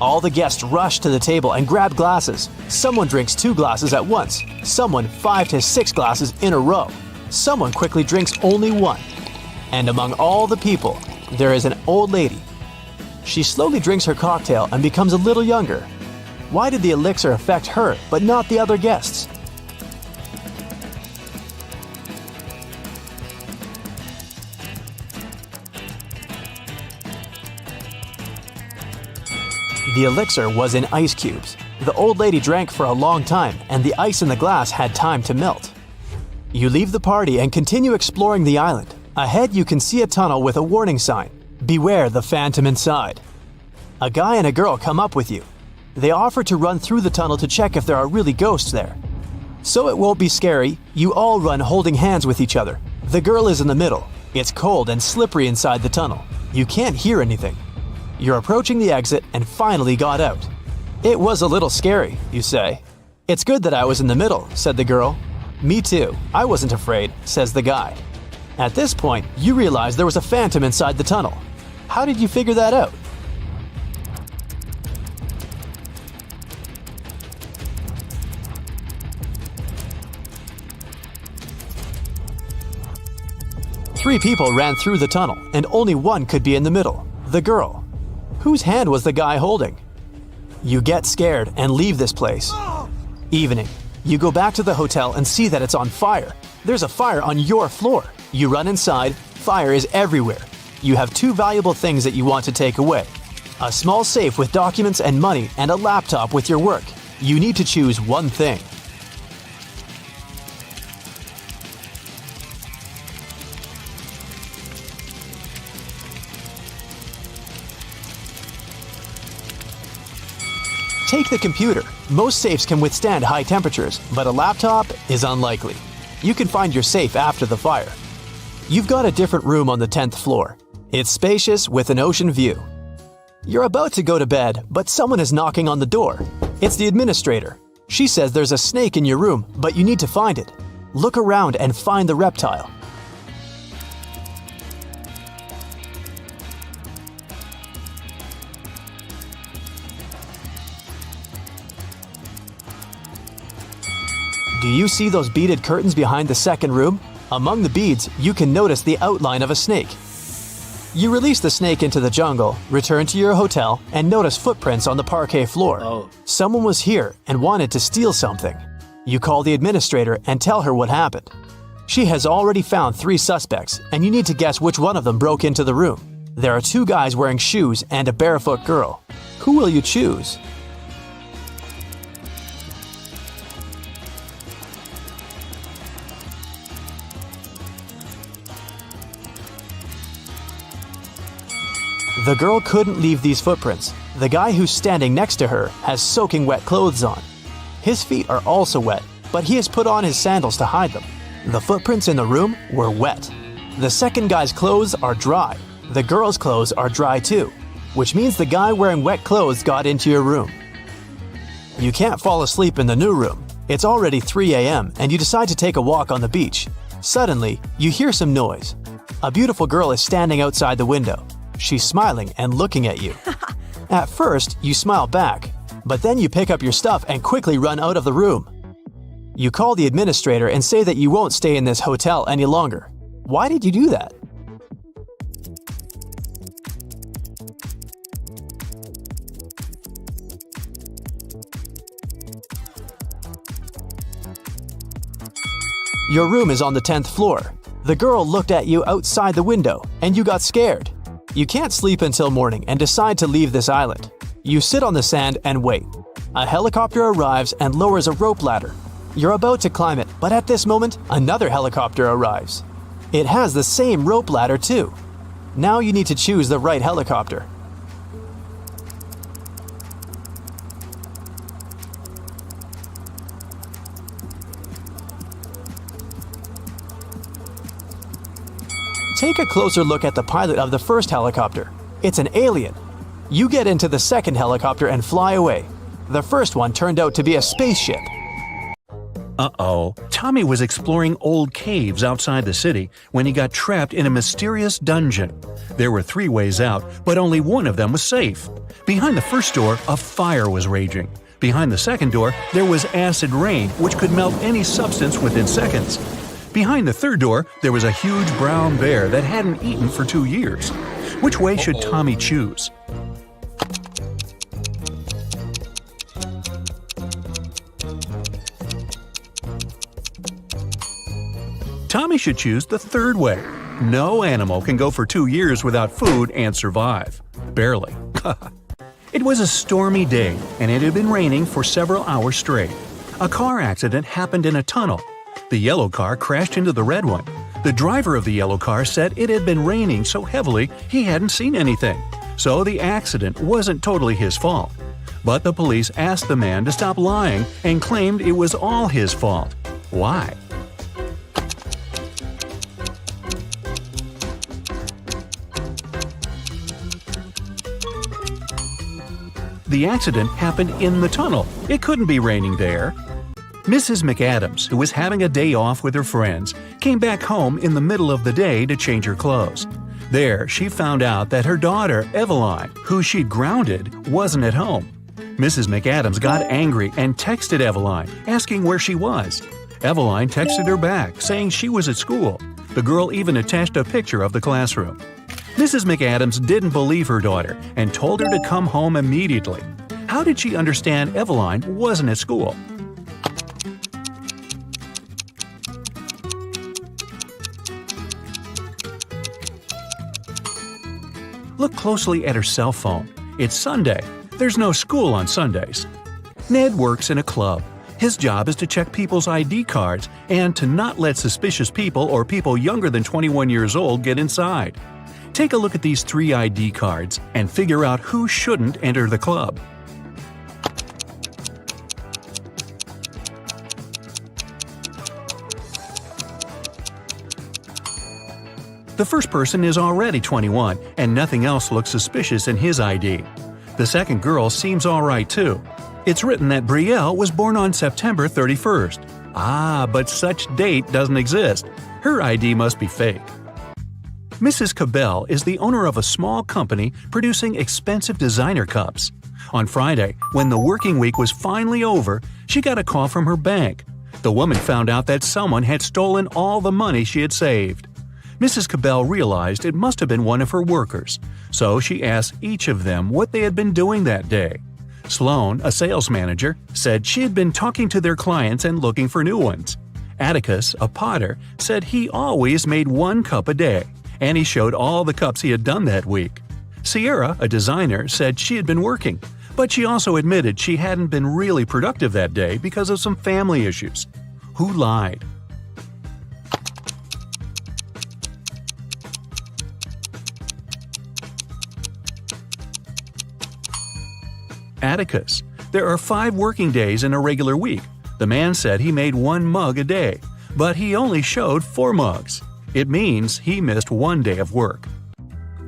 All the guests rush to the table and grab glasses. Someone drinks 2 glasses at once, someone 5 to 6 glasses in a row. Someone quickly drinks only 1. And among all the people, there is an old lady. She slowly drinks her cocktail and becomes a little younger. Why did the elixir affect her but not the other guests? The elixir was in ice cubes. The old lady drank for a long time, and the ice in the glass had time to melt. You leave the party and continue exploring the island. Ahead you can see a tunnel with a warning sign. Beware the phantom inside. A guy and a girl come up with you. They offer to run through the tunnel to check if there are really ghosts there. So it won't be scary, you all run holding hands with each other. The girl is in the middle. It's cold and slippery inside the tunnel. You can't hear anything. You're approaching the exit and finally got out. It was a little scary, you say. It's good that I was in the middle, said the girl. Me too. I wasn't afraid, says the guy. At this point, you realize there was a phantom inside the tunnel. How did you figure that out? Three people ran through the tunnel, and only one could be in the middle, the girl. Whose hand was the guy holding? You get scared and leave this place. Evening. You go back to the hotel and see that it's on fire. There's a fire on your floor. You run inside. Fire is everywhere. You have 2 valuable things that you want to take away. A small safe with documents and money and a laptop with your work. You need to choose one thing. Take the computer. Most safes can withstand high temperatures, but a laptop is unlikely. You can find your safe after the fire. You've got a different room on the 10th floor. It's spacious with an ocean view. You're about to go to bed, but someone is knocking on the door. It's the administrator. She says there's a snake in your room, but you need to find it. Look around and find the reptile. Do you see those beaded curtains behind the second room? Among the beads, you can notice the outline of a snake. You release the snake into the jungle, return to your hotel, and notice footprints on the parquet floor. Someone was here and wanted to steal something. You call the administrator and tell her what happened. She has already found 3 suspects, and you need to guess which one of them broke into the room. There are 2 guys wearing shoes and a barefoot girl. Who will you choose? The girl couldn't leave these footprints. The guy who's standing next to her has soaking wet clothes on. His feet are also wet, but he has put on his sandals to hide them. The footprints in the room were wet. The second guy's clothes are dry. The girl's clothes are dry too, which means the guy wearing wet clothes got into your room. You can't fall asleep in the new room. It's already 3 a.m. and you decide to take a walk on the beach. Suddenly, you hear some noise. A beautiful girl is standing outside the window. She's smiling and looking at you. At first, you smile back, but then you pick up your stuff and quickly run out of the room. You call the administrator and say that you won't stay in this hotel any longer. Why did you do that? Your room is on the 10th floor. The girl looked at you outside the window, and you got scared. You can't sleep until morning and decide to leave this island. You sit on the sand and wait. A helicopter arrives and lowers a rope ladder. You're about to climb it, but at this moment, another helicopter arrives. It has the same rope ladder too. Now you need to choose the right helicopter. Take a closer look at the pilot of the first helicopter. It's an alien. You get into the second helicopter and fly away. The first one turned out to be a spaceship. Uh-oh. Tommy was exploring old caves outside the city when he got trapped in a mysterious dungeon. There were 3 ways out, but only one of them was safe. Behind the first door, a fire was raging. Behind the second door, there was acid rain, which could melt any substance within seconds. Behind the third door, there was a huge brown bear that hadn't eaten for 2 years. Which way should Tommy choose? Tommy should choose the third way. No animal can go for 2 years without food and survive. Barely. It was a stormy day, and it had been raining for several hours straight. A car accident happened in a tunnel. The yellow car crashed into the red one. The driver of the yellow car said it had been raining so heavily he hadn't seen anything, so the accident wasn't totally his fault. But the police asked the man to stop lying and claimed it was all his fault. Why? The accident happened in the tunnel. It couldn't be raining there. Mrs. McAdams, who was having a day off with her friends, came back home in the middle of the day to change her clothes. There, she found out that her daughter, Eveline, who she'd grounded, wasn't at home. Mrs. McAdams got angry and texted Eveline, asking where she was. Eveline texted her back, saying she was at school. The girl even attached a picture of the classroom. Mrs. McAdams didn't believe her daughter and told her to come home immediately. How did she understand Eveline wasn't at school? Look closely at her cell phone. It's Sunday. There's no school on Sundays. Ned works in a club. His job is to check people's ID cards and to not let suspicious people or people younger than 21 years old get inside. Take a look at these 3 ID cards and figure out who shouldn't enter the club. The first person is already 21, and nothing else looks suspicious in his ID. The second girl seems alright too. It's written that Brielle was born on September 31st. But such date doesn't exist. Her ID must be fake. Mrs. Cabell is the owner of a small company producing expensive designer cups. On Friday, when the working week was finally over, she got a call from her bank. The woman found out that someone had stolen all the money she had saved. Mrs. Cabell realized it must have been one of her workers, so she asked each of them what they had been doing that day. Sloan, a sales manager, said she had been talking to their clients and looking for new ones. Atticus, a potter, said he always made 1 cup a day, and he showed all the cups he had done that week. Sierra, a designer, said she had been working, but she also admitted she hadn't been really productive that day because of some family issues. Who lied? Atticus. There are 5 working days in a regular week. The man said he made 1 mug a day, but he only showed 4 mugs. It means he missed 1 day of work.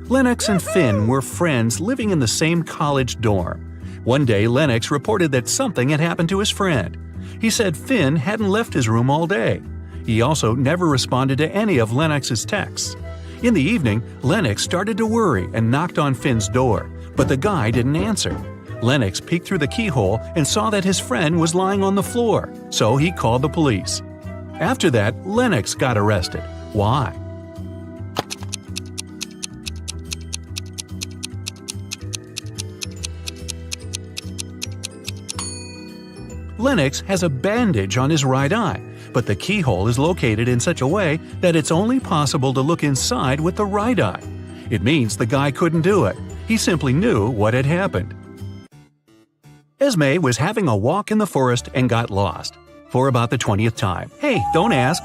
Lennox and Finn were friends living in the same college dorm. One day, Lennox reported that something had happened to his friend. He said Finn hadn't left his room all day. He also never responded to any of Lennox's texts. In the evening, Lennox started to worry and knocked on Finn's door, but the guy didn't answer. Lennox peeked through the keyhole and saw that his friend was lying on the floor, so he called the police. After that, Lennox got arrested. Why? Lennox has a bandage on his right eye, but the keyhole is located in such a way that it's only possible to look inside with the right eye. It means the guy couldn't do it. He simply knew what had happened. Esme was having a walk in the forest and got lost. For about the 20th time. Hey, don't ask.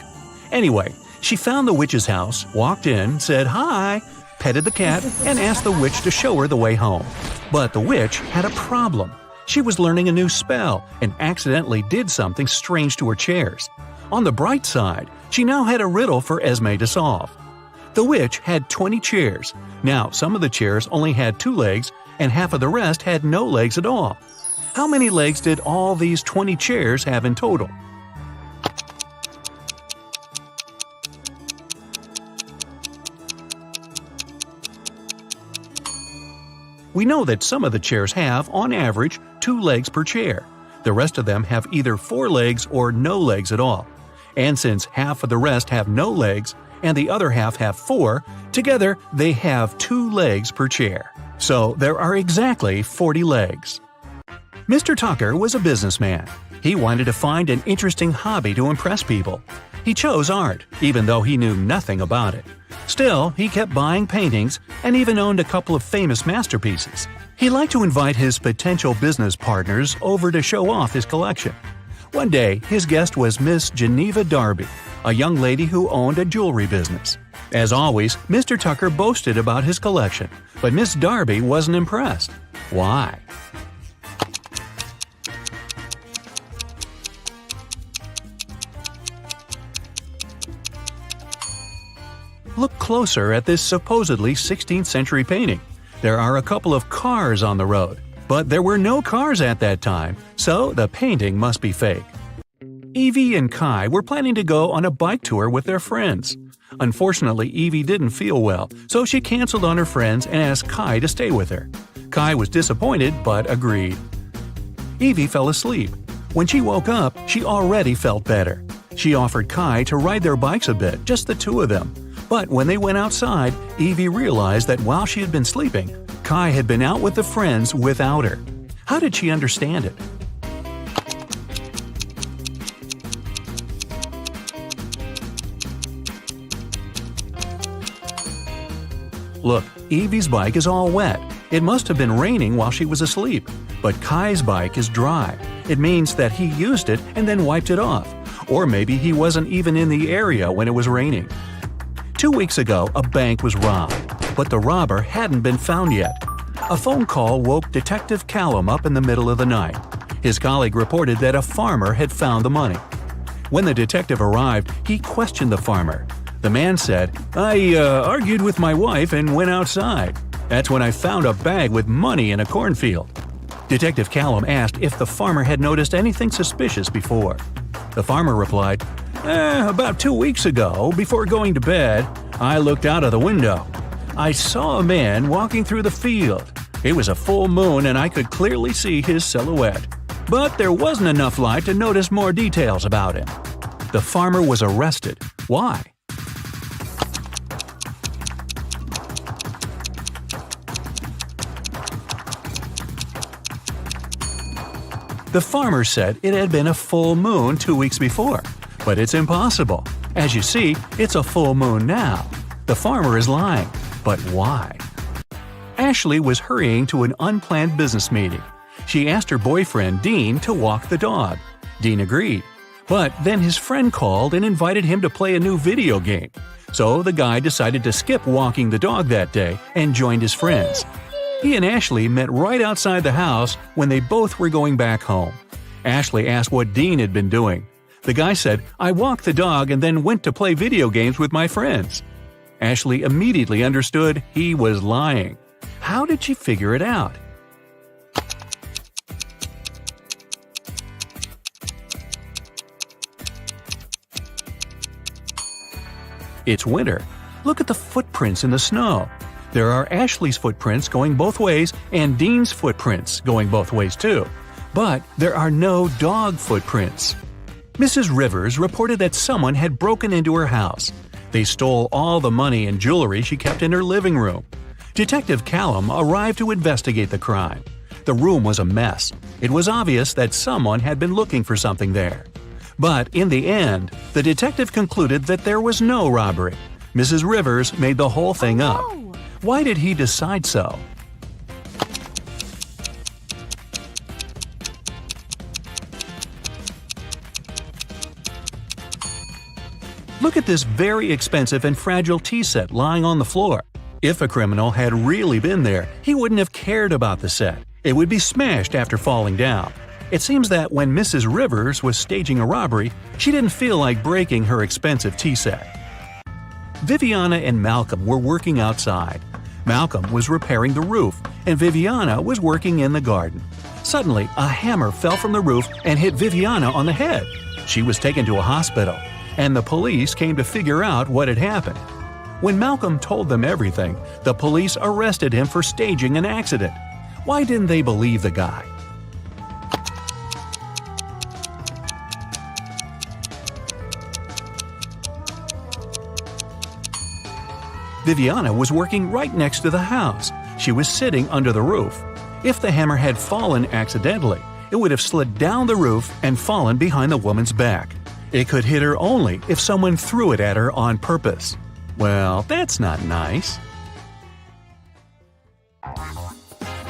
Anyway, she found the witch's house, walked in, said hi, petted the cat, and asked the witch to show her the way home. But the witch had a problem. She was learning a new spell and accidentally did something strange to her chairs. On the bright side, she now had a riddle for Esme to solve. The witch had 20 chairs. Now, some of the chairs only had 2 legs, and half of the rest had no legs at all. How many legs did all these 20 chairs have in total? We know that some of the chairs have, on average, 2 legs per chair. The rest of them have either 4 legs or no legs at all. And since half of the rest have no legs and the other half have 4, together they have 2 legs per chair. So there are exactly 40 legs. Mr. Tucker was a businessman. He wanted to find an interesting hobby to impress people. He chose art, even though he knew nothing about it. Still, he kept buying paintings and even owned a couple of famous masterpieces. He liked to invite his potential business partners over to show off his collection. One day, his guest was Miss Geneva Darby, a young lady who owned a jewelry business. As always, Mr. Tucker boasted about his collection, but Miss Darby wasn't impressed. Why? Look closer at this supposedly 16th century painting. There are a couple of cars on the road, but there were no cars at that time, so the painting must be fake. Evie and Kai were planning to go on a bike tour with their friends. Unfortunately, Evie didn't feel well, so she canceled on her friends and asked Kai to stay with her. Kai was disappointed but agreed. Evie fell asleep. When she woke up, she already felt better. She offered Kai to ride their bikes a bit, just the two of them. But when they went outside, Evie realized that while she had been sleeping, Kai had been out with the friends without her. How did she understand it? Look, Evie's bike is all wet. It must have been raining while she was asleep. But Kai's bike is dry. It means that he used it and then wiped it off. Or maybe he wasn't even in the area when it was raining. 2 weeks ago, a bank was robbed, but the robber hadn't been found yet. A phone call woke Detective Callum up in the middle of the night. His colleague reported that a farmer had found the money. When the detective arrived, he questioned the farmer. The man said, I argued with my wife and went outside. That's when I found a bag with money in a cornfield. Detective Callum asked if the farmer had noticed anything suspicious before. The farmer replied, about 2 weeks ago, before going to bed, I looked out of the window. I saw a man walking through the field. It was a full moon and I could clearly see his silhouette. But there wasn't enough light to notice more details about him. The farmer was arrested. Why? The farmer said it had been a full moon 2 weeks before. But it's impossible. As you see, it's a full moon now. The farmer is lying. But why? Ashley was hurrying to an unplanned business meeting. She asked her boyfriend, Dean, to walk the dog. Dean agreed. But then his friend called and invited him to play a new video game. So the guy decided to skip walking the dog that day and joined his friends. He and Ashley met right outside the house when they both were going back home. Ashley asked what Dean had been doing. The guy said, I walked the dog and then went to play video games with my friends. Ashley immediately understood he was lying. How did she figure it out? It's winter. Look at the footprints in the snow. There are Ashley's footprints going both ways and Dean's footprints going both ways too. But there are no dog footprints. Mrs. Rivers reported that someone had broken into her house. They stole all the money and jewelry she kept in her living room. Detective Callum arrived to investigate the crime. The room was a mess. It was obvious that someone had been looking for something there. But in the end, the detective concluded that there was no robbery. Mrs. Rivers made the whole thing up. Why did he decide so? Look at this very expensive and fragile tea set lying on the floor. If a criminal had really been there, he wouldn't have cared about the set. It would be smashed after falling down. It seems that when Mrs. Rivers was staging a robbery, she didn't feel like breaking her expensive tea set. Viviana and Malcolm were working outside. Malcolm was repairing the roof, and Viviana was working in the garden. Suddenly, a hammer fell from the roof and hit Viviana on the head. She was taken to a hospital, and the police came to figure out what had happened. When Malcolm told them everything, the police arrested him for staging an accident. Why didn't they believe the guy? Viviana was working right next to the house. She was sitting under the roof. If the hammer had fallen accidentally, it would have slid down the roof and fallen behind the woman's back. It could hit her only if someone threw it at her on purpose. Well, that's not nice.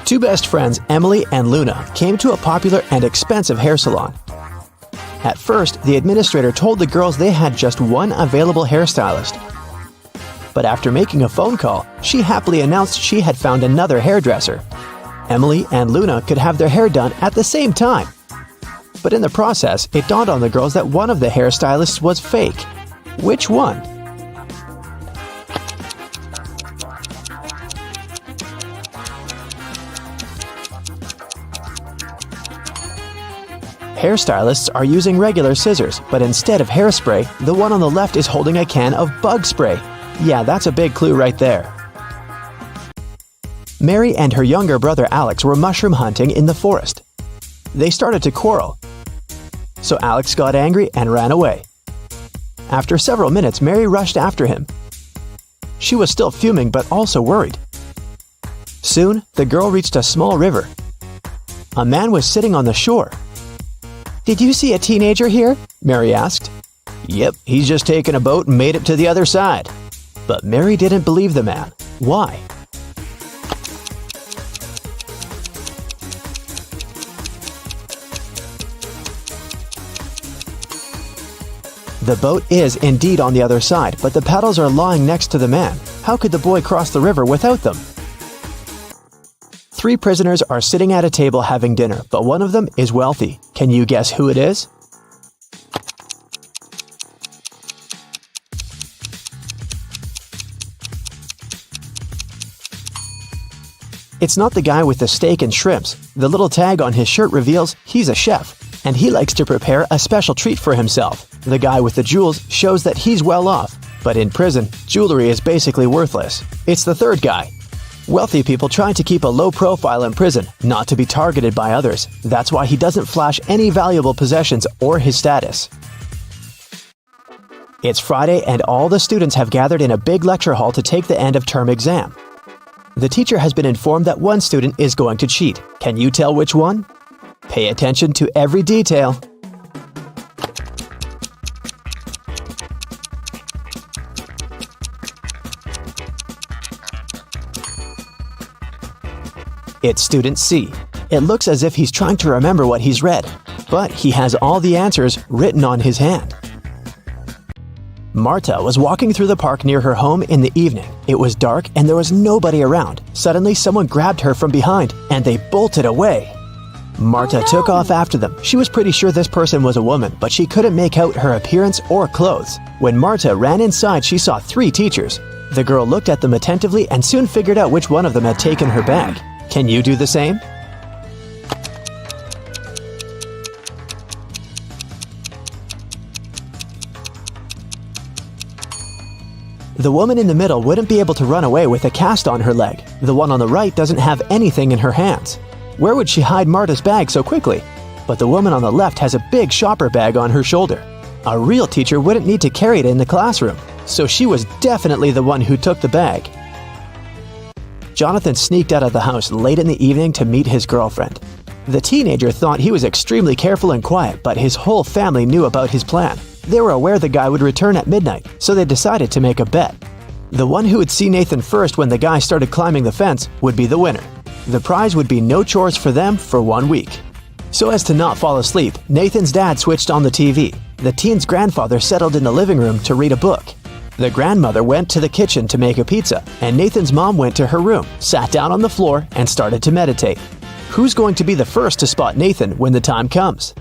Two best friends, Emily and Luna, came to a popular and expensive hair salon. At first, the administrator told the girls they had just one available hairstylist. But after making a phone call, she happily announced she had found another hairdresser. Emily and Luna could have their hair done at the same time. But in the process, it dawned on the girls that one of the hairstylists was fake. Which one? Hairstylists are using regular scissors, but instead of hairspray, the one on the left is holding a can of bug spray. Yeah, that's a big clue right there. Mary and her younger brother Alex were mushroom hunting in the forest. They started to quarrel. So Alex got angry and ran away. After several minutes, Mary rushed after him. She was still fuming but also worried. Soon, the girl reached a small river. A man was sitting on the shore. "Did you see a teenager here?" Mary asked. "Yep, he's just taken a boat and made it to the other side." But Mary didn't believe the man. Why? The boat is indeed on the other side, but the paddles are lying next to the man. How could the boy cross the river without them? Three prisoners are sitting at a table having dinner, but one of them is wealthy. Can you guess who it is? It's not the guy with the steak and shrimps. The little tag on his shirt reveals he's a chef, and he likes to prepare a special treat for himself. The guy with the jewels shows that he's well off, but in prison, jewelry is basically worthless. It's the third guy. Wealthy people try to keep a low profile in prison, not to be targeted by others. That's why he doesn't flash any valuable possessions or his status. It's Friday and all the students have gathered in a big lecture hall to take the end of term exam. The teacher has been informed that one student is going to cheat. Can you tell which one? Pay attention to every detail. It's student C. It looks as if he's trying to remember what he's read, but he has all the answers written on his hand. Marta was walking through the park near her home in the evening. It was dark and there was nobody around. Suddenly, someone grabbed her from behind and they bolted away. Marta took off after them. She was pretty sure this person was a woman, but she couldn't make out her appearance or clothes. When Marta ran inside, she saw 3 teachers. The girl looked at them attentively and soon figured out which one of them had taken her bag. Can you do the same? The woman in the middle wouldn't be able to run away with a cast on her leg. The one on the right doesn't have anything in her hands. Where would she hide Marta's bag so quickly? But the woman on the left has a big shopper bag on her shoulder. A real teacher wouldn't need to carry it in the classroom, so she was definitely the one who took the bag. Jonathan sneaked out of the house late in the evening to meet his girlfriend. The teenager thought he was extremely careful and quiet, but his whole family knew about his plan. They were aware the guy would return at midnight, so they decided to make a bet. The one who would see Nathan first when the guy started climbing the fence would be the winner. The prize would be no chores for them for 1 week. So as to not fall asleep, Nathan's dad switched on the TV. The teen's grandfather settled in the living room to read a book. The grandmother went to the kitchen to make a pizza, and Nathan's mom went to her room, sat down on the floor, and started to meditate. Who's going to be the first to spot Nathan when the time comes?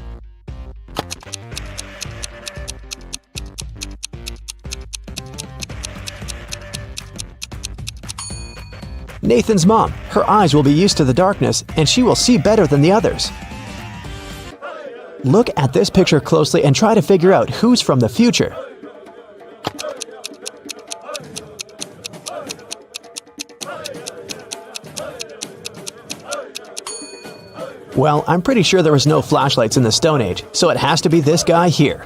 Nathan's mom. Her eyes will be used to the darkness, and she will see better than the others. Look at this picture closely and try to figure out who's from the future. Well, I'm pretty sure there was no flashlights in the Stone Age, so it has to be this guy here.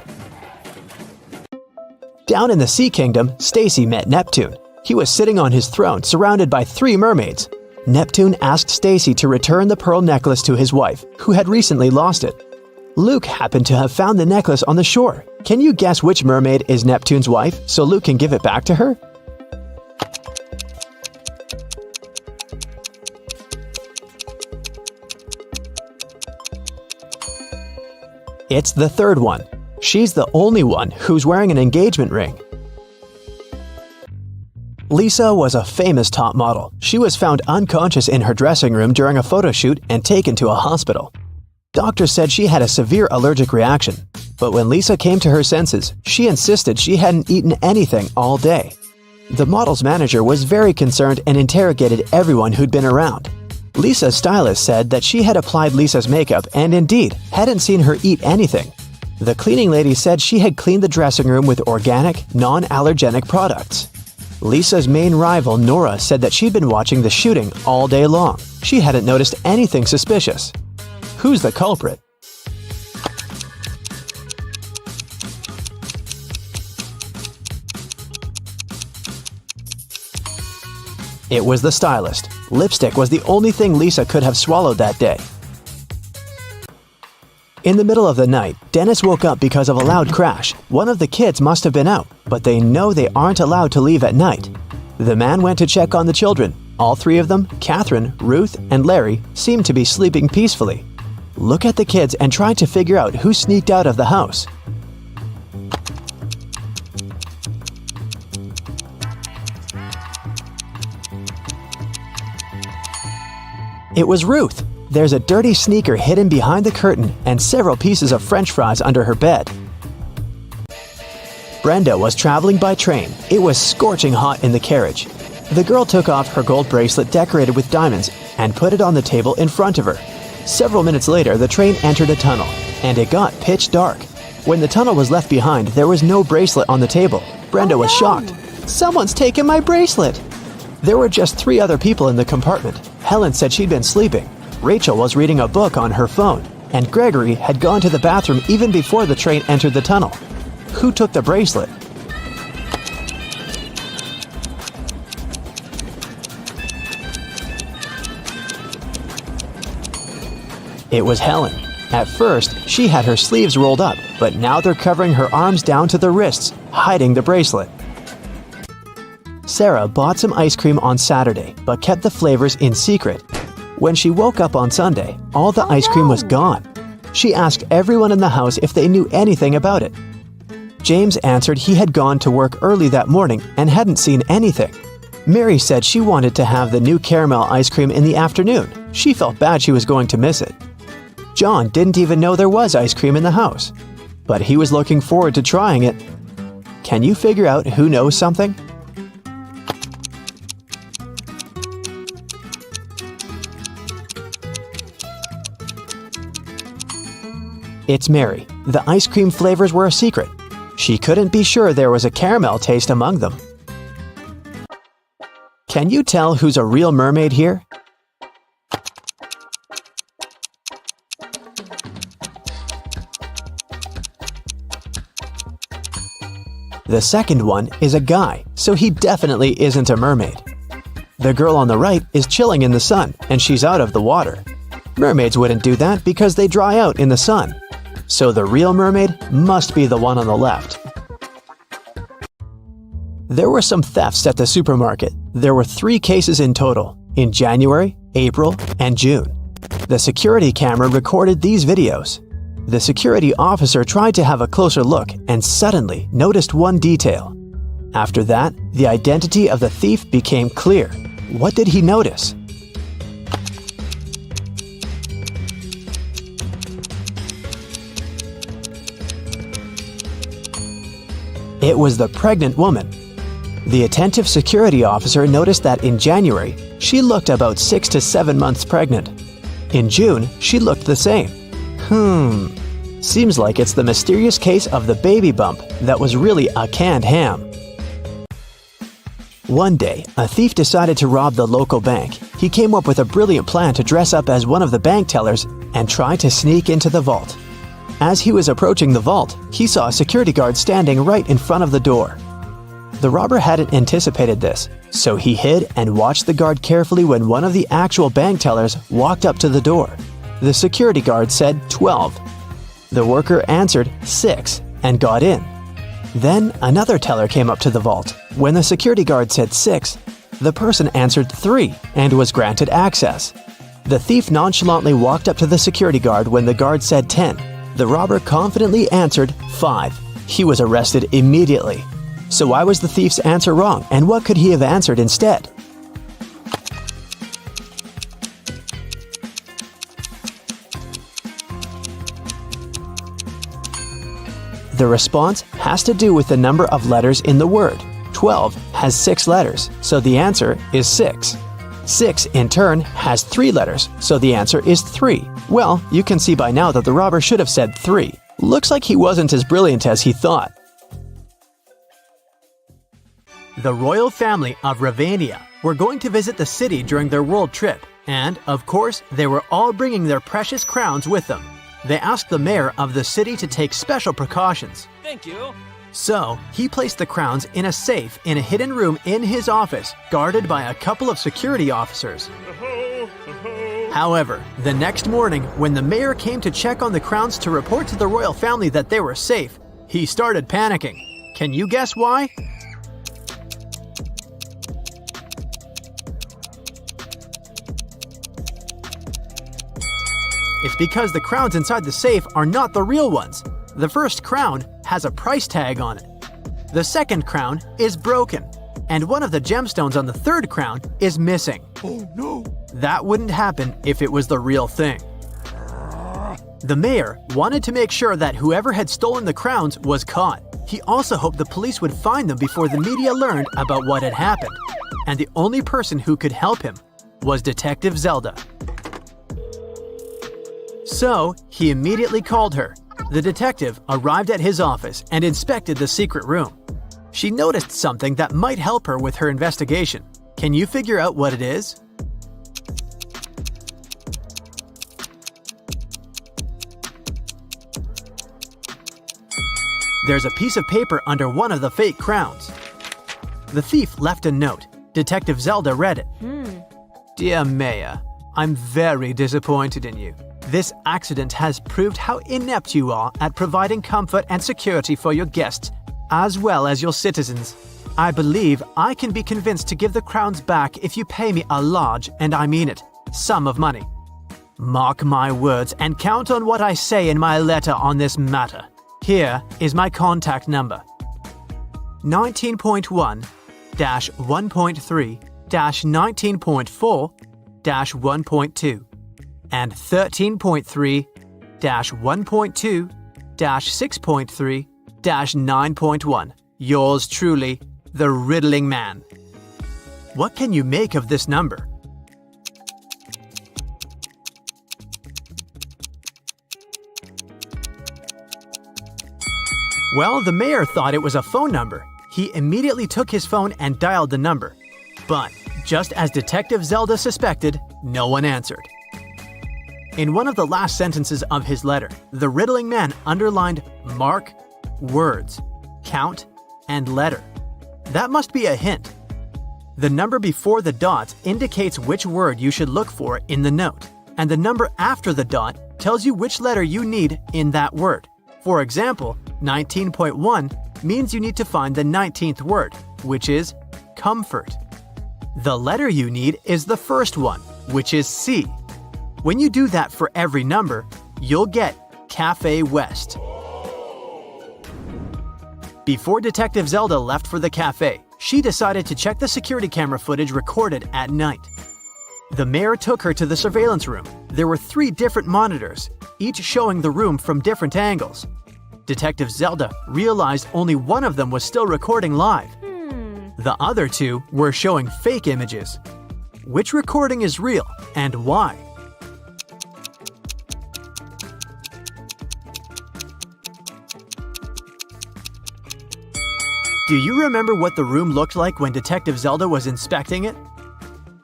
Down in the Sea Kingdom, Stacy met Neptune. He was sitting on his throne, surrounded by 3 mermaids. Neptune asked Stacy to return the pearl necklace to his wife, who had recently lost it. Luke happened to have found the necklace on the shore. Can you guess which mermaid is Neptune's wife, so Luke can give it back to her? It's the third one. She's the only one who's wearing an engagement ring. Lisa was a famous top model. She was found unconscious in her dressing room during a photo shoot and taken to a hospital. Doctors said she had a severe allergic reaction, but when Lisa came to her senses, she insisted she hadn't eaten anything all day. The model's manager was very concerned and interrogated everyone who'd been around. Lisa's stylist said that she had applied Lisa's makeup and indeed hadn't seen her eat anything. The cleaning lady said she had cleaned the dressing room with organic, non-allergenic products. Lisa's main rival, Nora, said that she'd been watching the shooting all day long. She hadn't noticed anything suspicious. Who's the culprit? It was the stylist. Lipstick was the only thing Lisa could have swallowed that day. In the middle of the night, Dennis woke up because of a loud crash. One of the kids must have been out, but they know they aren't allowed to leave at night. The man went to check on the children. All 3 of them, Catherine, Ruth, and Larry, seemed to be sleeping peacefully. Look at the kids and try to figure out who sneaked out of the house. It was Ruth. There's a dirty sneaker hidden behind the curtain and several pieces of French fries under her bed. Brenda was traveling by train. It was scorching hot in the carriage. The girl took off her gold bracelet decorated with diamonds and put it on the table in front of her. Several minutes later, the train entered a tunnel, and it got pitch dark. When the tunnel was left behind, there was no bracelet on the table. Brenda was shocked. "Someone's taken my bracelet!" There were just 3 other people in the compartment. Helen said she'd been sleeping. Rachel was reading a book on her phone, and Gregory had gone to the bathroom even before the train entered the tunnel. Who took the bracelet? It was Helen. At first, she had her sleeves rolled up, but now they're covering her arms down to the wrists, hiding the bracelet. Sarah bought some ice cream on Saturday, but kept the flavors in secret. When she woke up on Sunday, all the ice cream was gone. She asked everyone in the house if they knew anything about it. James answered he had gone to work early that morning and hadn't seen anything. Mary said she wanted to have the new caramel ice cream in the afternoon. She felt bad she was going to miss it. John didn't even know there was ice cream in the house, but he was looking forward to trying it. Can you figure out who knows something? It's Mary. The ice cream flavors were a secret. She couldn't be sure there was a caramel taste among them. Can you tell who's a real mermaid here? The second one is a guy, so he definitely isn't a mermaid. The girl on the right is chilling in the sun, and she's out of the water. Mermaids wouldn't do that because they dry out in the sun. So the real mermaid must be the one on the left. There were some thefts at the supermarket. There were 3 cases in total, in January, April, and June. The security camera recorded these videos. The security officer tried to have a closer look and suddenly noticed one detail. After that, the identity of the thief became clear. What did he notice? It was the pregnant woman. The attentive security officer noticed that in January, she looked about 6 to 7 months pregnant. In June, she looked the same. Seems like it's the mysterious case of the baby bump that was really a canned ham. One day, a thief decided to rob the local bank. He came up with a brilliant plan to dress up as one of the bank tellers and try to sneak into the vault. As he was approaching the vault, he saw a security guard standing right in front of the door. The robber hadn't anticipated this, so he hid and watched the guard carefully when one of the actual bank tellers walked up to the door. The security guard said 12. The worker answered 6 and got in. Then another teller came up to the vault. When the security guard said 6, the person answered 3 and was granted access. The thief nonchalantly walked up to the security guard when the guard said 10. The robber confidently answered 5. He was arrested immediately. So why was the thief's answer wrong, and what could he have answered instead? The response has to do with the number of letters in the word. 12 has 6 letters, so the answer is 6. 6 in turn has 3 letters, so the answer is 3. Well, you can see by now that the robber should have said 3. Looks like he wasn't as brilliant as he thought. The royal family of Ravania were going to visit the city during their world trip, and, of course, they were all bringing their precious crowns with them. They asked the mayor of the city to take special precautions. Thank you. So, he placed the crowns in a safe in a hidden room in his office, guarded by a couple of security officers. However, the next morning, when the mayor came to check on the crowns to report to the royal family that they were safe, he started panicking. Can you guess why? It's because the crowns inside the safe are not the real ones. The first crown has a price tag on it. The second crown is broken. And one of the gemstones on the third crown is missing. Oh no! That wouldn't happen if it was the real thing. The mayor wanted to make sure that whoever had stolen the crowns was caught. He also hoped the police would find them before the media learned about what had happened. And the only person who could help him was Detective Zelda. So, he immediately called her. The detective arrived at his office and inspected the secret room. She noticed something that might help her with her investigation. Can you figure out what it is? There's a piece of paper under one of the fake crowns. The thief left a note. Detective Zelda read it. Dear Mayor, I'm very disappointed in you. This accident has proved how inept you are at providing comfort and security for your guests, as well as your citizens. I believe I can be convinced to give the crowns back if you pay me a large, and I mean it, sum of money. Mark my words and count on what I say in my letter on this matter. Here is my contact number. 19.1-1.3-19.4-1.2 and 13.3-1.2-6.3-9.1. Yours truly, the Riddling Man. What can you make of this number? Well, the mayor thought it was a phone number. He immediately took his phone and dialed the number. But Just as Detective Zelda suspected, no one answered. In one of the last sentences of his letter, the riddling man underlined mark, words, count, and letter. That must be a hint. The number before the dot indicates which word you should look for in the note, and the number after the dot tells you which letter you need in that word. For example, 19.1 means you need to find the 19th word, which is comfort. The letter you need is the first one, which is C. When you do that for every number, you'll get Cafe West. Before Detective Zelda left for the cafe, she decided to check the security camera footage recorded at night. The mayor took her to the surveillance room. There were 3 different monitors, each showing the room from different angles. Detective Zelda realized only one of them was still recording live. The other 2 were showing fake images. Which recording is real and why? Do you remember what the room looked like when Detective Zelda was inspecting it?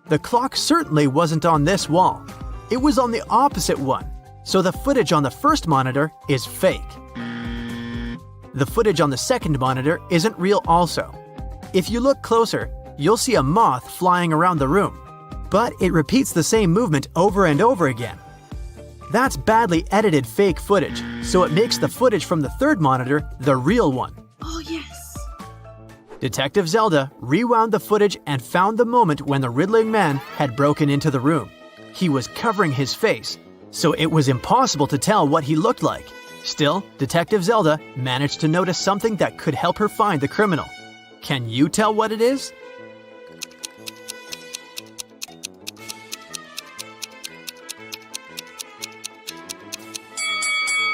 The clock certainly wasn't on this wall. It was on the opposite one, so the footage on the first monitor is fake. The footage on the second monitor isn't real also. If you look closer, you'll see a moth flying around the room, but it repeats the same movement over and over again. That's badly edited fake footage, so it makes the footage from the third monitor the real one. Oh, yes. Detective Zelda rewound the footage and found the moment when the riddling man had broken into the room. He was covering his face, so it was impossible to tell what he looked like. Still, Detective Zelda managed to notice something that could help her find the criminal. Can you tell what it is?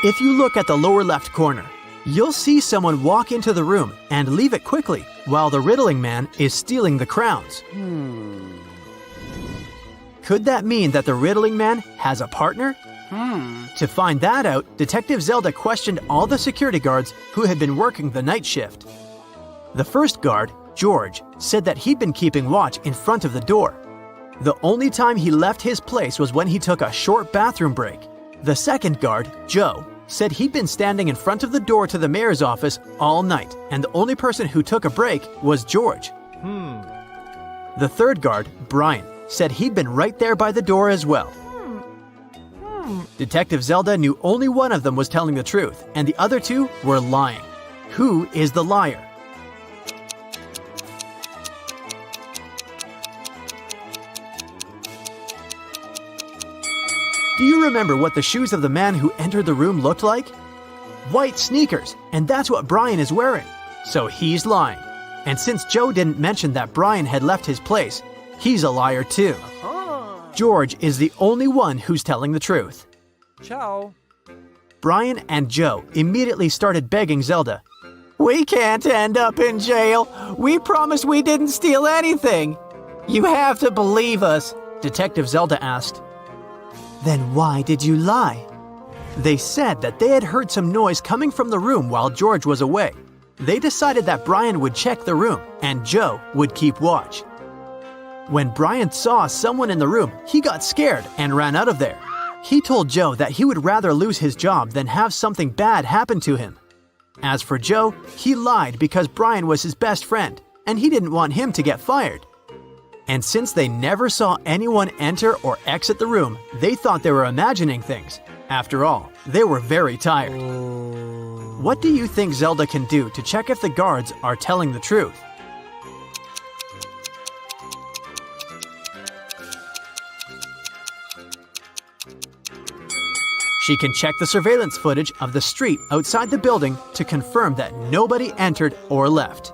If you look at the lower left corner, you'll see someone walk into the room and leave it quickly while the riddling man is stealing the crowns. Could that mean that the riddling man has a partner? To find that out, Detective Zelda questioned all the security guards who had been working the night shift. The first guard, George, said that he'd been keeping watch in front of the door. The only time he left his place was when he took a short bathroom break. The second guard, Joe, said he'd been standing in front of the door to the mayor's office all night, and the only person who took a break was George. The third guard, Brian, said he'd been right there by the door as well. Detective Zelda knew only one of them was telling the truth, and the other 2 were lying. Who is the liar? Do you remember what the shoes of the man who entered the room looked like? White sneakers, and that's what Brian is wearing. So he's lying. And since Joe didn't mention that Brian had left his place, he's a liar too. George is the only one who's telling the truth. Ciao. Brian and Joe immediately started begging Zelda. "We can't end up in jail. We promised we didn't steal anything. You have to believe us," Detective Zelda asked. "Then why did you lie?" They said that they had heard some noise coming from the room while George was away. They decided that Brian would check the room and Joe would keep watch. When Brian saw someone in the room, he got scared and ran out of there. He told Joe that he would rather lose his job than have something bad happen to him. As for Joe, he lied because Brian was his best friend and he didn't want him to get fired. And since they never saw anyone enter or exit the room, they thought they were imagining things. After all, they were very tired. What do you think Zelda can do to check if the guards are telling the truth? She can check the surveillance footage of the street outside the building to confirm that nobody entered or left.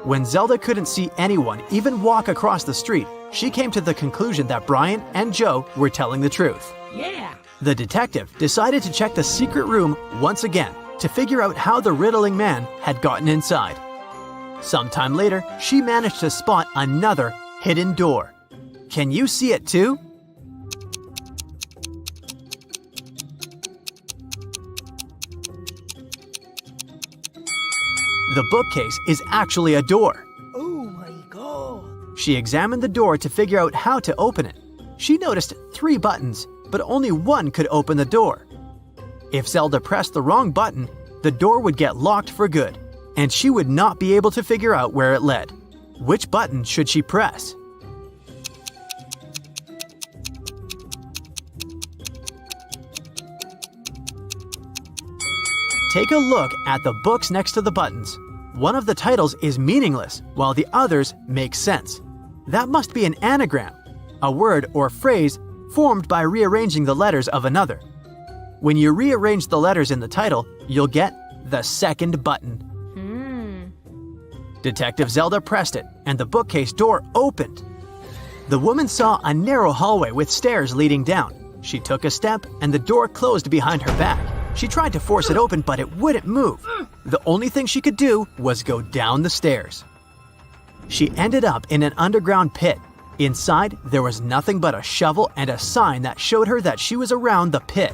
When Zelda couldn't see anyone even walk across the street, she came to the conclusion that Brian and Joe were telling the truth. Yeah. The detective decided to check the secret room once again to figure out how the riddling man had gotten inside. Sometime later, she managed to spot another hidden door. Can you see it too? The bookcase is actually a door. Oh my god. She examined the door to figure out how to open it. She noticed 3 buttons, but only one could open the door. If Zelda pressed the wrong button, the door would get locked for good, and she would not be able to figure out where it led. Which button should she press? Take a look at the books next to the buttons. One of the titles is meaningless, while the others make sense. That must be an anagram, a word or phrase formed by rearranging the letters of another. When you rearrange the letters in the title, you'll get the second button. Detective Zelda pressed it, and the bookcase door opened. The woman saw a narrow hallway with stairs leading down. She took a step, and the door closed behind her back. She tried to force it open, but it wouldn't move. The only thing she could do was go down the stairs. She ended up in an underground pit. Inside, there was nothing but a shovel and a sign that showed her that she was around the pit.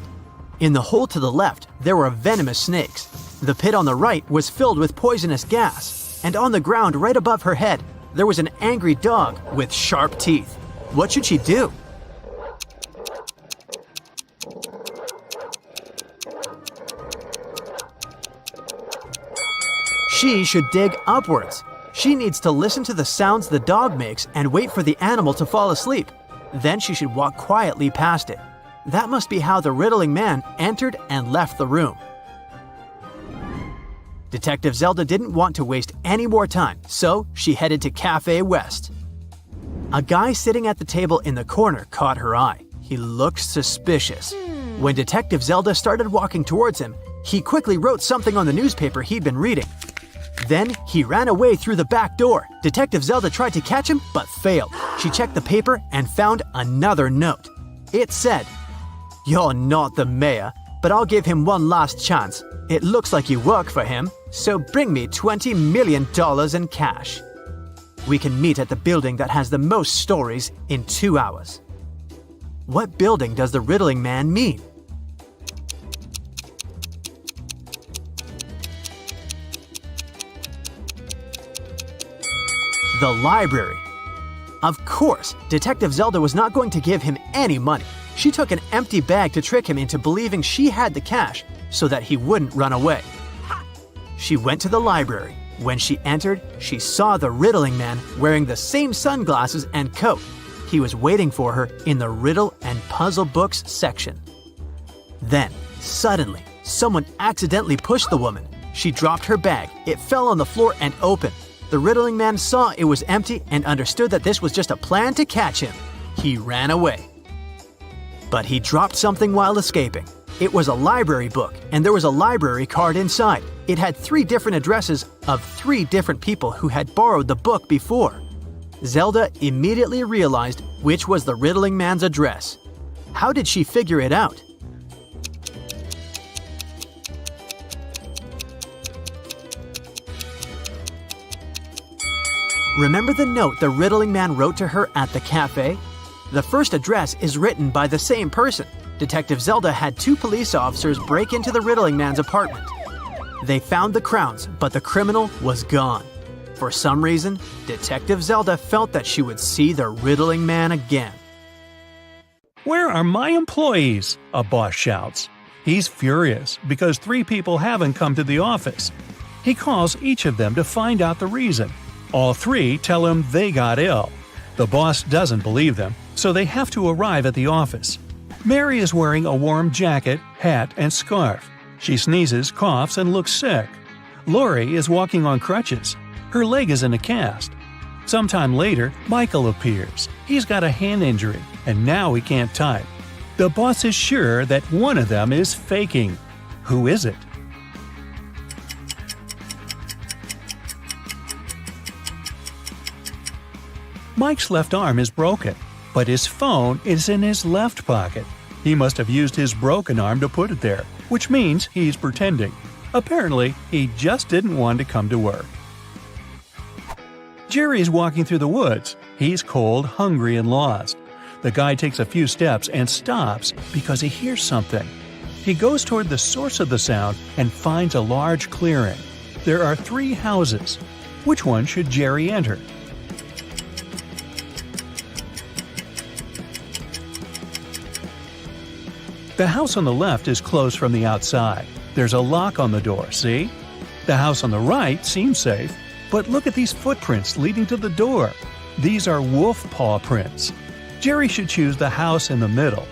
In the hole to the left, there were venomous snakes. The pit on the right was filled with poisonous gas. And on the ground right above her head, there was an angry dog with sharp teeth. What should she do? She should dig upwards. She needs to listen to the sounds the dog makes and wait for the animal to fall asleep. Then she should walk quietly past it. That must be how the riddling man entered and left the room. Detective Zelda didn't want to waste any more time, so she headed to Cafe West. A guy sitting at the table in the corner caught her eye. He looked suspicious. When Detective Zelda started walking towards him, he quickly wrote something on the newspaper he'd been reading. Then he ran away through the back door. Detective Zelda tried to catch him, but failed. She checked the paper and found another note. It said, "You're not the mayor, but I'll give him one last chance. It looks like you work for him, so bring me $20 million in cash. We can meet at the building that has the most stories in 2 hours." What building does the riddling man mean? The library. Of course, Detective Zelda was not going to give him any money. She took an empty bag to trick him into believing she had the cash so that he wouldn't run away. She went to the library. When she entered, she saw the riddling man wearing the same sunglasses and coat. He was waiting for her in the riddle and puzzle books section. Then, suddenly, someone accidentally pushed the woman. She dropped her bag. It fell on the floor and opened. The riddling man saw it was empty and understood that this was just a plan to catch him. He ran away. But he dropped something while escaping. It was a library book, and there was a library card inside. It had 3 different addresses of 3 different people who had borrowed the book before. Zelda immediately realized which was the riddling man's address. How did she figure it out? Remember the note the riddling man wrote to her at the cafe? The first address is written by the same person. Detective Zelda had 2 police officers break into the riddling man's apartment. They found the crowns, but the criminal was gone. For some reason, Detective Zelda felt that she would see the riddling man again. "Where are my employees?" a boss shouts. He's furious because 3 people haven't come to the office. He calls each of them to find out the reason. All 3 tell him they got ill. The boss doesn't believe them, so they have to arrive at the office. Mary is wearing a warm jacket, hat, and scarf. She sneezes, coughs, and looks sick. Lori is walking on crutches. Her leg is in a cast. Sometime later, Michael appears. He's got a hand injury, and now he can't type. The boss is sure that one of them is faking. Who is it? Mike's left arm is broken, but his phone is in his left pocket. He must have used his broken arm to put it there, which means he's pretending. Apparently, he just didn't want to come to work. Jerry is walking through the woods. He's cold, hungry, and lost. The guy takes a few steps and stops because he hears something. He goes toward the source of the sound and finds a large clearing. There are 3 houses. Which one should Jerry enter? The house on the left is closed from the outside. There's a lock on the door, see? The house on the right seems safe, but look at these footprints leading to the door. These are wolf paw prints. Jerry should choose the house in the middle.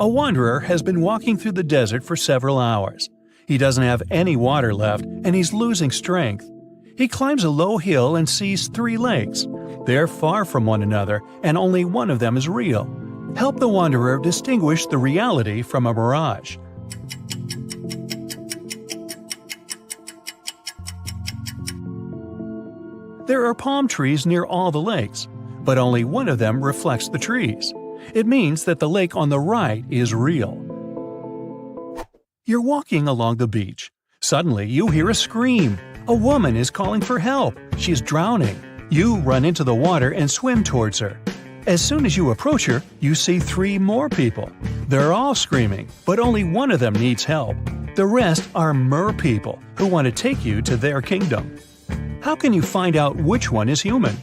A wanderer has been walking through the desert for several hours. He doesn't have any water left and he's losing strength. He climbs a low hill and sees 3 lakes. They're far from one another and only one of them is real. Help the wanderer distinguish the reality from a mirage. There are palm trees near all the lakes, but only one of them reflects the trees. It means that the lake on the right is real. You're walking along the beach. Suddenly, you hear a scream. A woman is calling for help. She's drowning. You run into the water and swim towards her. As soon as you approach her, you see 3 more people. They're all screaming, but only one of them needs help. The rest are mer people who want to take you to their kingdom. How can you find out which one is human?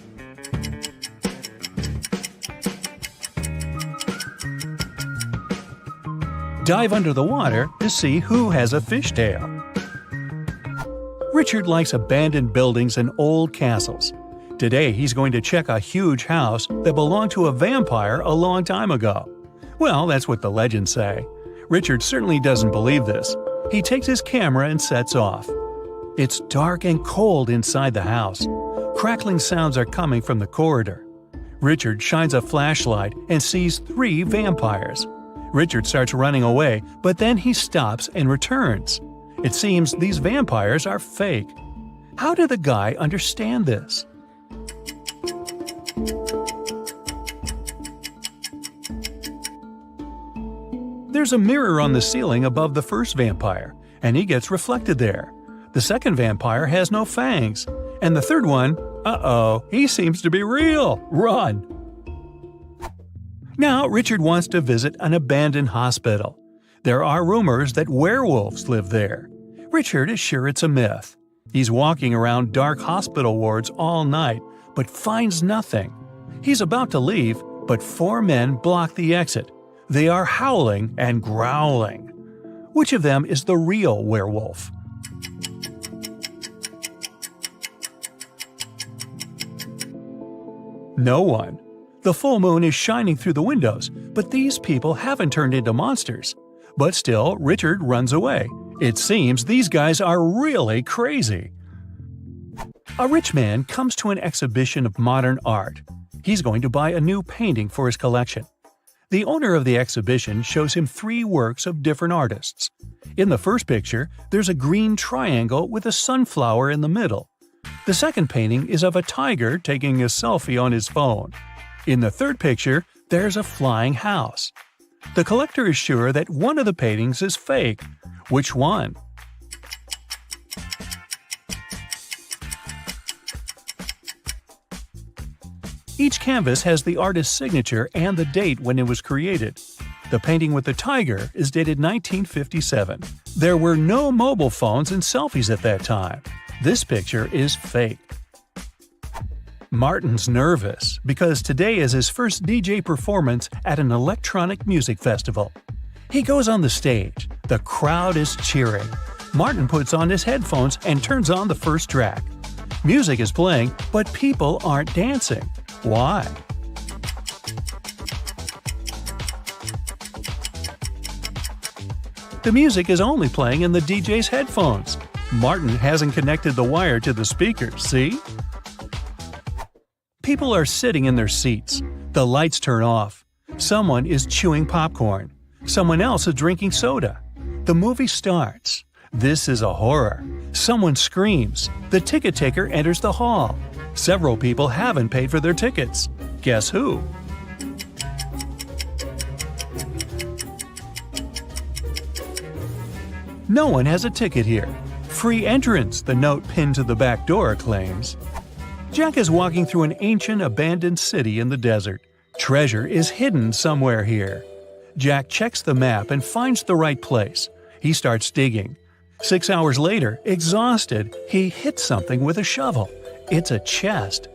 Dive under the water to see who has a fishtail. Richard likes abandoned buildings and old castles. Today he's going to check a huge house that belonged to a vampire a long time ago. Well, that's what the legends say. Richard certainly doesn't believe this. He takes his camera and sets off. It's dark and cold inside the house. Crackling sounds are coming from the corridor. Richard shines a flashlight and sees 3 vampires. Richard starts running away, but then he stops and returns. It seems these vampires are fake. How did the guy understand this? There's a mirror on the ceiling above the first vampire, and he gets reflected there. The second vampire has no fangs, and the third one, he seems to be real. Run! Now Richard wants to visit an abandoned hospital. There are rumors that werewolves live there. Richard is sure it's a myth. He's walking around dark hospital wards all night, but finds nothing. He's about to leave, but 4 men block the exit. They are howling and growling. Which of them is the real werewolf? No one. The full moon is shining through the windows, but these people haven't turned into monsters. But still, Richard runs away. It seems these guys are really crazy. A rich man comes to an exhibition of modern art. He's going to buy a new painting for his collection. The owner of the exhibition shows him 3 works of different artists. In the first picture, there's a green triangle with a sunflower in the middle. The second painting is of a tiger taking a selfie on his phone. In the third picture, there's a flying house. The collector is sure that one of the paintings is fake. Which one? Each canvas has the artist's signature and the date when it was created. The painting with the tiger is dated 1957. There were no mobile phones and selfies at that time. This picture is fake. Martin's nervous because today is his first DJ performance at an electronic music festival. He goes on the stage. The crowd is cheering. Martin puts on his headphones and turns on the first track. Music is playing, but people aren't dancing. Why? The music is only playing in the DJ's headphones. Martin hasn't connected the wire to the speakers, see? People are sitting in their seats. The lights turn off. Someone is chewing popcorn. Someone else is drinking soda. The movie starts. This is a horror. Someone screams. The ticket taker enters the hall. Several people haven't paid for their tickets. Guess who? No one has a ticket here. Free entrance, the note pinned to the back door claims. Jack is walking through an ancient abandoned city in the desert. Treasure is hidden somewhere here. Jack checks the map and finds the right place. He starts digging. 6 hours later, exhausted, he hits something with a shovel. It's a chest.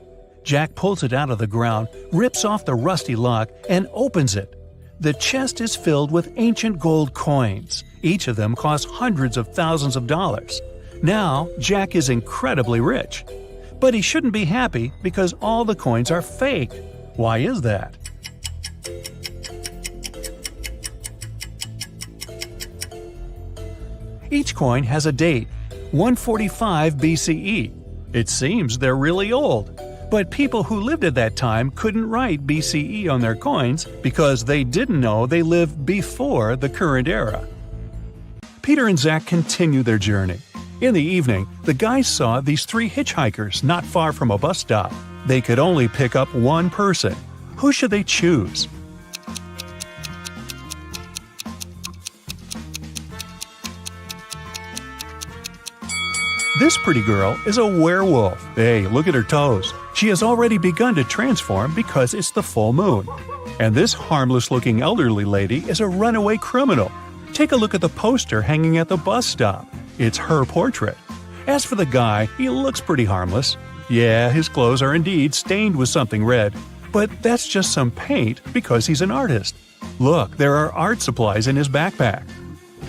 Jack pulls it out of the ground, rips off the rusty lock, and opens it. The chest is filled with ancient gold coins. Each of them costs hundreds of thousands of dollars. Now, Jack is incredibly rich. But he shouldn't be happy because all the coins are fake. Why is that? Each coin has a date, 145 BCE. It seems they're really old. But people who lived at that time couldn't write BCE on their coins because they didn't know they lived before the current era. Peter and Zach continue their journey. In the evening, the guys saw these three hitchhikers not far from a bus stop. They could only pick up one person. Who should they choose? This pretty girl is a werewolf. Hey, look at her toes. She has already begun to transform because it's the full moon. And this harmless-looking elderly lady is a runaway criminal. Take a look at the poster hanging at the bus stop. It's her portrait. As for the guy, he looks pretty harmless. Yeah, his clothes are indeed stained with something red, but that's just some paint because he's an artist. Look, there are art supplies in his backpack.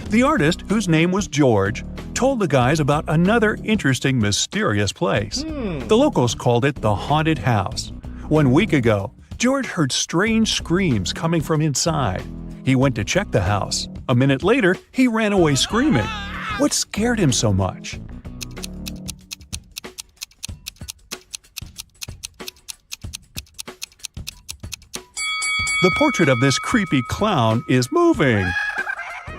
The artist, whose name was George, told the guys about another interesting, mysterious place. The locals called it the Haunted House. 1 week ago, George heard strange screams coming from inside. He went to check the house. A minute later, he ran away screaming. What scared him so much? The portrait of this creepy clown is moving.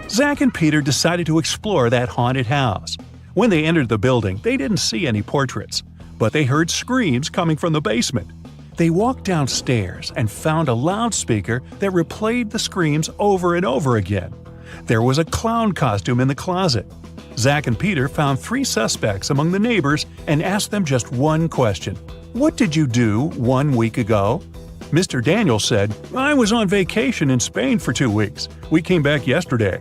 Zach and Peter decided to explore that haunted house. When they entered the building, they didn't see any portraits, but they heard screams coming from the basement. They walked downstairs and found a loudspeaker that replayed the screams over and over again. There was a clown costume in the closet. Zach and Peter found 3 suspects among the neighbors and asked them just one question. What did you do 1 week ago? Mr. Daniel said, I was on vacation in Spain for 2 weeks. We came back yesterday.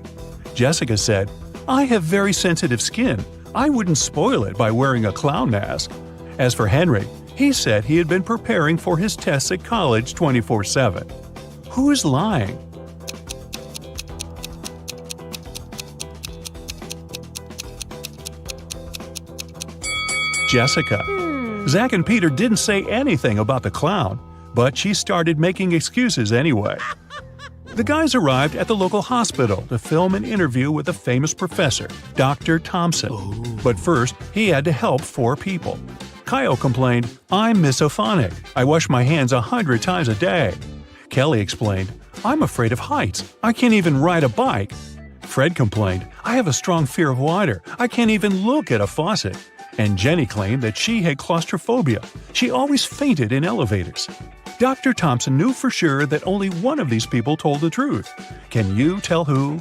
Jessica said, I have very sensitive skin. I wouldn't spoil it by wearing a clown mask. As for Henry, he said he had been preparing for his tests at college 24/7. Who's lying? Jessica. Zach and Peter didn't say anything about the clown, but she started making excuses anyway. The guys arrived at the local hospital to film an interview with a famous professor, Dr. Thompson. But first, he had to help 4 people. Kyle complained, I'm misophonic. I wash my hands 100 times a day. Kelly explained, I'm afraid of heights. I can't even ride a bike. Fred complained, I have a strong fear of water. I can't even look at a faucet. And Jenny claimed that she had claustrophobia. She always fainted in elevators. Dr. Thompson knew for sure that only one of these people told the truth. Can you tell who?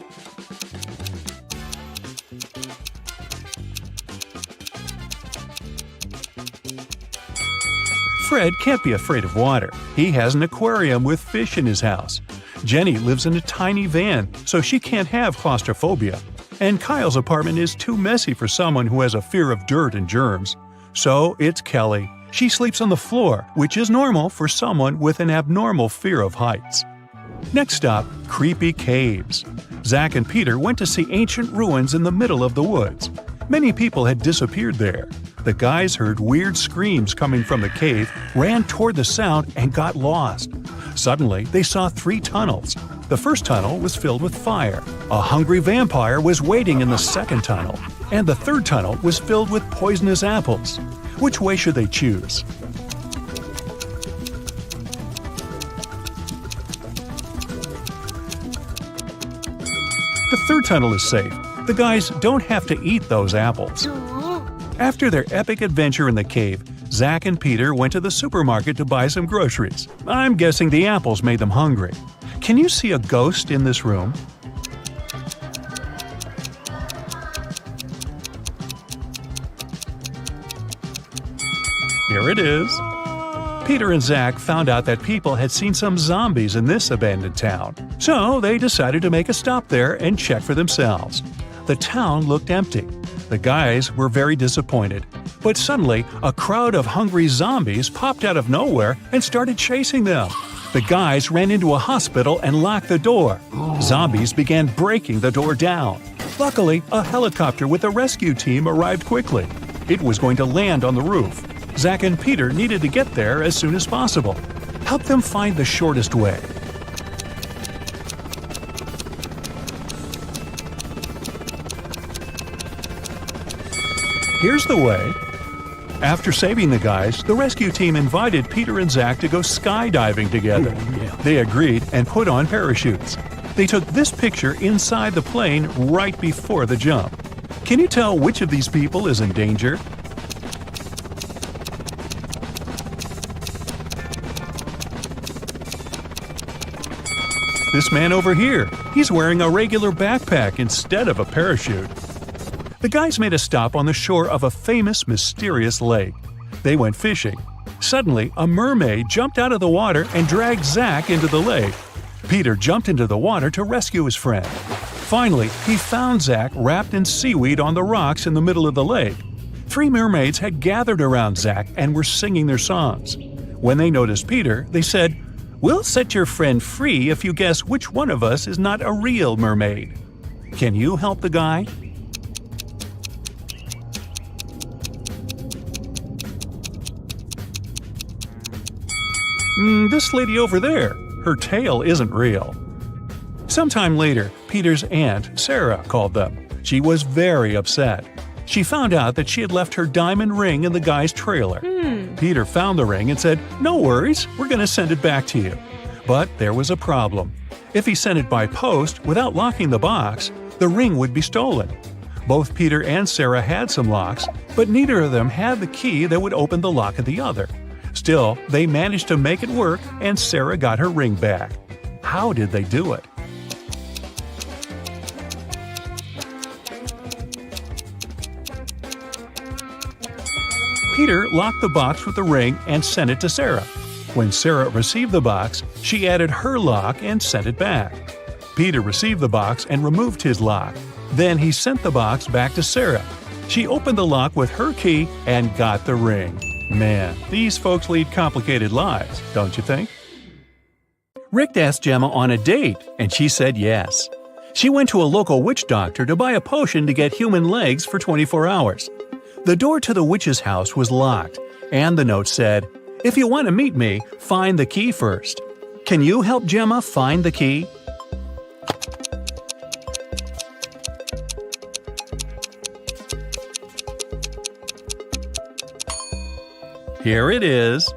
Fred can't be afraid of water. He has an aquarium with fish in his house. Jenny lives in a tiny van, so she can't have claustrophobia. And Kyle's apartment is too messy for someone who has a fear of dirt and germs. So it's Kelly. She sleeps on the floor, which is normal for someone with an abnormal fear of heights. Next stop, creepy caves. Zach and Peter went to see ancient ruins in the middle of the woods. Many people had disappeared there. The guys heard weird screams coming from the cave, ran toward the sound, and got lost. Suddenly, they saw 3 tunnels. The first tunnel was filled with fire. A hungry vampire was waiting in the second tunnel. And the third tunnel was filled with poisonous apples. Which way should they choose? The third tunnel is safe. The guys don't have to eat those apples. After their epic adventure in the cave, Zach and Peter went to the supermarket to buy some groceries. I'm guessing the apples made them hungry. Can you see a ghost in this room? Here it is. Peter and Zach found out that people had seen some zombies in this abandoned town. So they decided to make a stop there and check for themselves. The town looked empty. The guys were very disappointed. But suddenly, a crowd of hungry zombies popped out of nowhere and started chasing them. The guys ran into a hospital and locked the door. Zombies began breaking the door down. Luckily, a helicopter with a rescue team arrived quickly. It was going to land on the roof. Zach and Peter needed to get there as soon as possible. Help them find the shortest way. Here's the way. After saving the guys, the rescue team invited Peter and Zach to go skydiving together. They agreed and put on parachutes. They took this picture inside the plane right before the jump. Can you tell which of these people is in danger? This man over here, he's wearing a regular backpack instead of a parachute. The guys made a stop on the shore of a famous, mysterious lake. They went fishing. Suddenly, a mermaid jumped out of the water and dragged Zach into the lake. Peter jumped into the water to rescue his friend. Finally, he found Zach wrapped in seaweed on the rocks in the middle of the lake. 3 mermaids had gathered around Zach and were singing their songs. When they noticed Peter, they said, "We'll set your friend free if you guess which one of us is not a real mermaid. Can you help the guy?" This lady over there, her tail isn't real. Sometime later, Peter's aunt, Sarah, called them. She was very upset. She found out that she had left her diamond ring in the guy's trailer. Peter found the ring and said, "No worries, we're going to send it back to you." But there was a problem. If he sent it by post without locking the box, the ring would be stolen. Both Peter and Sarah had some locks, but neither of them had the key that would open the lock of the other. Still, they managed to make it work and Sarah got her ring back. How did they do it? Peter locked the box with the ring and sent it to Sarah. When Sarah received the box, she added her lock and sent it back. Peter received the box and removed his lock. Then he sent the box back to Sarah. She opened the lock with her key and got the ring. Man, these folks lead complicated lives, don't you think? Rick asked Gemma on a date, and she said yes. She went to a local witch doctor to buy a potion to get human legs for 24 hours. The door to the witch's house was locked, and the note said, "If you want to meet me, find the key first." Can you help Gemma find the key? Here it is.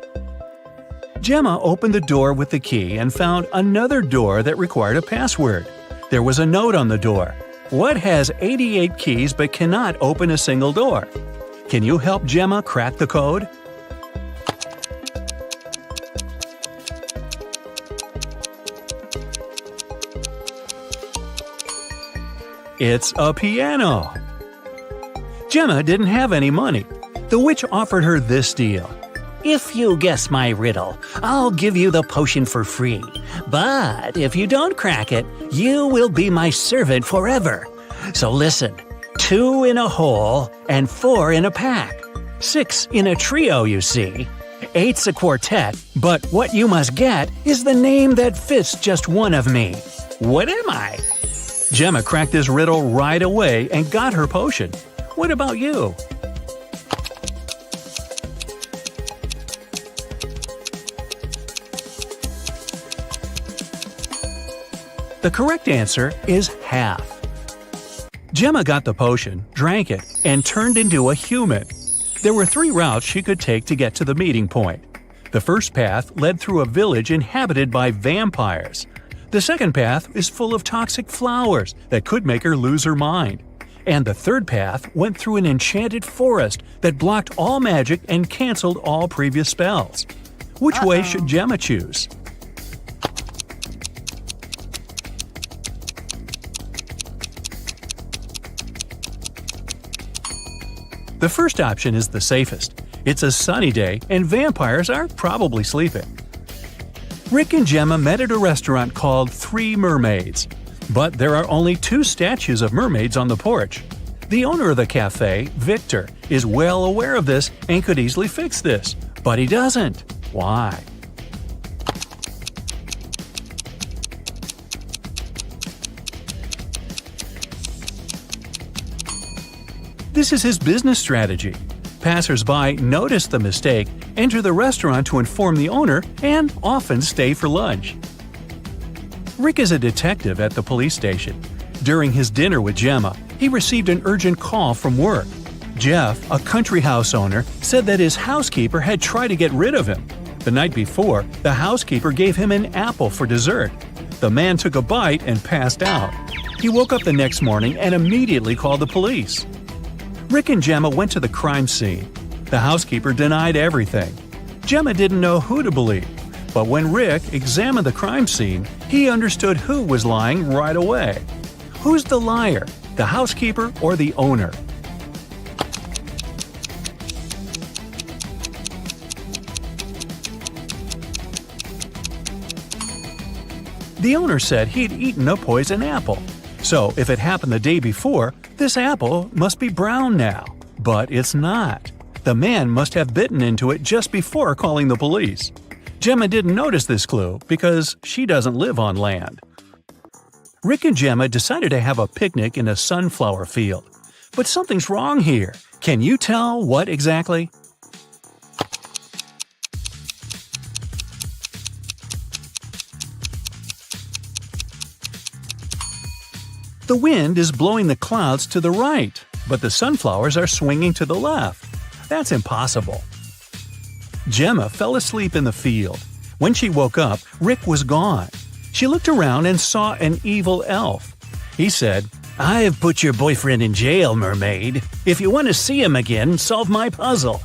Gemma opened the door with the key and found another door that required a password. There was a note on the door. What has 88 keys but cannot open a single door? Can you help Gemma crack the code? It's a piano. Gemma didn't have any money. The witch offered her this deal. If you guess my riddle, I'll give you the potion for free. But if you don't crack it, you will be my servant forever. So listen, 2 in a hole and 4 in a pack. 6 in a trio, you see. 8's a quartet, but what you must get is the name that fits just one of me. What am I? Gemma cracked this riddle right away and got her potion. What about you? The correct answer is half. Gemma got the potion, drank it, and turned into a human. There were 3 routes she could take to get to the meeting point. The first path led through a village inhabited by vampires. The second path is full of toxic flowers that could make her lose her mind. And the third path went through an enchanted forest that blocked all magic and canceled all previous spells. Which way should Gemma choose? The first option is the safest. It's a sunny day and vampires are probably sleeping. Rick and Gemma met at a restaurant called 3 Mermaids. But there are only 2 statues of mermaids on the porch. The owner of the cafe, Victor, is well aware of this and could easily fix this. But he doesn't. Why? This is his business strategy. Passers-by notice the mistake, enter the restaurant to inform the owner, and often stay for lunch. Rick is a detective at the police station. During his dinner with Gemma, he received an urgent call from work. Jeff, a country house owner, said that his housekeeper had tried to get rid of him. The night before, the housekeeper gave him an apple for dessert. The man took a bite and passed out. He woke up the next morning and immediately called the police. Rick and Gemma went to the crime scene. The housekeeper denied everything. Gemma didn't know who to believe, but when Rick examined the crime scene, he understood who was lying right away. Who's the liar, the housekeeper or the owner? The owner said he'd eaten a poison apple. So if it happened the day before, this apple must be brown now. But it's not. The man must have bitten into it just before calling the police. Gemma didn't notice this clue because she doesn't live on land. Rick and Gemma decided to have a picnic in a sunflower field. But something's wrong here. Can you tell what exactly? The wind is blowing the clouds to the right, but the sunflowers are swinging to the left. That's impossible. Gemma fell asleep in the field. When she woke up, Rick was gone. She looked around and saw an evil elf. He said, "I've put your boyfriend in jail, mermaid. If you want to see him again, solve my puzzle.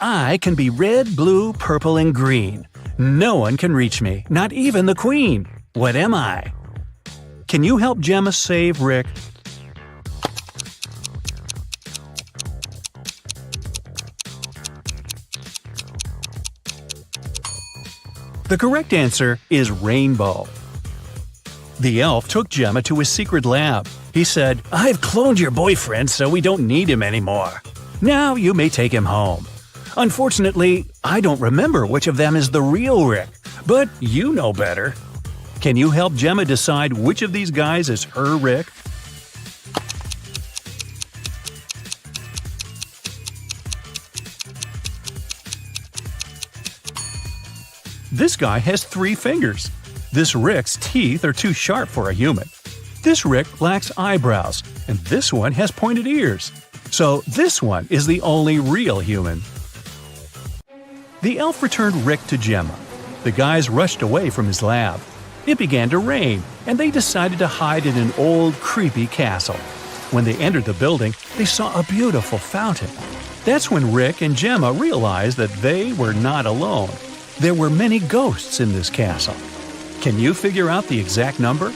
I can be red, blue, purple, and green. No one can reach me, not even the queen. What am I?" Can you help Gemma save Rick? The correct answer is rainbow. The elf took Gemma to his secret lab. He said, "I've cloned your boyfriend so we don't need him anymore. Now you may take him home. Unfortunately, I don't remember which of them is the real Rick, but you know better." Can you help Gemma decide which of these guys is her Rick? This guy has 3 fingers. This Rick's teeth are too sharp for a human. This Rick lacks eyebrows, and this one has pointed ears. So this one is the only real human. The elf returned Rick to Gemma. The guys rushed away from his lab. It began to rain, and they decided to hide in an old, creepy castle. When they entered the building, they saw a beautiful fountain. That's when Rick and Gemma realized that they were not alone. There were many ghosts in this castle. Can you figure out the exact number?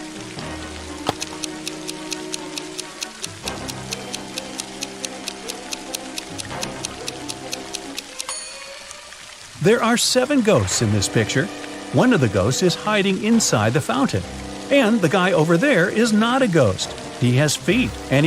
There are 7 ghosts in this picture. One of the ghosts is hiding inside the fountain. And the guy over there is not a ghost. He has feet, and